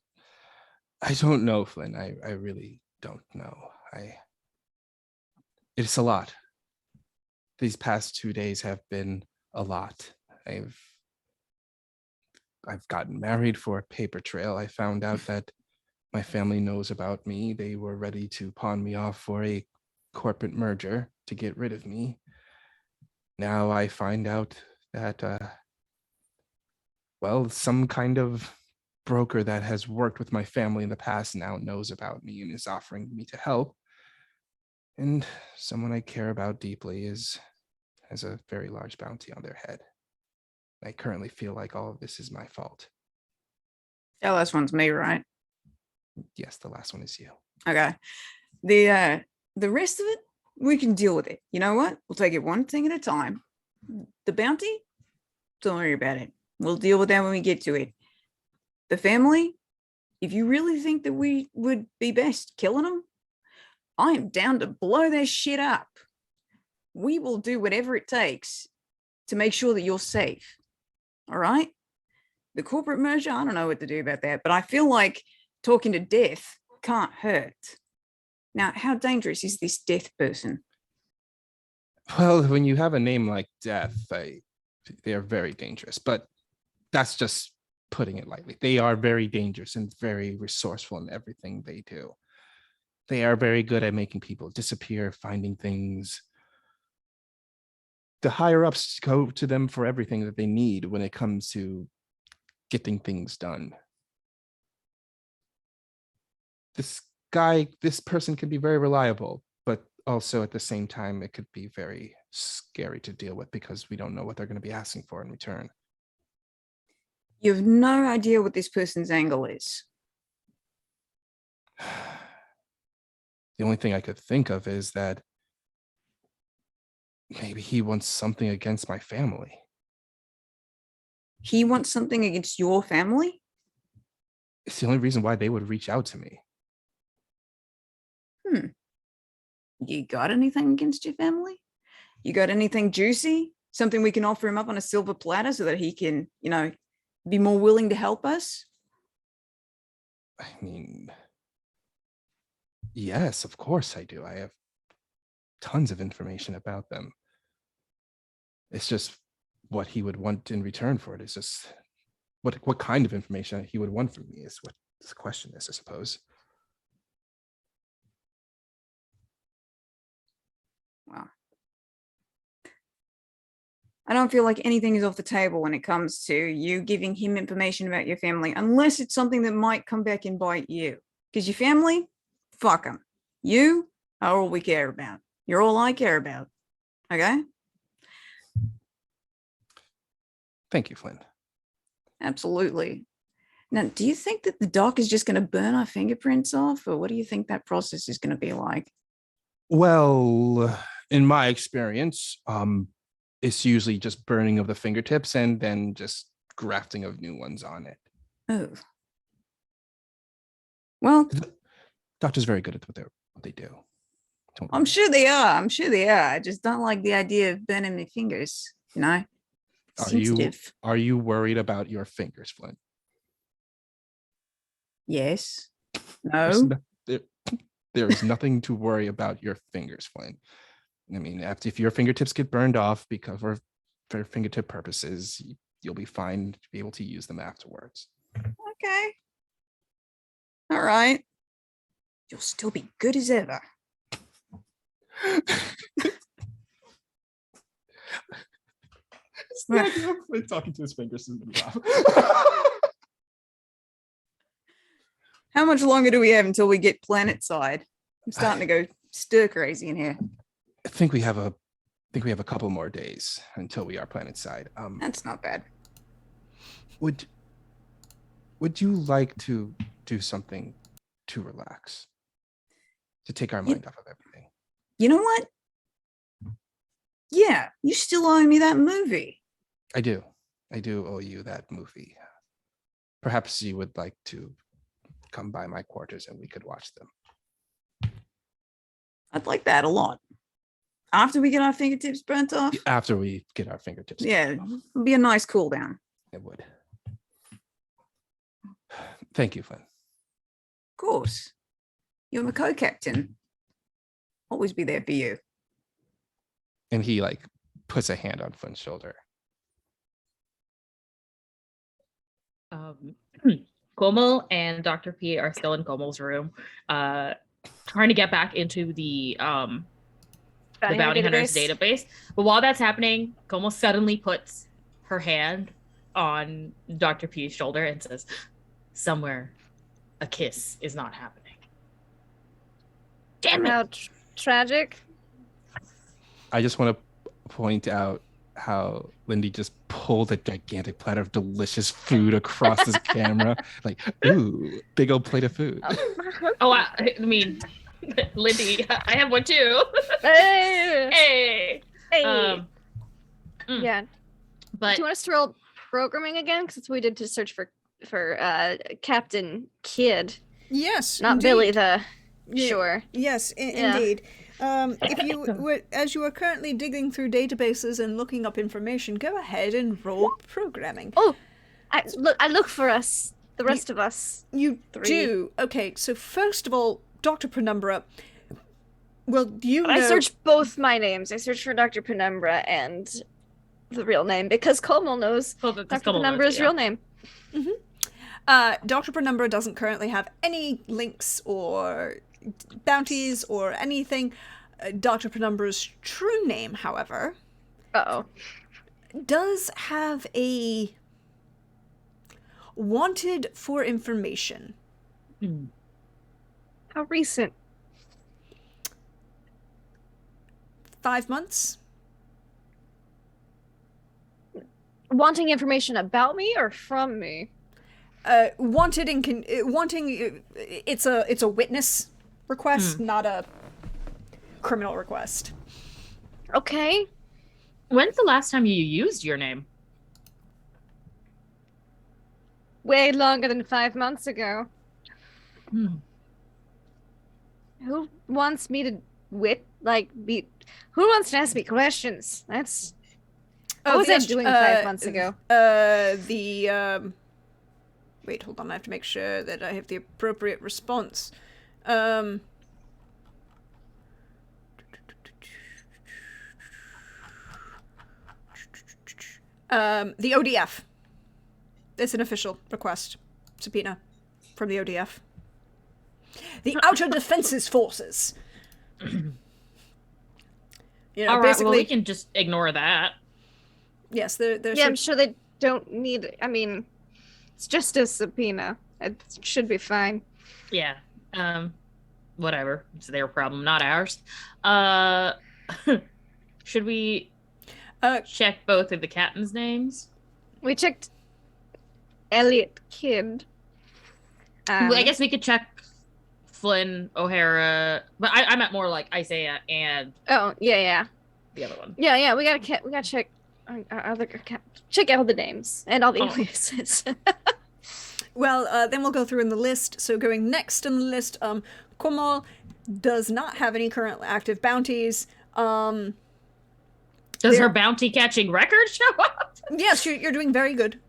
don't know, Flynn. I really don't know. It's a lot. These past 2 days have been a lot. I've gotten married for a paper trail. I found out that my family knows about me. They were ready to pawn me off for a corporate merger to get rid of me. Now I find out that, some kind of broker that has worked with my family in the past now knows about me and is offering me to help. And someone I care about deeply has a very large bounty on their head. I currently feel like all of this is my fault. That last one's me, right? Yes, the last one is you. Okay. The rest of it, we can deal with it. You know what? We'll take it one thing at a time. The bounty, don't worry about it. We'll deal with that when we get to it. The family, if you really think that we would be best killing them, I am down to blow their shit up. We will do whatever it takes to make sure that you're safe. All right? The corporate merger, I don't know what to do about that, but I feel like talking to death can't hurt. Now, how dangerous is this death person? Well, when you have a name like Death, they are very dangerous, but that's just putting it lightly. They are very dangerous and very resourceful in everything they do. They are very good at making people disappear, finding things. The higher ups go to them for everything that they need when it comes to getting things done. This person can be very reliable, but also at the same time, it could be very scary to deal with because we don't know what they're going to be asking for in return. You have no idea what this person's angle is. The only thing I could think of is that maybe he wants something against my family. He wants something against your family? It's the only reason why they would reach out to me. You got anything against your family? You got anything juicy? Something we can offer him up on a silver platter so that he can, be more willing to help us? I mean, yes, of course I do. I have tons of information about them. It's just what he would want in return for it. It's just what kind of information he would want from me is what the question is, I suppose. Wow. I don't feel like anything is off the table when it comes to you giving him information about your family, unless it's something that might come back and bite you. Because your family, fuck them. You are all we care about. You're all I care about. Okay? Thank you, Flynn. Absolutely. Now, do you think that the doc is just going to burn our fingerprints off, or what do you think that process is going to be like? Well, in my experience, it's usually just burning of the fingertips and then just grafting of new ones on it. Oh. Well, Doctor's very good at what they do. I'm sure they are. I'm sure they are. I just don't like the idea of burning my fingers, you know? Sensitive. Are you worried about your fingers, Flynn? Yes. No. There is nothing to worry about your fingers, Flynn. I mean, if your fingertips get burned off because for fingertip purposes, you'll be fine to be able to use them afterwards. Okay. All right. You'll still be good as ever. Flynn talking to his fingers is gonna laugh. How much longer do we have until we get planet side? I'm starting to go stir crazy in here. I think we have a couple more days until we are planet side. That's not bad. Would you like to do something to relax? To take our mind off of everything? You know what? Yeah, you still owe me that movie. I do owe you that movie. Perhaps you would like to come by my quarters and we could watch them. I'd like that a lot. After we get our fingertips burnt off? After we get our fingertips Yeah, burnt off. it'll be a nice cool down. It would. Thank you, Flynn. Of course. You're my co-captain. Always be there for you. And he like puts a hand on Flynn's shoulder. Como and Dr. P are still in Como's room, trying to get back into the bounty hunters database. But while that's happening, Como suddenly puts her hand on Dr. P's shoulder and says, "Somewhere, a kiss is not happening." Damn it! How tragic. I just want to point out how Lindy just pulled a gigantic platter of delicious food across his camera. Like, ooh, big old plate of food. Oh, I mean, Lindy, I have one too. Hey! Hey! Yeah. But do you want us to roll programming again? Because it's what we did to search for Captain Kidd. Yes, not indeed. Billy the. Yeah, Sure. Yes, indeed. If you were, as you are currently digging through databases and looking up information, go ahead and roll programming. Oh, I look for us, the rest of us. You do. Okay, so first of all, Dr. Penumbra. Well, you know. I searched both my names. I searched for Dr. Penumbra and the real name because Como knows Dr. Penumbra's real name. Mm-hmm. Dr. Penumbra doesn't currently have any links or bounties or anything. Dr. Penumbra's true name, however, does have a wanted for information. How recent? 5 months. Wanting information about me or from me? Wanting it's a witness request, not a criminal request. Okay. When's the last time you used your name? Way longer than 5 months ago. Who wants me to who wants to ask me questions? That's what was I doing 5 months ago? Wait, hold on, I have to make sure that I have the appropriate response. The ODF. It's an official request. Subpoena from the ODF. The Outer Defenses Forces. You know, all right, basically, well, we can just ignore that. Yes, they're I'm sure they don't need. I mean, it's just a subpoena. It should be fine. Yeah. Whatever. It's their problem, not ours. Should we check both of the captains' names? We checked Elliott Kidd. I guess we could check Flynn, O'Hara, but I meant more like Isaiah and Oh, yeah. the other one. Yeah, we gotta check check out the names and all the Oh. aliases. Well, then we'll go through in the list. So going next in the list, Komal does not have any current active bounties. Does There- her bounty catching record show up? Yes, you're doing very good.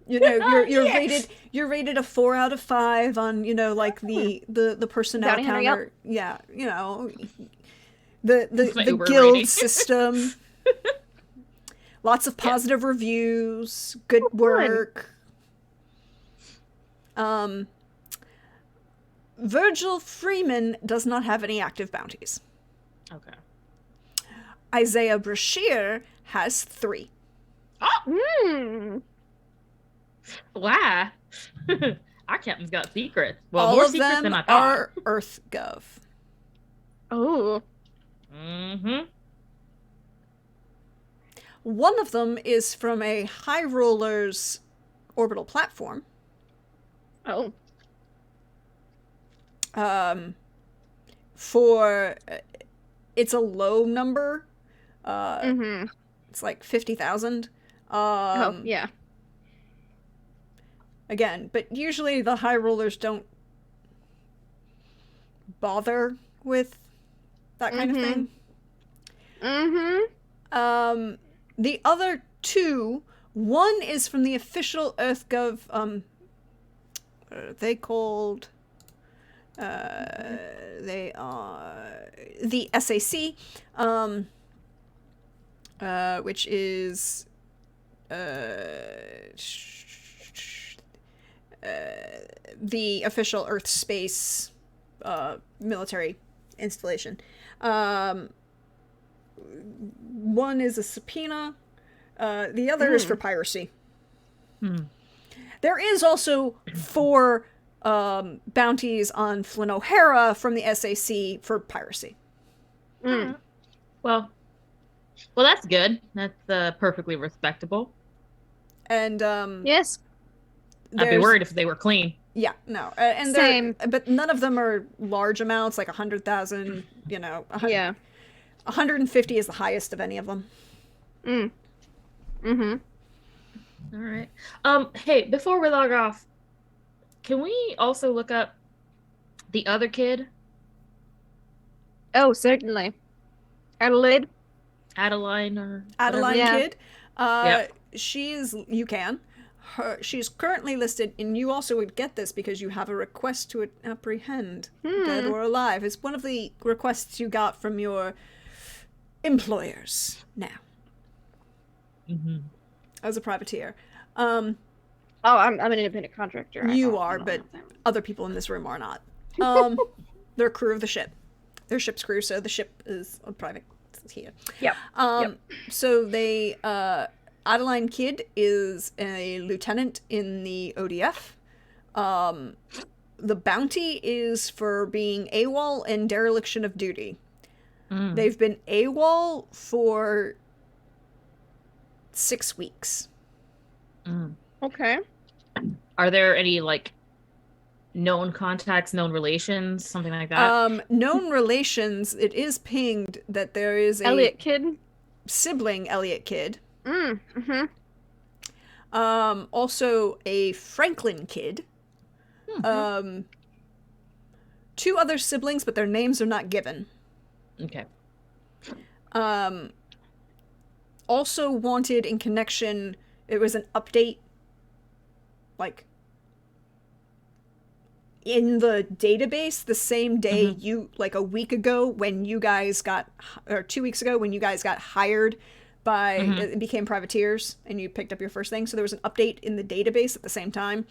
You know, you're Yes. rated a 4 out of 5 on, you know, like the personnel Bounty hunter, counter. Yeah, you know, the My the Uber guild rating. system. Lots of positive reviews, good work. Virgil Freeman does not have any active bounties. Okay. Isaiah Brashear has 3. Hmm. Wow. Our captain's got secrets. Well, All more of secrets them than I thought. are EarthGov. Oh. Mm-hmm. One of them is from a High Rollers orbital platform. Oh. For it's a low number. Mm-hmm. It's like 50,000. Oh, yeah. Again, but usually the High Rollers don't bother with that kind of thing. Mm-hmm. The other 2, one is from the official EarthGov, what are they called? They are the SAC, which is the official Earth space military installation. One is a subpoena. The other is for piracy. There is also 4 bounties on Flynn O'Hara from the SAC for piracy. Well, that's good. That's perfectly respectable. And Yes. I'd be there's- worried if they were clean. Yeah, no, and Same. but none of them are large amounts, like 100,000. You know, Yeah. 150 is the highest of any of them. Mm-hmm. All right. Hey, before we log off, can we also look up the other kid, Oh, certainly. Adelaide. Adeline or Adeline Yeah. Kidd. Yep. You can. She's currently listed, and you also would get this because you have a request to apprehend, dead or alive. It's one of the requests you got from your employers now as a privateer. Oh, I'm an independent contractor. You are, but other people in this room are not. They're crew of the ship. They're ship's crew, so the ship is a private here. Yep. So they, Adeline Kidd is a lieutenant in the ODF. The bounty is for being AWOL and dereliction of duty. They've been AWOL for 6 weeks. Okay. Are there any like known contacts, known relations, something like that? Known relations, it is pinged that there is a Elliott Kidd. sibling, Elliott Kidd. Mm-hmm. Also a Franklin Kidd. 2 other siblings, but their names are not given. Okay. Also wanted in connection, it was an update, like, in the database the same day you, like a week ago when you guys got, or 2 weeks ago when you guys got hired by, and became privateers and you picked up your first thing. So there was an update in the database at the same time,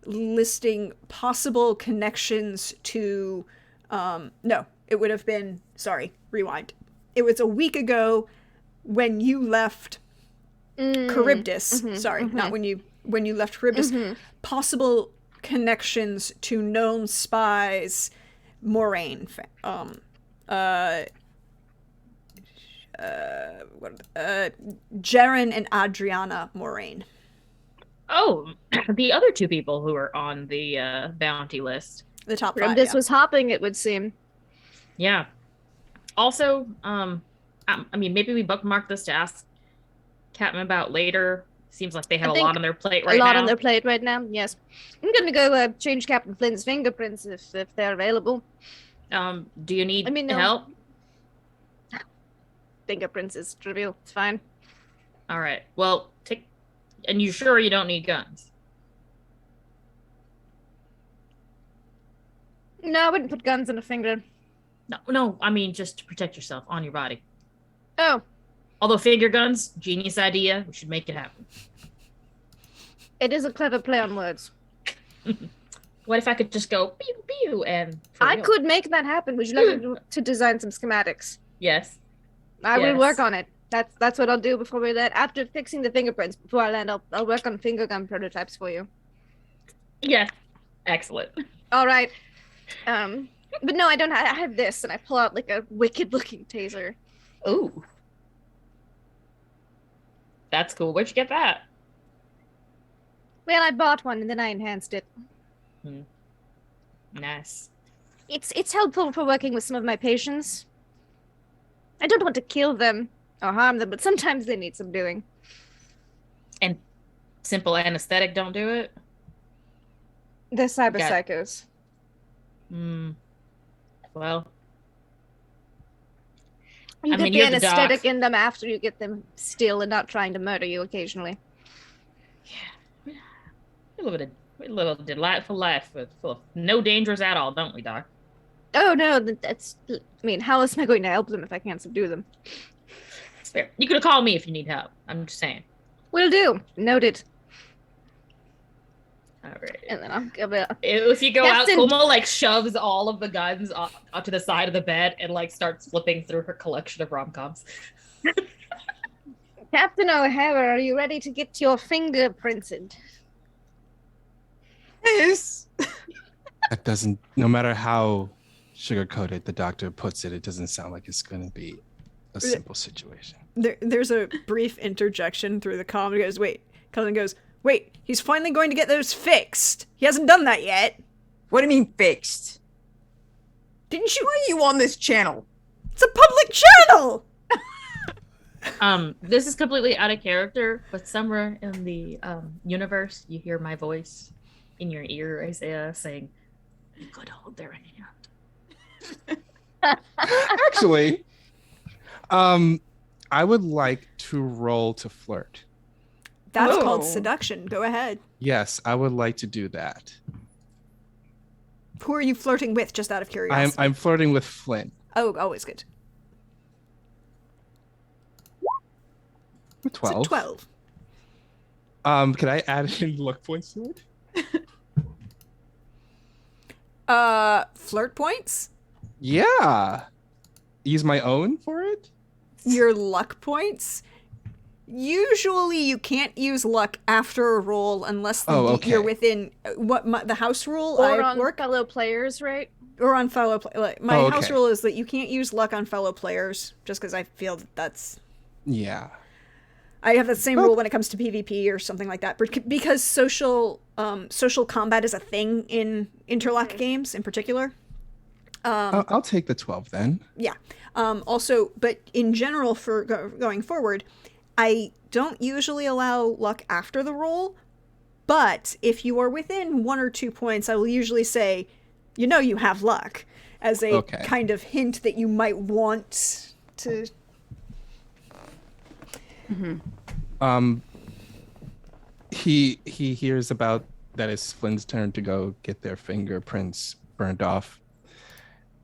listing possible connections to, no, it would have been, sorry, rewind. It was a week ago when you left Charybdis. Sorry, not when you left Charybdis. Possible connections to known spies, Moraine, Jaren and Adriana Moraine. Oh, the other two people who are on the bounty list. The top Grim five. this Yeah. was hopping, it would seem. Yeah. Also, I mean, maybe we bookmark this to ask Captain about later. Seems like they have I a think lot on their plate right a lot now. on their plate right now. Yes, I'm gonna go change Captain Flynn's fingerprints if they're available. Do you need no. help? Fingerprints is trivial. It's fine. All right. Well, take. And you sure you don't need guns? No, I wouldn't put guns on a finger. No. I mean, just to protect yourself on your body. Oh, Although finger guns, genius idea. We should make it happen. it is a clever play on words. What if I could just go pew pew and? for I real? could make that happen. Would you like me to design some schematics? Yes. I will Yes. work on it. That's what I'll do before we let. After fixing the fingerprints, before I land, I'll work on finger gun prototypes for you. Yes. Excellent. All right. But no, I don't. I have this, and I pull out like a wicked-looking taser. Ooh. That's cool. Where'd you get that? Well, I bought one and then I enhanced it. Nice. It's helpful for working with some of my patients. I don't want to kill them or harm them, but sometimes they need some doing. And simple anesthetic don't do it? They're cyber Got- psychos. Well, You I get mean, the you're the doc. anesthetic in them after you get them still and not trying to murder you occasionally. a little delightful life full of no dangers at all, don't we, Doc? Oh no, that's. I mean, how else am I going to help them if I can't subdue them? It's fair. You could have called me if you need help. I'm just saying. Will do. Noted. All right. And then I'll give it. If you go Captain- out, Kumo like shoves all of the guns onto the side of the bed and like starts flipping through her collection of rom-coms. Captain O'Hara, are you ready to get your finger printed? Yes. That doesn't, no matter how sugar-coated the doctor puts it, it doesn't sound like it's going to be a simple situation. There's a brief interjection through the comm. He goes, wait. Cullen goes, wait, he's finally going to get those fixed. He hasn't done that yet. What do you mean fixed? Didn't you? Why are you on this channel? It's a public channel! This is completely out of character, but somewhere in the universe, you hear my voice in your ear, Isaiah, saying, "You could hold their hand." Actually, I would like to roll to flirt. That's Oh. called seduction. Go ahead. Yes, I would like to do that. Who are you flirting with, just out of curiosity? I'm flirting with Flynn. Oh, always good. With 12. So 12. Can I add in luck points to it? Flirt points? Yeah. Use my own for it? Your luck points? Usually you can't use luck after a roll unless you're within the house rule Or I on work fellow players, right? or on fellow my Oh, house okay. rule is that you can't use luck on fellow players just because I feel that's Yeah. I have the same rule when it comes to PvP or something like that because social combat is a thing in interlock games in particular. I'll take the 12 then. Yeah. Also, but in general, for going forward, I don't usually allow luck after the roll. But if you are within 1 or 2 points, I will usually say, you know, you have luck, as a kind of hint that you might want to. He hears about that it's Flynn's turn to go get their fingerprints burned off,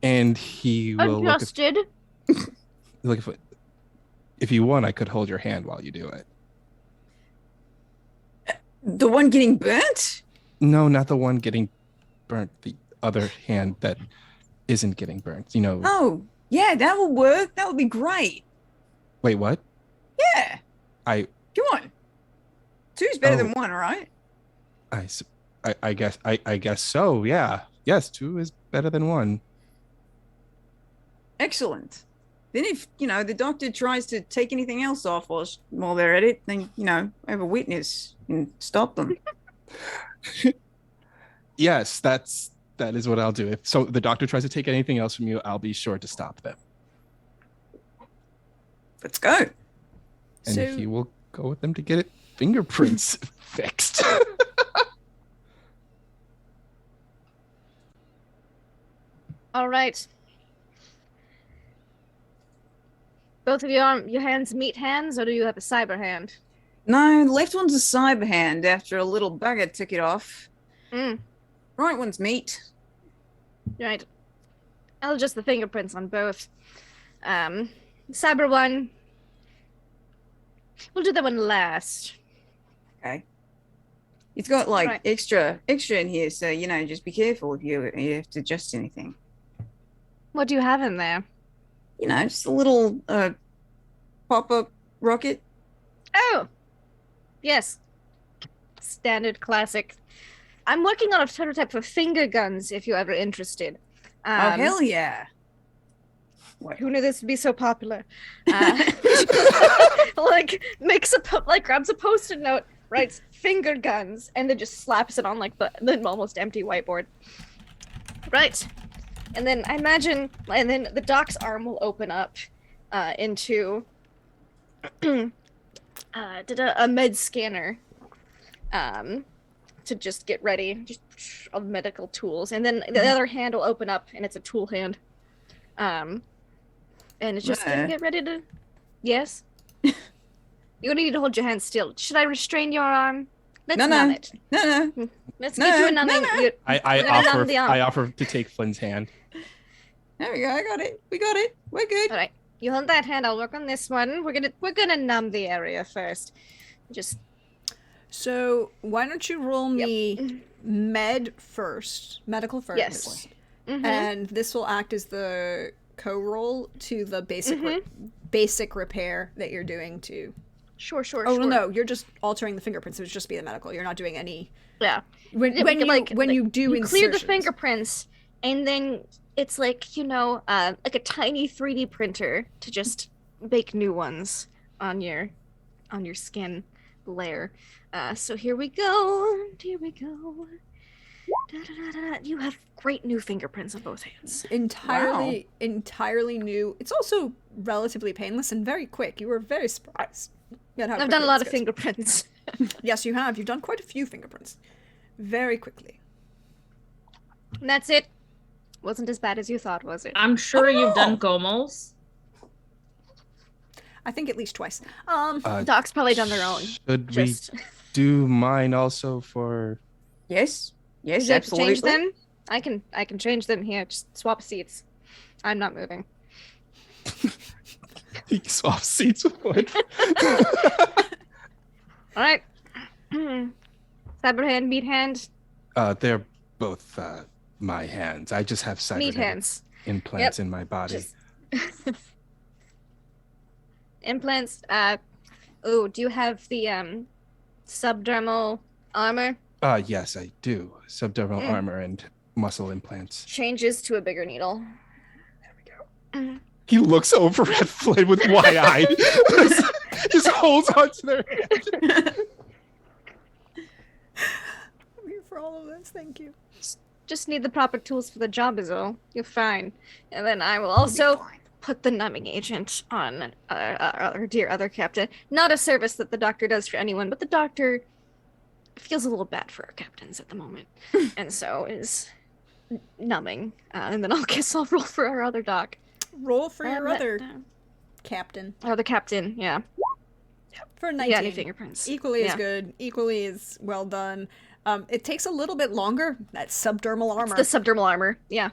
and he will Adjusted. look if you want, I could hold your hand while you do it. The one getting burnt? No, not the one getting burnt. The other hand that isn't getting burnt. You know. Oh, yeah, that will work. That would be great. Wait, what? Yeah. I Come on. Two's better than one, all right? I guess so. Yeah. Yes, 2 is better than 1. Excellent. Then if, the doctor tries to take anything else off while they're at it, then, I have a witness and stop them. Yes, that is what I'll do. If so the doctor tries to take anything else from you, I'll be sure to stop them. Let's go. And So- he will go with them to get fingerprints fixed. All right. Both of your hands meet hands, or do you have a cyber hand? No, the left one's a cyber hand after a little bugger took it off. Mm. Right one's meat. Right. I'll adjust the fingerprints on both. Cyber one. We'll do that one last. Okay. It's got like Right. extra in here, so just be careful if you have to adjust anything. What do you have in there? Just a little pop-up rocket. Oh, yes. Standard classic. I'm working on a prototype for finger guns. If you're ever interested. Oh hell yeah! Who knew this would be so popular? Grabs a post-it note, writes finger guns, and then just slaps it on the almost empty whiteboard. Right. And then I imagine, and then the doc's arm will open up into a med scanner to just get ready, just of medical tools. And then the other hand will open up, and it's a tool hand. And it's just gonna get ready to. Yes. You need to hold your hand still. Should I restrain your arm? Let's numb it. No. Let's get you a numbing. I offer to take Flynn's hand. There we go. I got it. We got it. We're good. All right. You hold that hand. I'll work on this one. We're gonna numb the area first. Just. So why don't you roll me medical first? Yes. Mm-hmm. And this will act as the co-roll to the basic repair that you're doing to. Sure. Oh no, you're just altering the fingerprints. It would just be the medical. You're not doing any. Yeah. When you do you clear the insertions. fingerprints, and then it's like like a tiny 3D printer to just make new ones on your skin layer. So here we go. Da-da-da-da. You have great new fingerprints on both hands. Entirely new. It's also relatively painless and very quick. You were very surprised. I've done a lot of fingerprints. Yes, you have. You've done quite a few fingerprints. Very quickly. And that's it. Wasn't as bad as you thought, was it? I'm sure you've done Gomels. I think at least twice. Doc's probably done their own. Should we do mine also for? Yes, Would you have to absolutely. change them? I can change them here. Just swap seats. I'm not moving. He swaps seats with Flynn. All right. Cyber hand, meat hand. They're both my hands. I just have Meat cybernetic hands. implants in my body. Just- Implants. Do you have the subdermal armor? Yes, I do. Subdermal armor and muscle implants. Changes to a bigger needle. He looks over at Flynn with wide-eyed. Just holds onto their hand. I'm here for all of this. Thank you. Just need the proper tools for the job is all. You're fine. And then I will also put the numbing agent on our dear other captain. Not a service that the doctor does for anyone, but the doctor feels a little bad for our captains at the moment. And so is numbing. And then I'll roll for our other doc. Roll for your other captain. Oh, the captain, yeah. For 19. Yeah, any fingerprints. Equally as good. Equally as well done. It takes a little bit longer. That subdermal armor. It's the subdermal armor, yeah.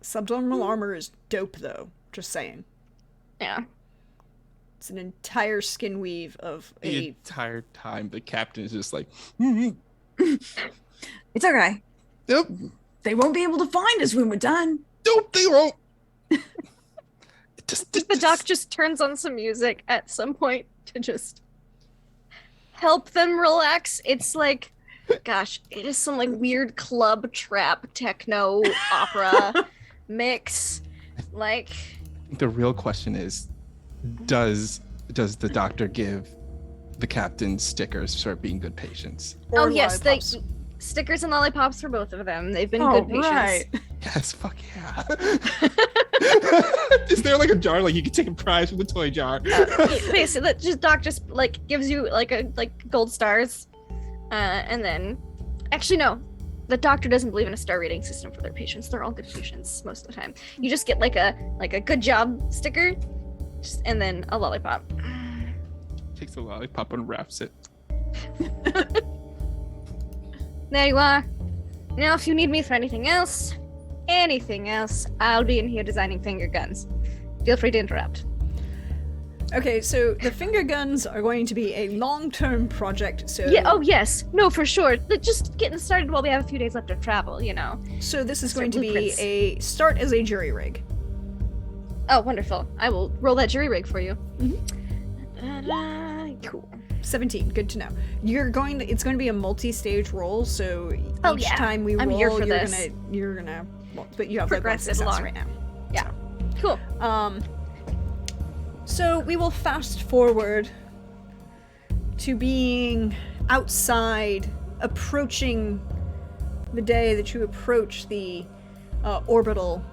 Subdermal armor is dope, though. Just saying. Yeah. It's an entire skin weave of The entire time, the captain is just like, It's okay. Nope, They won't be able to find us when we're done. nope, they won't. The doc just turns on some music at some point to just help them relax. It's like, gosh, it is some like weird club trap techno opera mix. Like, The real question is, does the doctor give the captain stickers for being good patients? Oh Or yes, lollipops. stickers and lollipops for both of them. They've been Oh, good patients. right. Yes, fuck yeah. Is there like a jar like you can take a prize from the toy jar? Basically, Doc just like gives you like gold stars, and then actually no, the doctor doesn't believe in a star rating system for their patients. They're all good patients most of the time. You just get like a good job sticker, and then a lollipop. Takes a lollipop and wraps it. There you are. Now, if you need me for anything else, I'll be in here designing finger guns. Feel free to interrupt. Okay, so the finger guns are going to be a long-term project, so... Yeah, oh yes. No, for sure. Just getting started while we have a few days left of travel, you know. So this is Start going to be blueprints. a start as a jury rig. Oh, wonderful. I will roll that jury rig for you. Cool. 17, good to know. It's going to be a multi-stage roll, so Oh, each yeah. time we I'm roll, here for you're this. gonna, well, but you have like one Progress it success along. right now. Yeah. Cool. So we will fast forward to being outside, approaching the day that you approach the orbital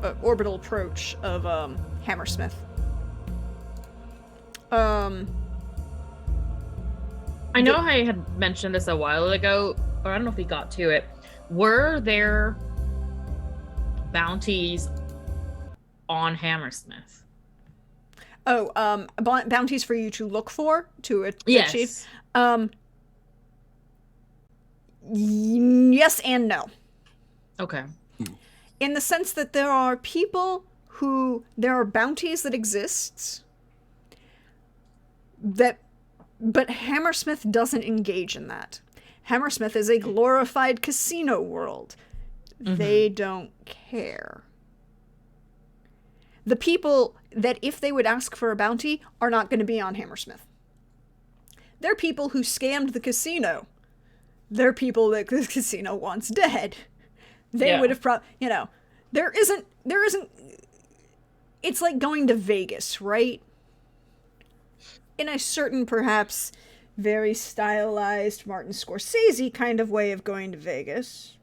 approach of Hammersmith. I know I had mentioned this a while ago, or I don't know if we got to it. Were there bounties on Hammersmith? Oh, bounties for you to look for to achieve. Yes. Yes and no. Okay. In the sense that there are bounties that exist but Hammersmith doesn't engage in that. Hammersmith is a glorified casino world. They don't care. The people that, if they would ask for a bounty, are not going to be on Hammersmith. They're people who scammed the casino. They're people that the casino wants dead. They would have there isn't, it's like going to Vegas, right? In a certain, perhaps, very stylized Martin Scorsese kind of way of going to Vegas,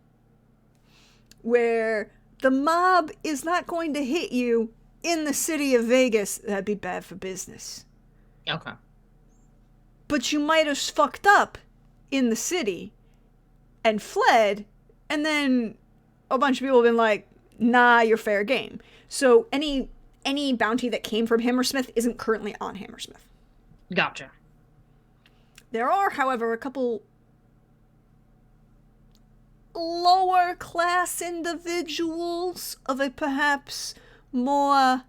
where the mob is not going to hit you in the city of Vegas. That'd be bad for business. Okay. But you might have fucked up in the city and fled, and then a bunch of people have been like, nah, you're fair game. So any bounty that came from Hammersmith isn't currently on Hammersmith. Gotcha. There are, however, a couple lower class individuals of a perhaps more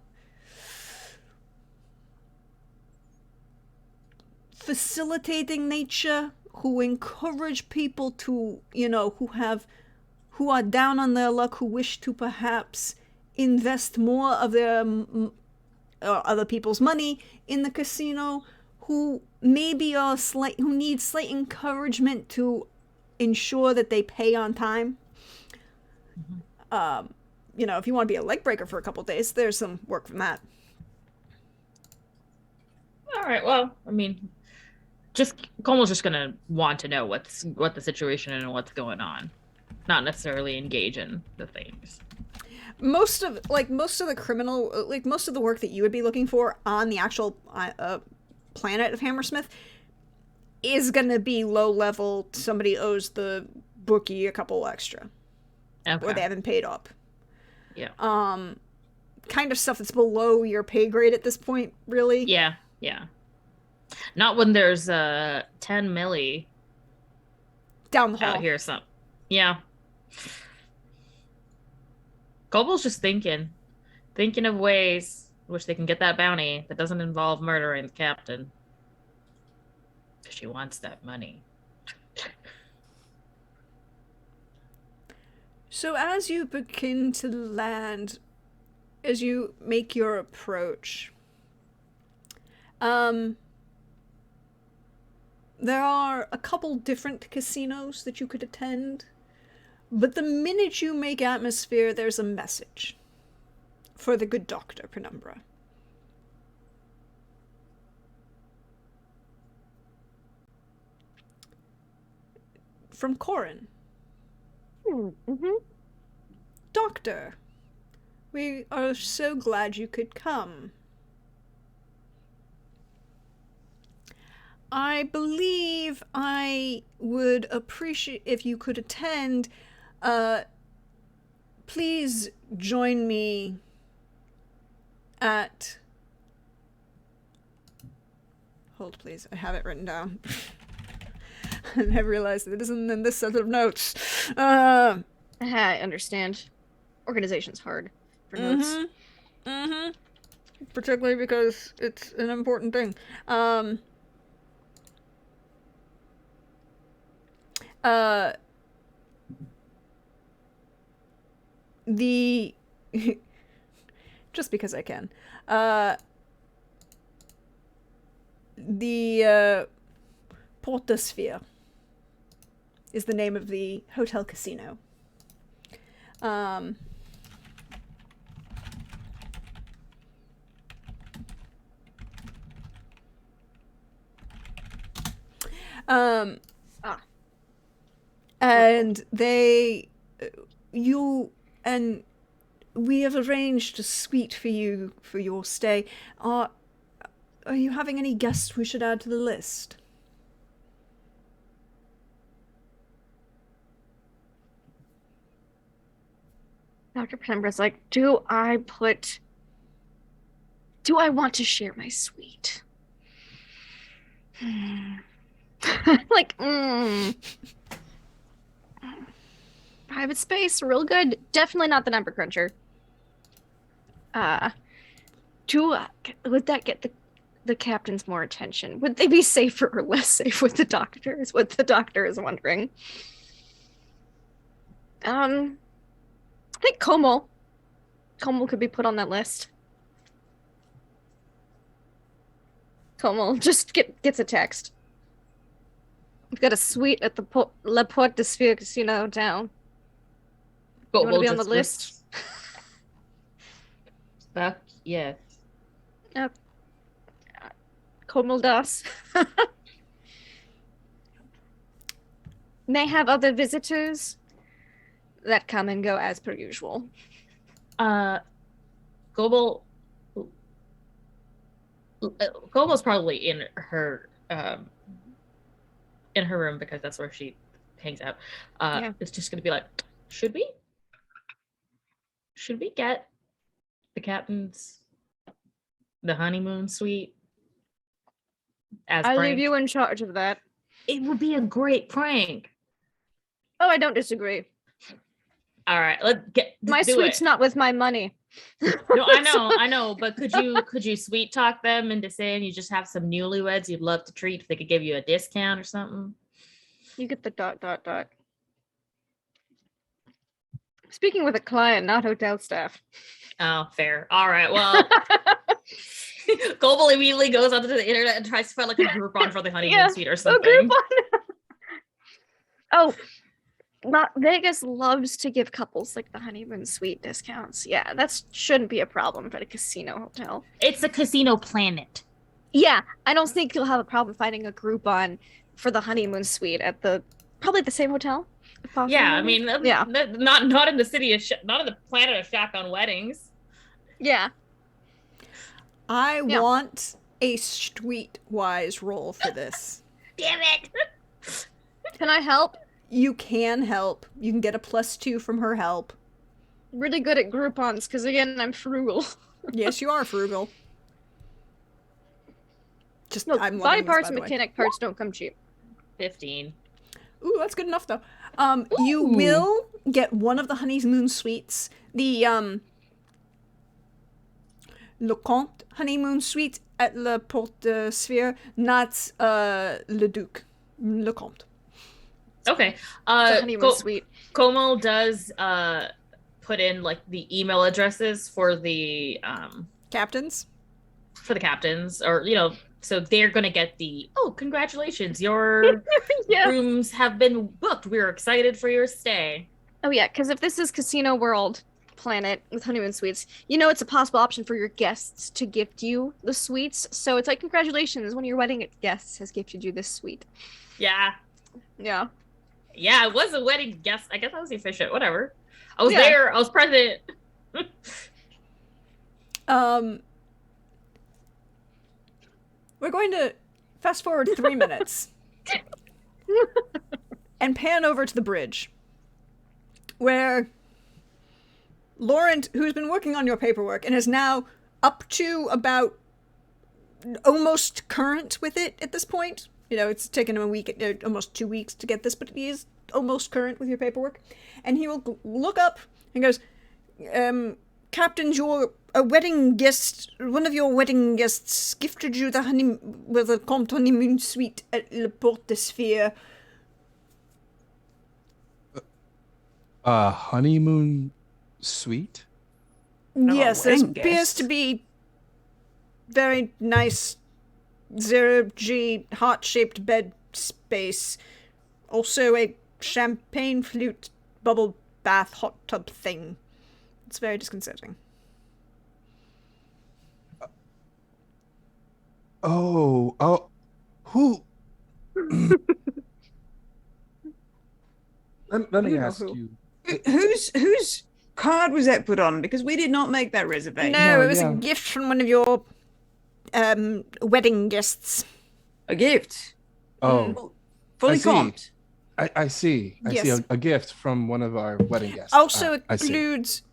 facilitating nature who encourage people to, who are down on their luck, who wish to perhaps invest more of their other people's money in the casino, who maybe who need slight encouragement to ensure that they pay on time. If you want to be a leg breaker for a couple days, there's some work from that. All right. Well, I mean, Cole's just gonna want to know what the situation and what's going on, not necessarily engage in the things. Most of the criminal, most of the work that you would be looking for on the actual planet of Hammersmith is going to be low level. Somebody owes the bookie a couple extra, Okay. or they haven't paid up. Yeah. Kind of stuff that's below your pay grade at this point, really. Yeah. Not when there's 10 milli Down the hall. out here. Yeah. Cole's just thinking of ways in which they can get that bounty that doesn't involve murdering the captain. Because she wants that money. So as you begin to land, as you make your approach, there are a couple different casinos that you could attend, but the minute you make atmosphere, there's a message for the good Dr. Penumbra. From Corin. Mm-hmm. Doctor, we are so glad you could come. I believe I would appreciate if you could attend. Please join me at... Hold, please. I have it written down. And I realized that it isn't in this set of notes. I understand. Organization's hard for notes. Mm-hmm. Particularly because it's an important thing. The just because I can. The Portosphere is the name of the hotel casino. And we have arranged a suite for you for your stay. Are you having any guests we should add to the list? Dr. Penumbra's like, do I want to share my suite? Like, private space, real good. Definitely not the number cruncher. Would that get the captains more attention? Would they be safer or less safe with the doctor? Is what the doctor is wondering. I think Como could be put on that list. Como just gets a text. We've got a suite at the La Porte de Sphere Casino down. You want to be on the list? Fuck yes. Como das. May have other visitors that come and go as per usual. Goebel's probably in her room because that's where she hangs out. Yeah. It's just gonna be like, should we get the captain's the honeymoon suite as I prank? leave you in charge of that. It would be a great prank. Oh, I don't disagree. All right, let's get My do suite's it. not with my money. No, I know, but could you sweet talk them into saying you just have some newlyweds you'd love to treat if they could give you a discount or something? You get the ... Speaking with a client, not hotel staff. Oh, fair. All right, well, Goebel immediately goes onto the internet and tries to find like a Groupon for the honeymoon suite or something. Groupon. Oh, not Vegas loves to give couples like the honeymoon suite discounts. Yeah, that shouldn't be a problem for a casino hotel. It's a casino planet. Yeah, I don't think you'll have a problem finding a Groupon for the honeymoon suite at probably the same hotel. if possible, Yeah, I maybe? mean, Yeah. not in the city of not in the planet of shotgun weddings. Yeah. I Yeah. want a streetwise roll for this. Damn it! Can I help? You can help. You can get a +2 from her help. Really good at Groupons, because again, I'm frugal. Yes, you are frugal. Just No, I'm body loving this, parts by and the way. mechanic parts don't come cheap. 15. Ooh, that's good enough though. You will get one of the honeymoon suites. The Le Comte honeymoon suite at La Porte de Sphere, not Le Duc. Le Comte. Okay. It's a honeymoon suite. Como does put in like the email addresses for the Captains? captains, or so they're gonna get the congratulations, your Yeah. rooms have been booked. We're excited for your stay. Oh yeah, because if this is Casino World, planet with honeymoon suites, you know it's a possible option for your guests to gift you the suites. So it's like, congratulations, one of your wedding guests has gifted you this suite. Yeah. Yeah. Yeah, it was a wedding guest. I guess I was the officiant. Whatever. I was Yeah. there. I was present. We're going to fast forward 3 minutes and pan over to the bridge, where Laurent, who's been working on your paperwork and is now up to about almost current with it at this point. You know, it's taken him a week, almost 2 weeks to get this, but he is almost current with your paperwork. And he will look up and goes, Captain, your wedding guest, one of your wedding guests gifted you the Comte honeymoon suite at Le Porte de Sphere. Honeymoon suite? Yes, there wedding appears guest. to be very nice 0G heart-shaped bed space. Also a champagne flute bubble bath hot tub thing. It's very disconcerting. Oh, who? let me You know ask who. you. Whose card was that put on? Because we did not make that reservation. No, it was yeah. a gift from one of your wedding guests. A gift. Oh, Fully I see. comped. I see. I see Yes. a gift from one of our wedding guests. Also I see. includes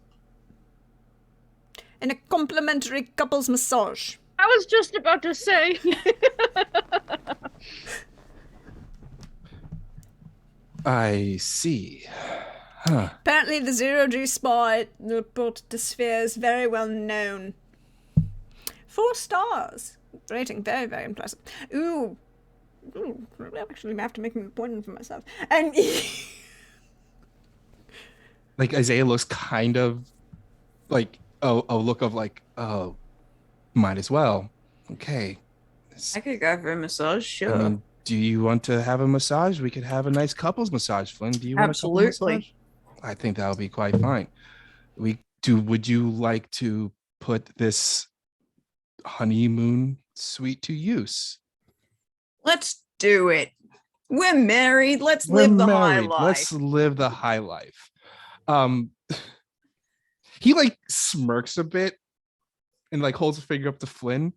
a complimentary couples massage. I was just about to say. I see. Huh. Apparently the 0G spa at the Porte de Sphere is very well known. 4 stars. Rating very, very impressive. Ooh, I actually have to make an appointment for myself. And Like Isaiah looks kind of like a look of like, oh, might as well. Okay. I could go for a massage, sure. I mean, do you want to have a massage? We could have a nice couples massage, Flynn. Do you want a couple Absolutely. massage? I think that would be quite fine. Would you like to put this honeymoon suite to use? Let's do it. We're married. Let's We're live the high married. life. Let's live the high life. He like smirks a bit and like holds a finger up to Flynn,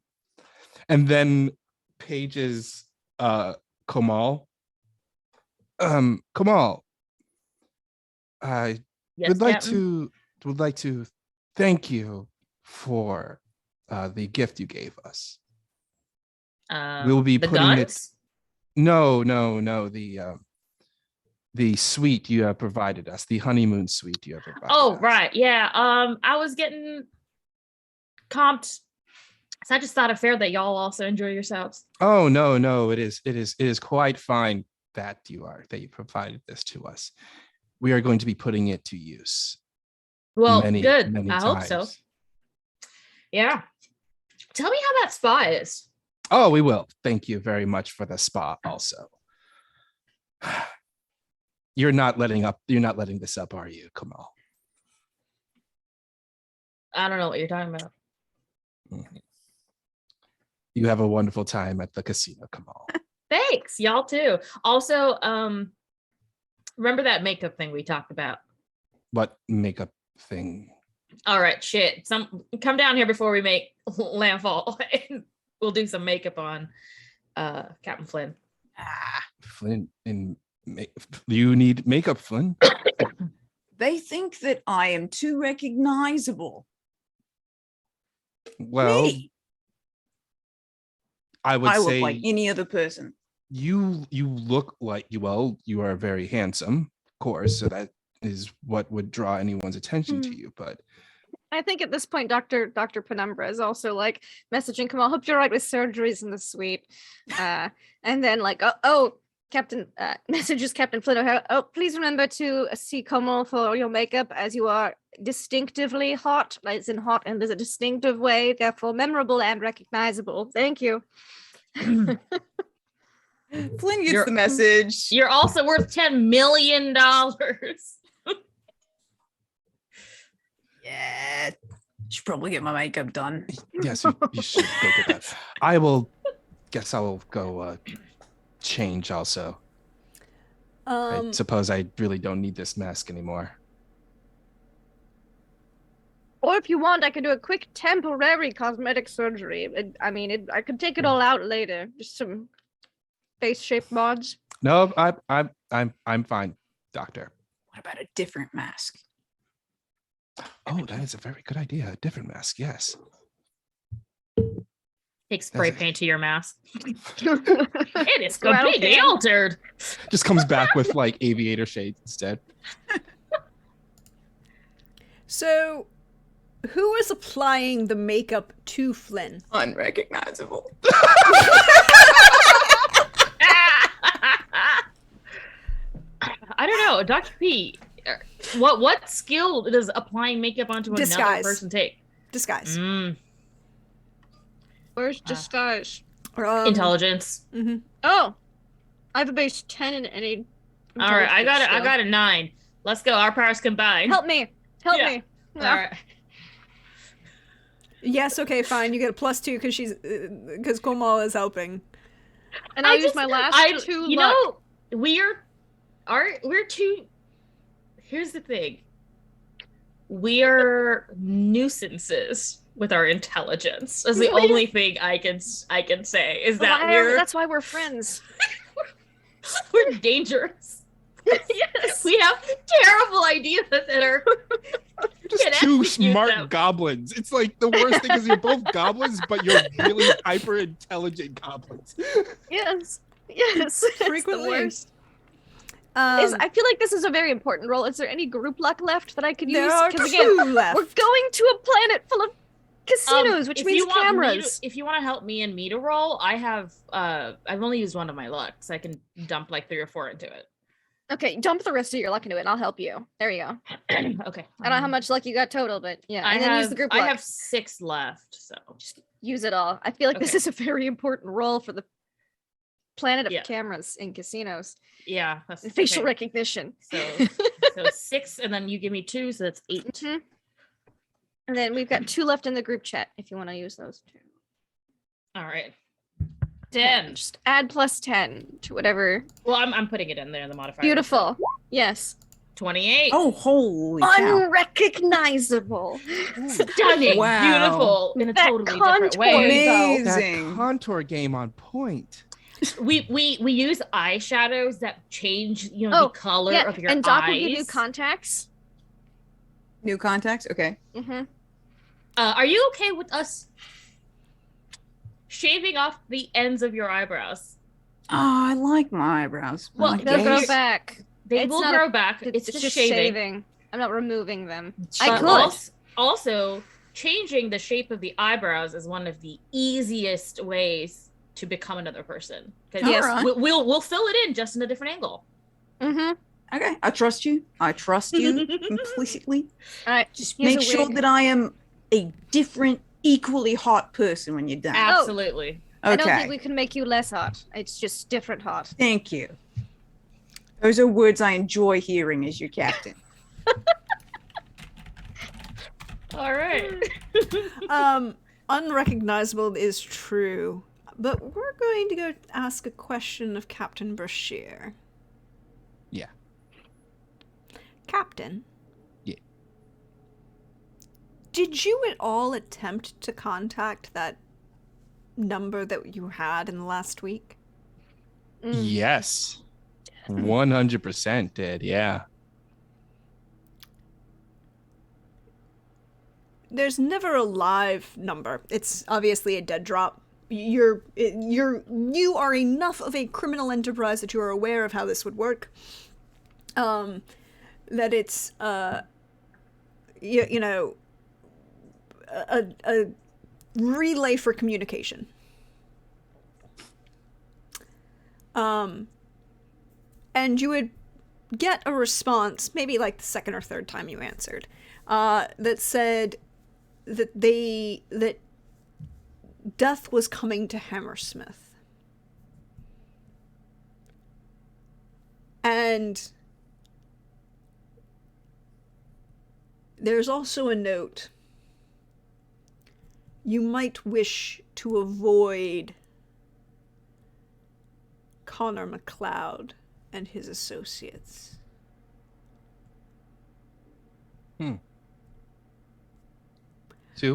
and then pages Kamal. Kamal, I Yes, would like Captain? to thank you for the gift you gave us. We'll be the putting guns? No, the suite you have provided us, the honeymoon suite you have provided Oh, us. right. Yeah. I was getting comped. So I just thought it fair that y'all also enjoy yourselves. Oh no, it is quite fine that you provided this to us. We are going to be putting it to use. Well, many, good. many I hope so. times. Yeah. Tell me how that spa is. Oh, we will. Thank you very much for the spa also. You're not letting this up, are you, Kamal? I don't know what you're talking about. You have a wonderful time at the casino, Kamal. Thanks, y'all too. Also, remember that makeup thing we talked about? What makeup thing? All right, shit. Come down here before we make landfall. We'll do some makeup on Captain Flynn. Flynn, you need makeup, Flynn. They think that I am too recognizable. Well, Me. I would I look say like any other person. you look like you are very handsome, of course, so that is what would draw anyone's attention to you. But I think at this point, Dr. Penumbra is also like messaging Kamal, hope you're right with surgeries in the suite. And then like, Captain messages Captain Flynn O'Hara. Oh, please remember to see Kamal for your makeup, as you are distinctively hot. It's in hot and there's a distinctive way, therefore memorable and recognizable. Thank you. Flynn gets the message. You're also worth $10 million. Yeah. Should probably get my makeup done. Yes, you should go get that. Guess I will go change also. I suppose I really don't need this mask anymore. Or if you want, I could do a quick temporary cosmetic surgery. I could take it all out later. Just some face shape mods. No, I'm fine, doctor. What about a different mask? Oh, that is a very good idea. A different mask, yes. Take spray paint to your mask. It It is completely altered. Just comes back with like aviator shades instead. So, who is applying the makeup to Flynn? Unrecognizable. I don't know, Dr. P. What skill does applying makeup onto another Disguise. person take? Disguise. Where's disguise? Intelligence. Mm-hmm. Oh, I have a base 10 in any. All right, I intelligence got skill. a 9. Let's go. Our powers combined. Help me. Help Yeah. me. All right. Yes, okay, fine. You get a +2 because Komal is helping. And I'll use my last 2 You luck. know, we're too. Here's the thing. We're nuisances with our intelligence. That's the only thing I can say is that That's why we're friends. we're dangerous. Yes. We have terrible ideas that are You're just Can two execute smart them. goblins. It's like the worst thing is you're both goblins, but you're really hyper intelligent goblins. Yes. Yes. It's the Frequently. worst. I I feel like this is a very important role. Is there any group luck left that I could there use? are Because 2 again, left. we're going to a planet full of casinos, which if means you want cameras. if you want to help me and me to roll, I have I've only used one of my luck, so I can dump like 3 or 4 into it. Okay, dump the rest of your luck into it, and I'll help you. There you go. Okay. I don't know how much luck you got total, but yeah. I And then have, use the group I luck. have 6 left, so Use it all. I feel like this Okay. is a very important role for the planet of Yeah. cameras in casinos. yeah, that's And facial okay. recognition. So 6, and then you give me 2, so that's 8. Mhm. And then we've got 2 left in the group chat if you want to use those 2. All right. 10. 10. Just add +10 to whatever. Well, I'm putting it in there in the modifier. Beautiful. Yes. 28. Oh, holy cow. Unrecognizable. Stunning. Wow. Beautiful in a That totally different way. contour. That Amazing. contour game on point. We use eyeshadows that change, the color Yeah, of your and Doc eyes. will give you contacts. New contacts? Okay. Mm-hmm. Are you okay with us shaving off the ends of your eyebrows? Oh, I like my eyebrows. I Well, like They'll Yes. grow those. back. They It's will not a- grow back. It's It's just shaving. shaving. I'm not removing them. I But could. Also, changing the shape of the eyebrows is one of the easiest ways to become another person. Because Yes. Alright. we'll fill it in just in a different angle. Mm-hmm. Okay, I trust you. I trust you completely. All right. Just Here's make a sure wig. that I am a different, equally hot person when you're done. Absolutely. I don't Okay. think we can make you less hot. It's just different hot. Thank you. Those are words I enjoy hearing as your captain. All right. Unrecognizable is true, but we're going to go ask a question of Captain Brashear. Yeah. Captain? Yeah. Did you at all attempt to contact that number that you had in the last week? Yes. 100% did, yeah. There's never a live number. It's obviously a dead drop. You are enough of a criminal enterprise that you are aware of how this would work. That it's a relay for communication. And you would get a response, maybe like the second or third time you answered, that said that death was coming to Hammersmith. And There's also a note. You might wish to avoid Connor MacLeod and his associates. Do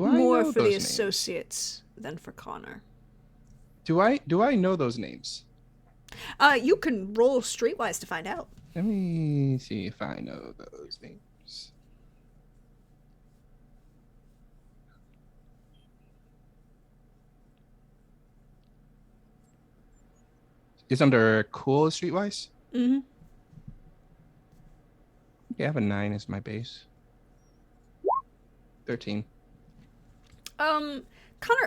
I More know for the those names? associates than for Connor. Do I know those names? You can roll streetwise to find out. Let me see if I know those names. It's under cool streetwise. Mm-hmm. Yeah, I have a 9 as my base. 13. Connor,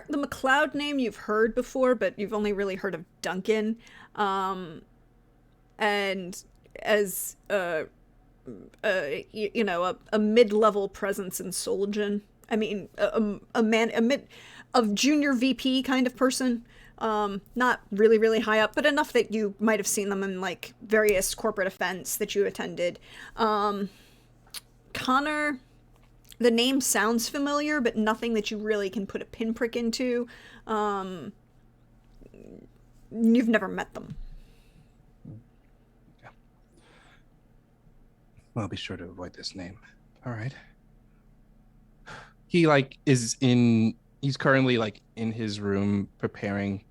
the MacLeod name you've heard before, but you've only really heard of Duncan. And as a mid-level presence in Solgen. I mean, a mid of junior VP kind of person. Not really, really high up, but enough that you might have seen them in like various corporate events that you attended. Connor, the name sounds familiar, but nothing that you really can put a pinprick into. You've never met them. Yeah. Well, I'll be sure to avoid this name. All right. He he's currently like in his room preparing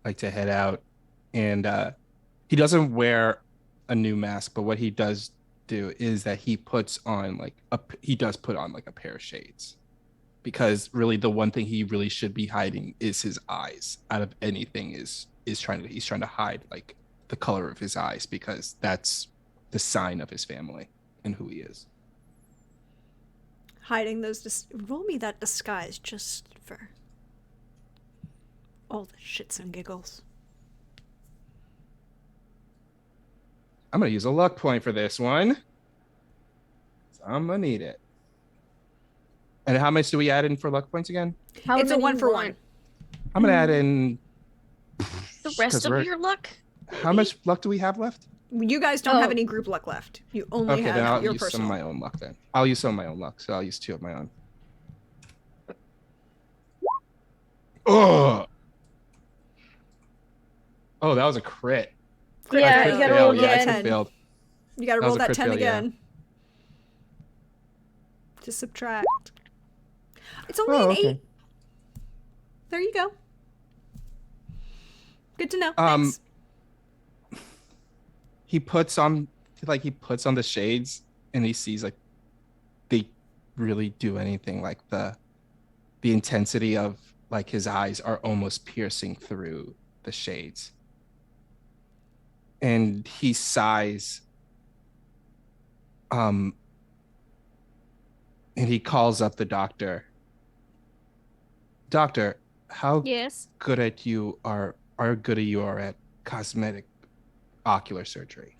like to head out, and he doesn't wear a new mask, but what he does do is that he puts on like a pair of shades, because really the one thing he really should be hiding is his eyes. Out of anything he's trying to hide like the color of his eyes, because that's the sign of his family and who he is. Hiding those. Roll me that disguise just for all the shits and giggles. I'm gonna use a luck point for this one. So I'm gonna need it. And how much do we add in for luck points again? It's a 1-for-1. I'm gonna add in The rest of your luck? How much luck do we have left? You guys don't have any group luck left. You only Okay, have then I'll your use personal. some of my own luck then. I'll use some of my own luck, so I'll use 2 of my own. Oh, that was a crit. Yeah, you gotta roll Yeah, I again. failed. You gotta That roll was a that crit 10 fail, yeah. again. To subtract. It's only an 8. There you go. Good to know. Thanks. He puts on the shades, and he sees like they really do anything. Like the intensity of like his eyes are almost piercing through the shades. And he sighs. And he calls up the doctor. Doctor, how Yes. good at you are at cosmetic ocular surgery?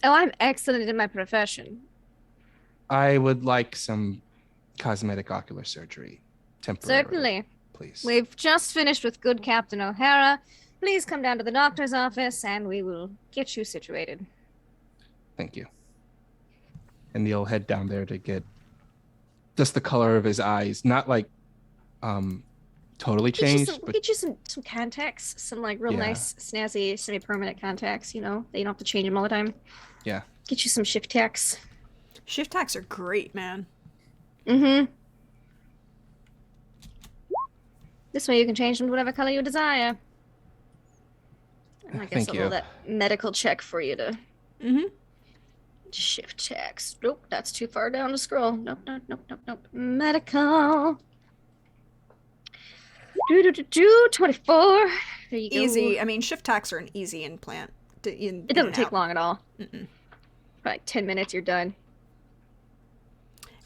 Oh, I'm excellent in my profession. I would like some cosmetic ocular surgery temporarily. Certainly. Please. We've just finished with good Captain O'Hara. Please come down to the doctor's office and we will get you situated. Thank you. And he'll head down there to get just the color of his eyes, not like totally changed, but Get you some contacts, some like real nice, snazzy, semi-permanent contacts, you know, that you don't have to change them all the time. Yeah. Get you some shift tacks. Shift tacks are great, man. Mm-hmm. This way you can change them to whatever color you desire. And I guess Thank I'll you. roll that medical check for you to Mm-hmm. shift tacks. Nope, that's too far down to scroll. Nope. Medical. 24. There you go. Easy. I mean, shift tacks are an easy implant. It doesn't take long at all. Mm-mm. For like 10 minutes, you're done.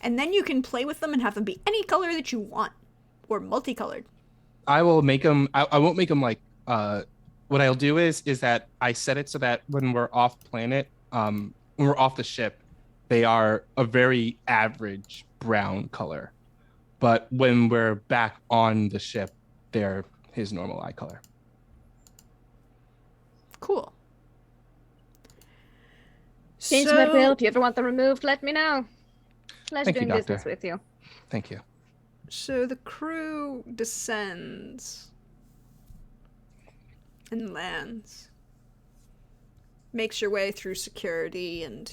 And then you can play with them and have them be any color that you want, or multicolored. I will make them. I won't make them like. What I'll do is that I set it so that when we're off planet, when we're off the ship, they are a very average brown color, but when we're back on the ship, they're his normal eye color. Cool. Change my will. If you ever want them removed, let me know. Pleasure Thank you, doing Doctor. business with you. Thank you. So the crew descends and lands. Makes your way through security and,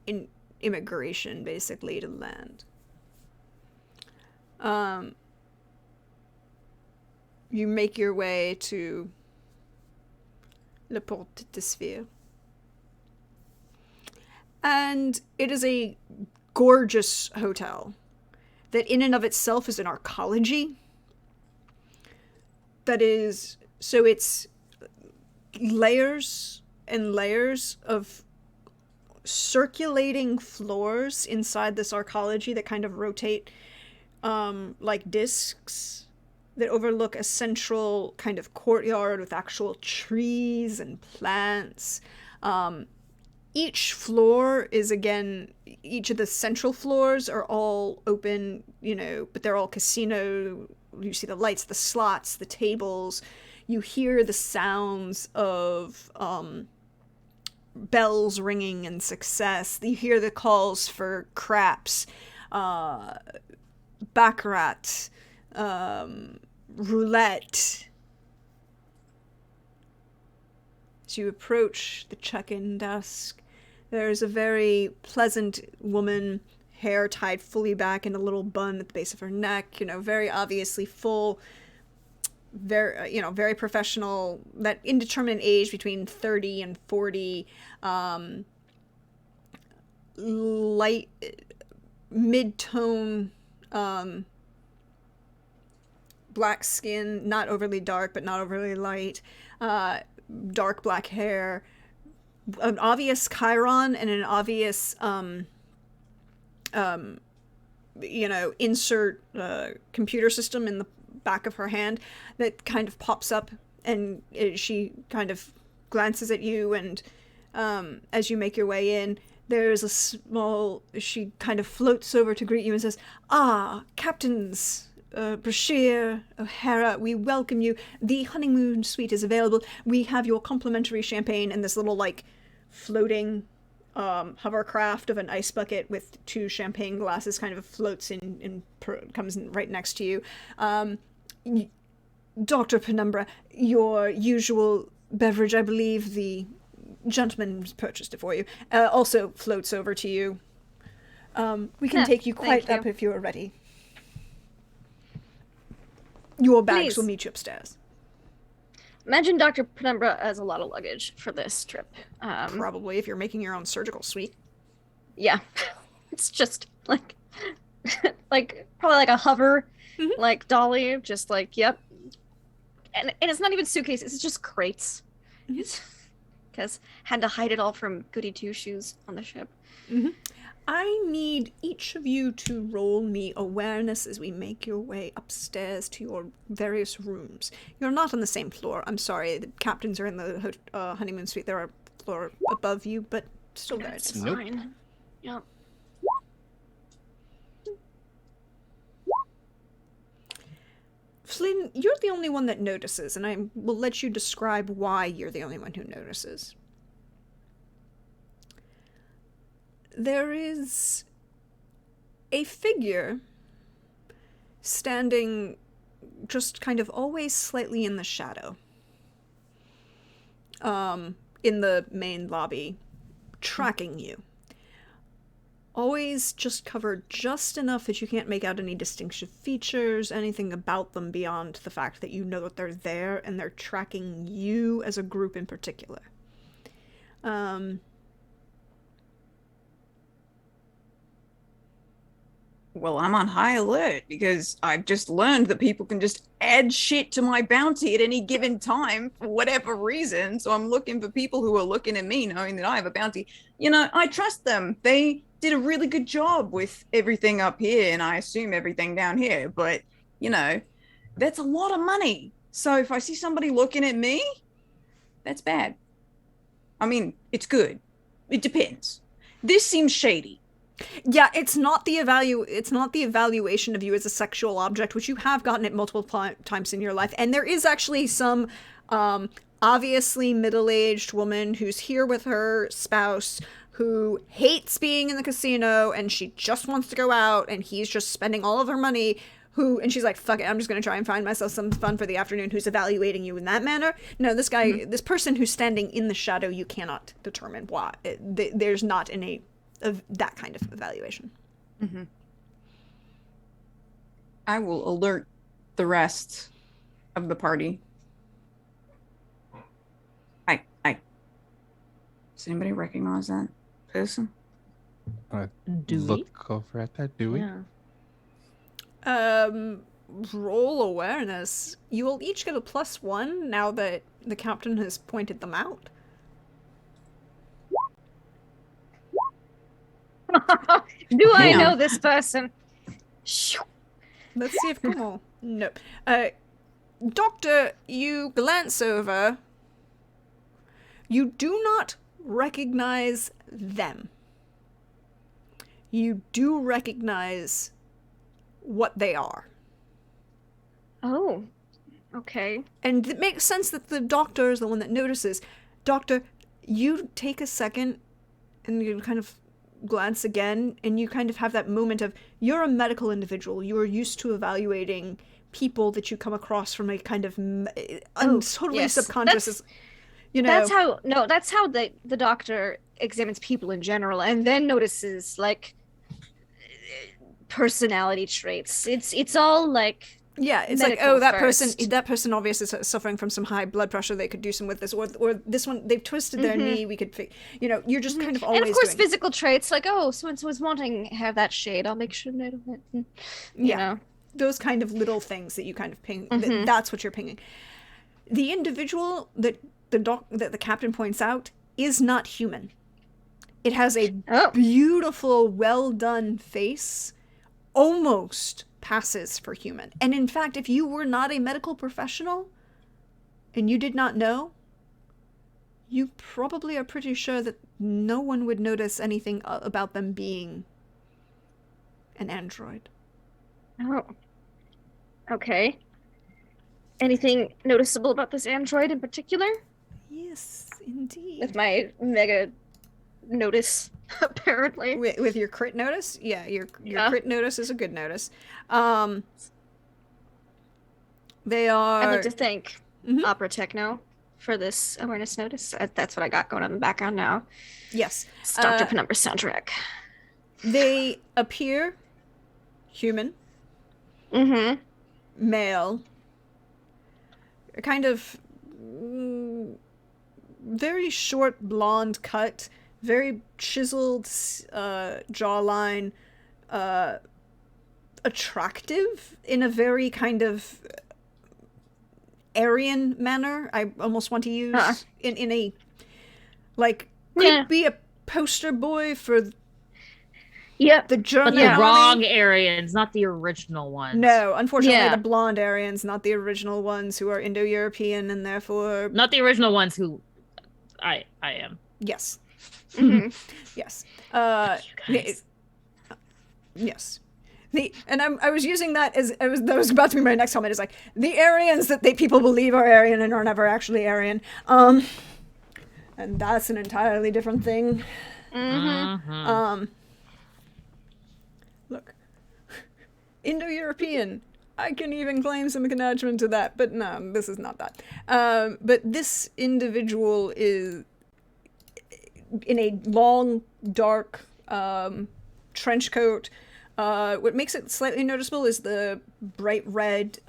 in immigration, basically, to land. You make your way to Le Porte de Sphere. And it is a gorgeous hotel that in and of itself is an arcology. So it's layers and layers of circulating floors inside this arcology that kind of rotate like discs that overlook a central kind of courtyard with actual trees and plants. Each floor is, again, each of the central floors are all open, but they're all casino. You see the lights, the slots, the tables. You hear the sounds of bells ringing and success. You hear the calls for craps, baccarat, roulette. As you approach the check-in desk, there's a very pleasant woman, hair tied fully back in a little bun at the base of her neck, very obviously full, very professional, that indeterminate age between 30 and 40, light, mid-tone, black skin, not overly dark, but not overly light, dark black hair, an obvious chyron and an obvious insert computer system in the back of her hand that kind of pops up, and she kind of glances at you, and as you make your way in, she kind of floats over to greet you and says, Captains Brashear, O'Hara, we welcome you. The honeymoon suite is available. We have your complimentary champagne and this little, floating hovercraft of an ice bucket with 2 champagne glasses kind of floats in comes in right next to you. Dr. Penumbra, your usual beverage, I believe the gentleman purchased it for you, also floats over to you. We can take you quite up if you are ready. Your bags will meet you upstairs. Imagine Dr. Penumbra has a lot of luggage for this trip. Probably, if you're making your own surgical suite. Yeah. It's just probably like a hover, dolly, just yep. And it's not even suitcases, it's just crates. Because had to hide it all from Goody Two-Shoes on the ship. Mm-hmm. I need each of you to roll me awareness as we make your way upstairs to your various rooms. You're not on the same floor. I'm sorry, the captains are in the honeymoon suite. They're a floor above you, but still there. It's fine. Yep. Flynn, you're the only one that notices, and I will let you describe why you're the only one who notices. There is a figure standing just kind of always slightly in the shadow, in the main lobby, tracking you. Always just covered just enough that you can't make out any distinctive features, anything about them beyond the fact that you know that they're there and they're tracking you as a group in particular. Well, I'm on high alert because I've just learned that people can just add shit to my bounty at any given time for whatever reason. So I'm looking for people who are looking at me knowing that I have a bounty. I trust them. They did a really good job with everything up here, and I assume everything down here. But, that's a lot of money. So if I see somebody looking at me, that's bad. I mean, it's good. It depends. This seems shady. Yeah, it's not the evaluation of you as a sexual object, which you have gotten it multiple times in your life. And there is actually some obviously middle-aged woman who's here with her spouse, who hates being in the casino, and she just wants to go out, and he's just spending all of her money, and she's like, fuck it, I'm just going to try and find myself some fun for the afternoon, who's evaluating you in that manner. No, this guy, this person who's standing in the shadow, you cannot determine why. There's not of that kind of evaluation. Mm-hmm. I will alert the rest of the party. Hi. Does anybody recognize that person? Look over at that Dewey. Yeah. Roll awareness. You will each get a +1 now that the captain has pointed them out. Do I know this person? Let's see if Kumo. No. Doctor, you glance over. You do not recognize them. You do recognize what they are. Oh, okay. And it makes sense that the doctor is the one that notices. Doctor, you take a second and you kind of glance again, and you kind of have that moment of, you're a medical individual. You are used to evaluating people that you come across from a kind of totally yes. subconscious. That's how the doctor examines people in general, and then notices like personality traits. It's all like, yeah, it's like, oh, that first. person obviously is suffering from some high blood pressure. They could do some with this, or this one, they've twisted their knee. We could, you're just kind of always and of course doing. Physical traits, like, oh, so and so is wanting to have that shade. I'll make sure to note it. You know. Those kind of little things that you kind of ping. That's what you're pinging. The individual that the captain points out is not human. It has a beautiful, well done face, almost passes for human. And in fact, if you were not a medical professional and you did not know, you probably are pretty sure that no one would notice anything about them being an android. Oh. Okay. Anything noticeable about this android in particular? Yes, indeed. With my mega notice, apparently. With your crit notice? Yeah, your crit notice is a good notice. They are... I'd like to thank Opera Techno for this awareness notice. That's what I got going on in the background now. Yes. It's Dr. Penumbra's soundtrack. They appear human. Male. Kind of very short blonde cut, very chiseled jawline, attractive in a very kind of Aryan manner. I almost want to use in a, like, could be a poster boy for the German, but the wrong Aryans, not the original ones. No, unfortunately, the blonde Aryans, not the original ones who are Indo-European and therefore not the original ones who I am. Yes. Yes. Yes. I was using that as that was about to be my next comment. Is like the Aryans that people believe are Aryan and are never actually Aryan. And that's an entirely different thing. Look, Indo-European. I can even claim some acknowledgement to that, but no, this is not that. But this individual is in a long, dark trench coat. What makes it slightly noticeable is the bright red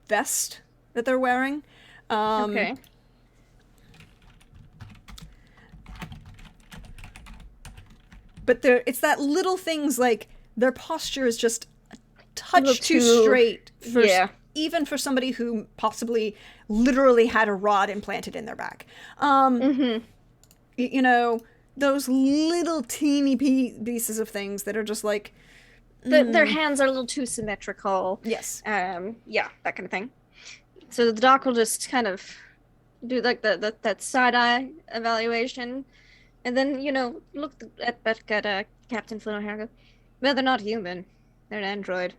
vest that they're wearing. Okay. But it's that little things like their posture is just a touch too straight for even for somebody who possibly literally had a rod implanted in their back. You know, those little teeny pieces of things that are just like their hands are a little too symmetrical. Yes. Yeah, that kind of thing. So the doc will just kind of do like that side eye evaluation, and then look at Captain Flynn O'Hara. Well, they're not human. They're an android.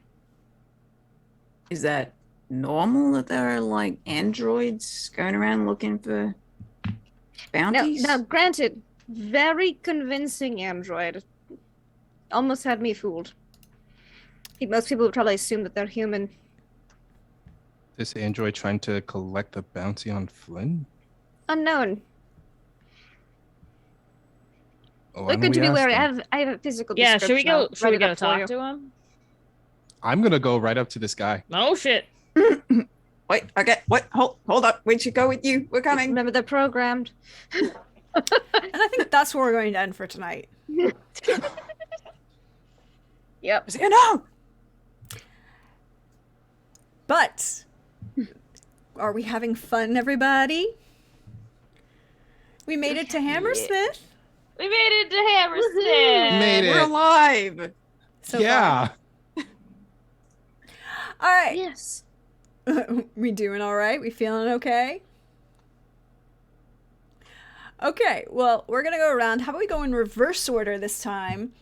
Is that normal that there are like androids going around looking for bounties? Now, granted, very convincing android. Almost had me fooled. I think most people would probably assume that they're human. This android trying to collect the bounty on Flynn? Unknown. Oh, We're going to be wary. I have a physical Yeah, description. should we go? I'll Should write we it go up for talk you. to him? I'm gonna go right up to this guy. Oh shit! Wait, okay, what? Hold up. We should go with you. We're coming. Remember, they're programmed. And I think that's where we're going to end for tonight. Yep. No! But are we having fun, everybody? We made it to Hammersmith. We made it to Hammersmith. Made We're it. alive! So Yeah. fun. All right. Yes. We doing all right? We feeling okay? Okay, well, we're going to go around. How about we go in reverse order this time?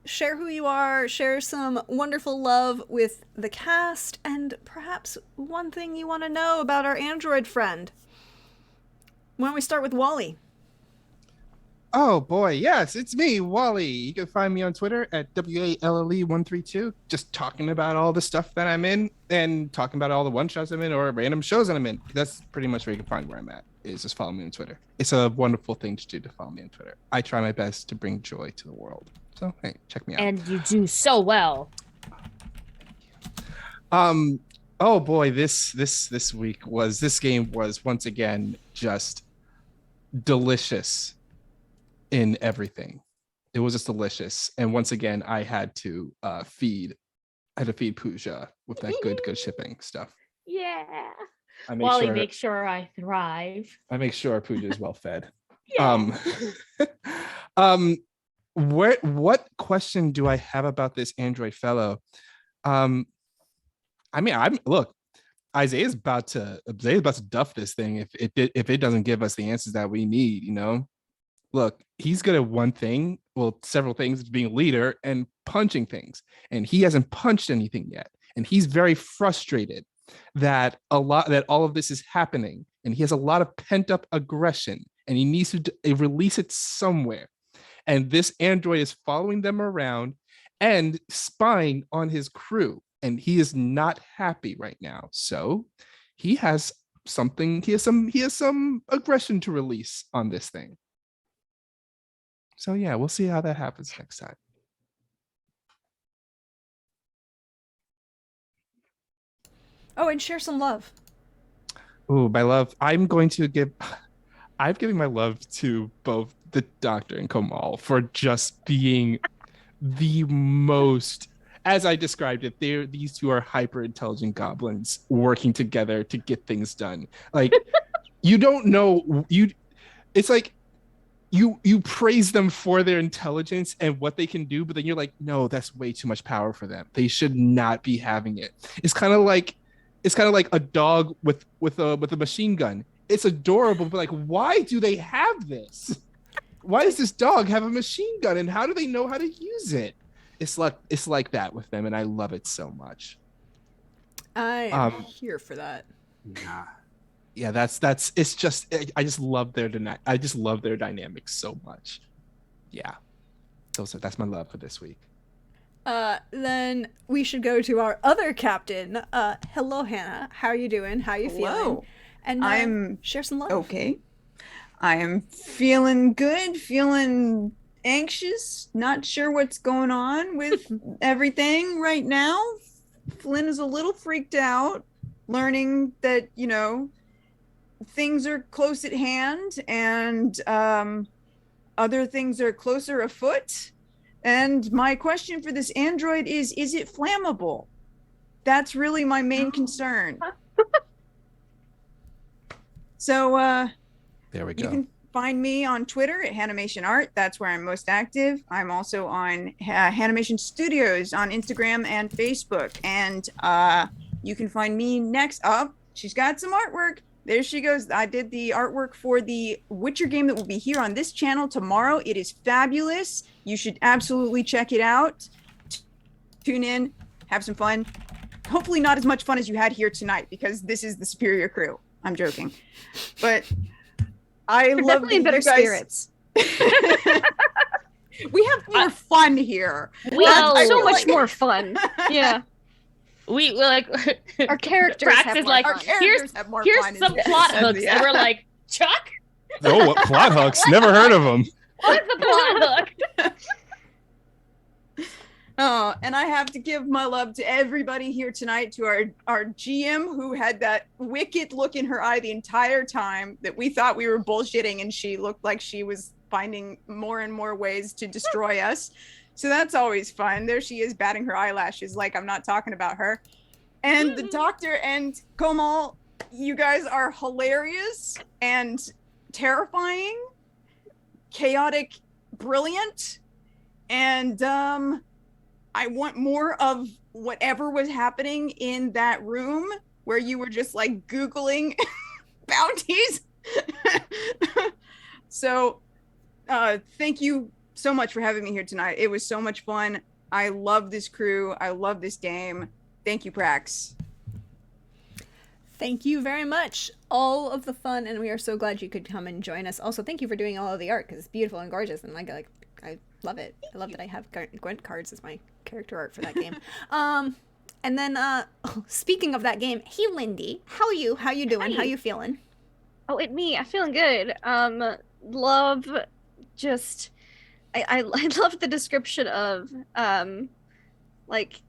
Share who you are, share some wonderful love with the cast, and perhaps one thing you want to know about our android friend. Why don't we start with Wally? Oh boy, yes, it's me, Wally. You can find me on Twitter at WALLE132, just talking about all the stuff that I'm in and talking about all the one-shots I'm in or random shows that I'm in. That's pretty much where you can find where I'm at, is just follow me on Twitter. It's a wonderful thing to do to follow me on Twitter. I try my best to bring joy to the world. So, hey, check me out. And you do so well. Oh boy, this game was once again just delicious in everything. It was just delicious. And once again, I had to feed Pooja with that good shipping stuff. Yeah. Wally, make sure I thrive. I make sure Pooja is well fed. Yeah. What question do I have about this android fellow? Look, Isaiah's about to duff this thing if it doesn't give us the answers that we need, you know. Look, he's good at one thing, well, several things, being a leader and punching things, and he hasn't punched anything yet, and he's very frustrated that all of this is happening, and he has a lot of pent-up aggression, and he needs to release it somewhere. And this android is following them around and spying on his crew, and he is not happy right now. So he has some aggression to release on this thing. So yeah, we'll see how that happens next time. Oh, and share some love. Ooh, my love. I'm giving my love to both the Doctor and Kamal for just being the most, as I described it, these two are hyper intelligent goblins working together to get things done. Like, you don't know, it's like you praise them for their intelligence and what they can do, but then you're like, no, that's way too much power for them. They should not be having it. It's kind of like a dog with a machine gun. It's adorable, but like, why do they have this? Why does this dog have a machine gun, and how do they know how to use it? It's like that with them, and I love it so much. I am here for that. Yeah, it's just, I just love their dynamics so much. Yeah, that's my love for this week. Then we should go to our other captain. Hello, Hannah. How are you doing? How are you feeling? And share some love. Okay. I am feeling good, feeling anxious, not sure what's going on with everything right now. Flynn is a little freaked out, learning that, you know, things are close at hand and other things are closer afoot. And my question for this android is it flammable? That's really my main concern. So there we go. You can find me on Twitter at Hanimation Art. That's where I'm most active. I'm also on Hanimation Studios on Instagram and Facebook. And you can find me next up. She's got some artwork. There she goes. I did the artwork for the Witcher game that will be here on this channel tomorrow. It is fabulous. You should absolutely check it out. Tune in, have some fun, hopefully not as much fun as you had here tonight, because this is the superior crew. I'm joking, but I We're love definitely in that better you guys- spirits. We have more fun here. Well, So feel much like- more fun. Yeah. we like Our characters Prax have is more like, Our fun. characters have more here's fun. some is- plot is- hooks, yeah. and we're like, Chuck, Oh, what plot hooks? Never heard of them. what's the plot hook? Oh, and I have to give my love to everybody here tonight, to our GM, who had that wicked look in her eye the entire time that we thought we were bullshitting, and she looked like she was finding more and more ways to destroy us. So that's always fun. There she is, batting her eyelashes like I'm not talking about her. And the doctor and Komal, you guys are hilarious and terrifying, chaotic, brilliant, and I want more of whatever was happening in that room where you were just like Googling bounties. So thank you so much for having me here tonight. It was so much fun. I love this crew. I love this game. Thank you, Prax. Thank you very much. All of the fun, and we are so glad you could come and join us. Also, thank you for doing all of the art, because it's beautiful and gorgeous, and like I love it. I love that I have Gwent cards as my character art for that game. And then speaking of that game, hey Lindy, how are you? How you doing? Hi. How you feeling? Oh, it me. I'm feeling good. Love just I love the description of like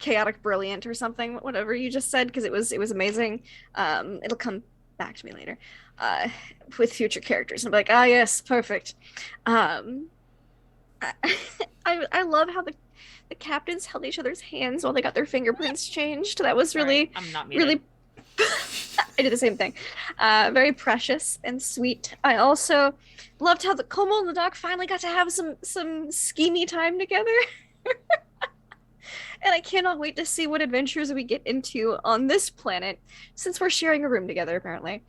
chaotic brilliant or something, whatever you just said, because it was amazing. It'll come back to me later with future characters, and I'm like, ah, yes, perfect. I love how the captains held each other's hands while they got their fingerprints changed. That was really Sorry, I'm not muted. really I did the same thing. Very precious and sweet. I also loved how the Como and the Doc finally got to have some schemy time together. And I cannot wait to see what adventures we get into on this planet, since we're sharing a room together, apparently.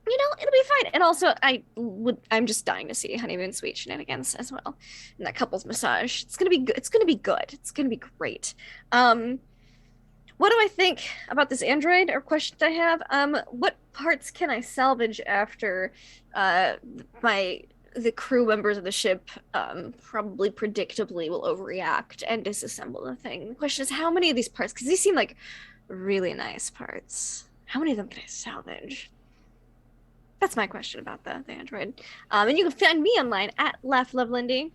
You know, it'll be fine. And also, I'm just dying to see Honeymoon Suite shenanigans as well. And that couple's massage. It's gonna be good. It's gonna be good. It's gonna be great. What do I think about this android, or question I have? What parts can I salvage after the crew members of the ship probably predictably will overreact and disassemble the thing? The question is, how many of these parts, because these seem like really nice parts, how many of them can I salvage? That's my question about the android. And you can find me online at LaughLoveLindy.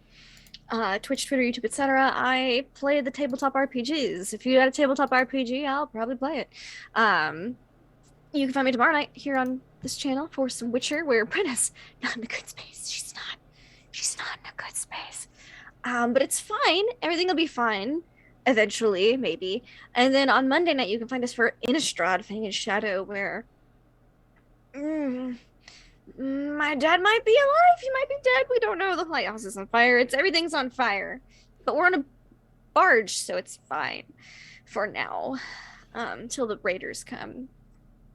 Twitch, Twitter, YouTube, etc. I play the tabletop RPGs. If you had a tabletop RPG, I'll probably play it. You can find me tomorrow night here on this channel for some Witcher, where Brenna's not in a good space. She's not in a good space. But it's fine. Everything will be fine. Eventually, maybe. And then on Monday night, you can find us for Innistrad, Fang and Shadow, where my dad might be alive. He might be dead. We don't know. The lighthouse is on fire. Everything's on fire. But we're on a barge, so it's fine for now. Till the raiders come.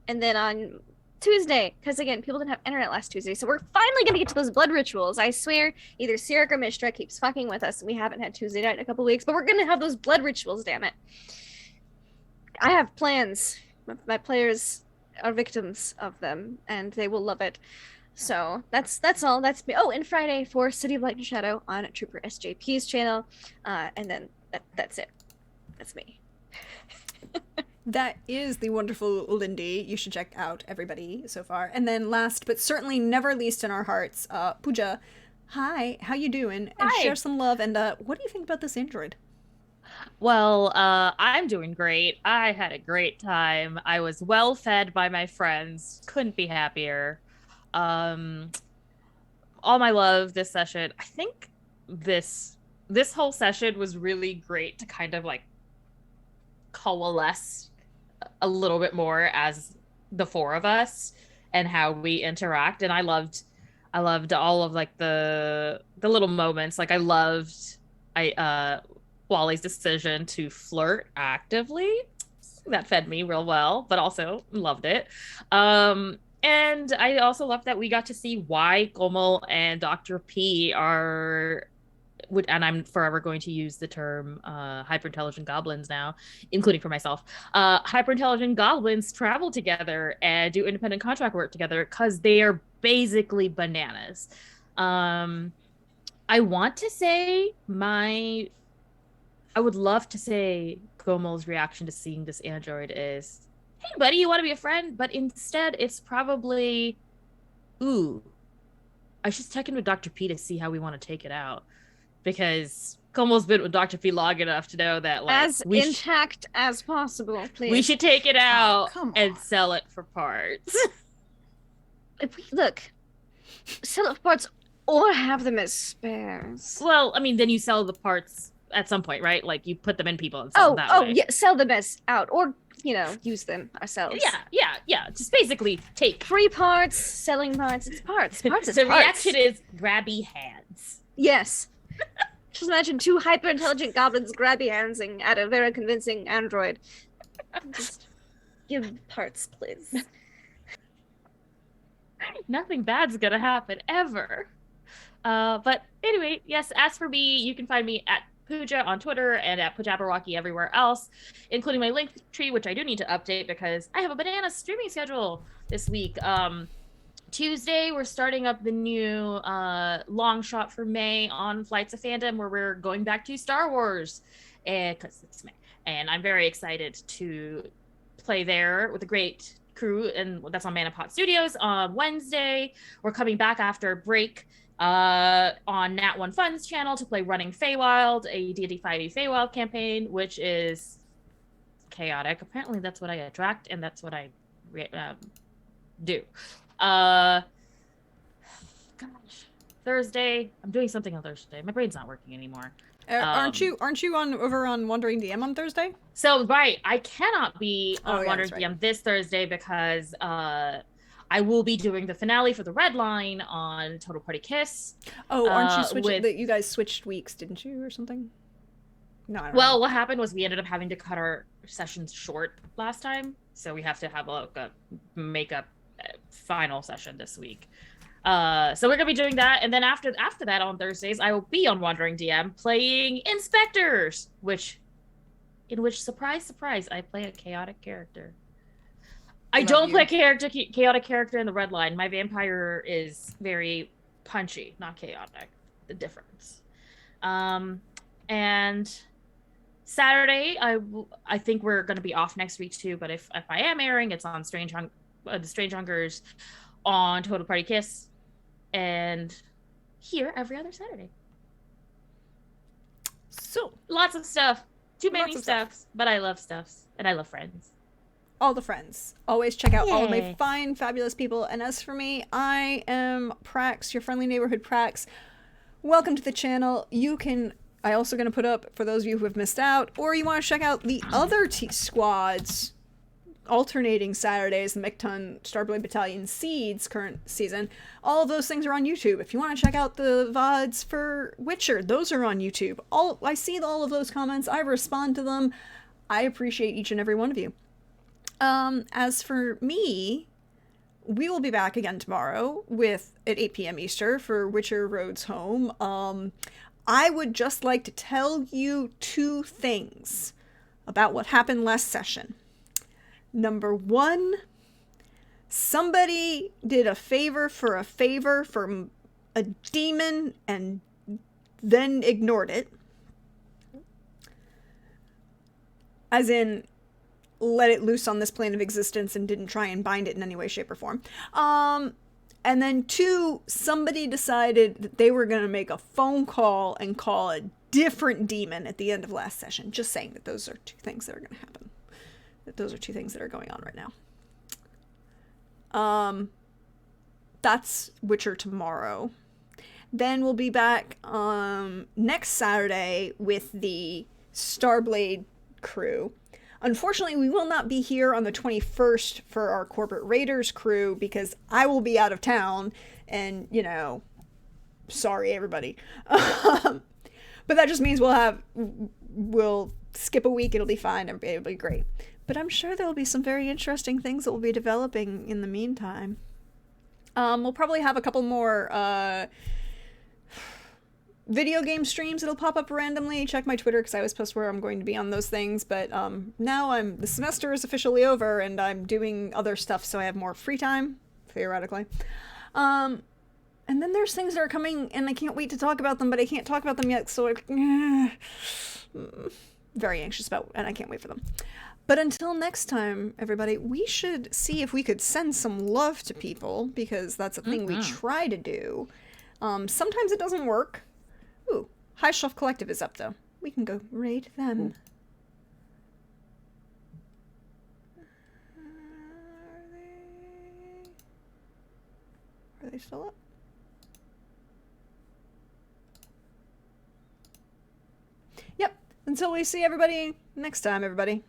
And then on Tuesday, because again, people didn't have internet last Tuesday, so we're finally gonna get to those blood rituals. I swear, either Sirik or Mishra keeps fucking with us, and we haven't had Tuesday night in a couple weeks, but we're gonna have those blood rituals, damn it. I have plans. My players are victims of them, and they will love it. So that's all. That's me. Oh, and Friday for City of Light and Shadow on Trooper SJP's channel, and then that's it. That's me. That is the wonderful Lindy. You should check out everybody so far. And then last but certainly never least in our hearts, Pooja. Hi, how you doing? And Hi. share some love. And what do you think about this android? Well, I'm doing great. I had a great time. I was well fed by my friends. Couldn't be happier. All my love this session. I think this whole session was really great to kind of like coalesce a little bit more as the four of us and how we interact. And I loved all of like the little moments. Like I loved Wally's decision to flirt actively. That fed me real well, but also loved it. And I also loved that we got to see why Gomel and Dr. P are and I'm forever going to use the term hyper-intelligent goblins now, including for myself. Hyper-intelligent goblins travel together and do independent contract work together because they are basically bananas. I want to say I would love to say Gomel's reaction to seeing this android is, hey, buddy, you want to be a friend? But instead, it's probably, ooh, I should check in with Dr. P to see how we want to take it out. Because Gomel's been with Dr. P long enough to know that, like, As intact as possible, please. we should take it out come and on. sell it for parts. Look, sell it for parts or have them as spares. Well, I mean, then you sell the parts at some point, right? Like, you put them in people and sell them that way. Yeah, sell them as out, or use them ourselves. Yeah. Just basically take. Free parts, selling parts. It's parts. Parts is The parts. reaction is grabby hands. Yes. Just imagine two hyper-intelligent goblins grabby handsing at a very convincing android. Just give parts, please. Nothing bad's gonna happen ever. But anyway, yes, as for me, you can find me at Pooja on Twitter and at Pujabberwocky everywhere else, including my link tree, which I do need to update because I have a banana streaming schedule this week. Tuesday, we're starting up the new long shot for May on Flights of Fandom, where we're going back to Star Wars, because it's May, and I'm very excited to play there with a great crew, and that's on Manapot Studios. On Wednesday, we're coming back after a break on Nat One Fun's channel to play Running Feywild, a D&D 5e Feywild campaign, which is chaotic. Apparently, that's what I attract, and that's what I do. Gosh, Thursday. I'm doing something on Thursday. My brain's not working anymore. Aren't you over on Wandering DM on Thursday? So right, I cannot be on yeah, Wandering that's right. DM this Thursday because I will be doing the finale for the Red Line on Total Party Kiss. Oh, aren't you switching? with- You guys switched weeks, didn't you, or something? No, I don't Well, know. what happened was we ended up having to cut our sessions short last time, so we have to have a makeup final session this week. So we're gonna be doing that, and then after that on Thursdays, I will be on Wandering DM playing Inspectors, in which surprise, surprise, I play a chaotic character. I Love don't you. play chaotic character in the Red Line. My vampire is very punchy, not chaotic. The difference. And Saturday, I think we're going to be off next week too. But if I am airing, it's on the Strange Hungers on Total Party Kiss, and here every other Saturday. So, Lots of stuff. Too many Lots of stuff. stuffs, but I love stuffs, and I love friends. all the friends. Always check out all of my Yay. fine, fabulous people. And as for me, I am Prax, your friendly neighborhood Prax. Welcome to the channel. I also going to put up, for those of you who have missed out, or you want to check out the other squads alternating Saturdays, the Micton Starblade Battalion Seeds current season. All of those things are on YouTube. If you want to check out the VODs for Witcher, those are on YouTube. I see all of those comments. I respond to them. I appreciate each and every one of you. As for me, we will be back again tomorrow at 8 p.m. Easter for Witcher Roads Home. I would just like to tell you two things about what happened last session. Number one, somebody did a favor for a demon and then ignored it. As in, let it loose on this plane of existence and didn't try and bind it in any way, shape, or form. And then two, somebody decided that they were going to make a phone call and call a different demon at the end of last session. Just saying that those are two things that are going to happen. That those are two things that are going on right now. That's Witcher tomorrow. Then we'll be back next Saturday with the Starblade crew. Unfortunately, we will not be here on the 21st for our Corporate Raiders crew because I will be out of town and, sorry everybody. But that just means we'll skip a week, it'll be fine, it'll be great. But I'm sure there'll be some very interesting things that will be developing in the meantime. We'll probably have a couple more video game streams, it'll pop up randomly. Check my Twitter because I always post where I'm going to be on those things. But now the semester is officially over and I'm doing other stuff, so I have more free time, theoretically. And then there's things that are coming, and I can't wait to talk about them, but I can't talk about them yet, so very anxious about, and I can't wait for them. But until next time, everybody, we should see if we could send some love to people, because that's a thing we try to do. Sometimes it doesn't work. Ooh, High Shelf Collective is up, though. We can go raid them. Are they still up? Yep. Until we see everybody next time, everybody.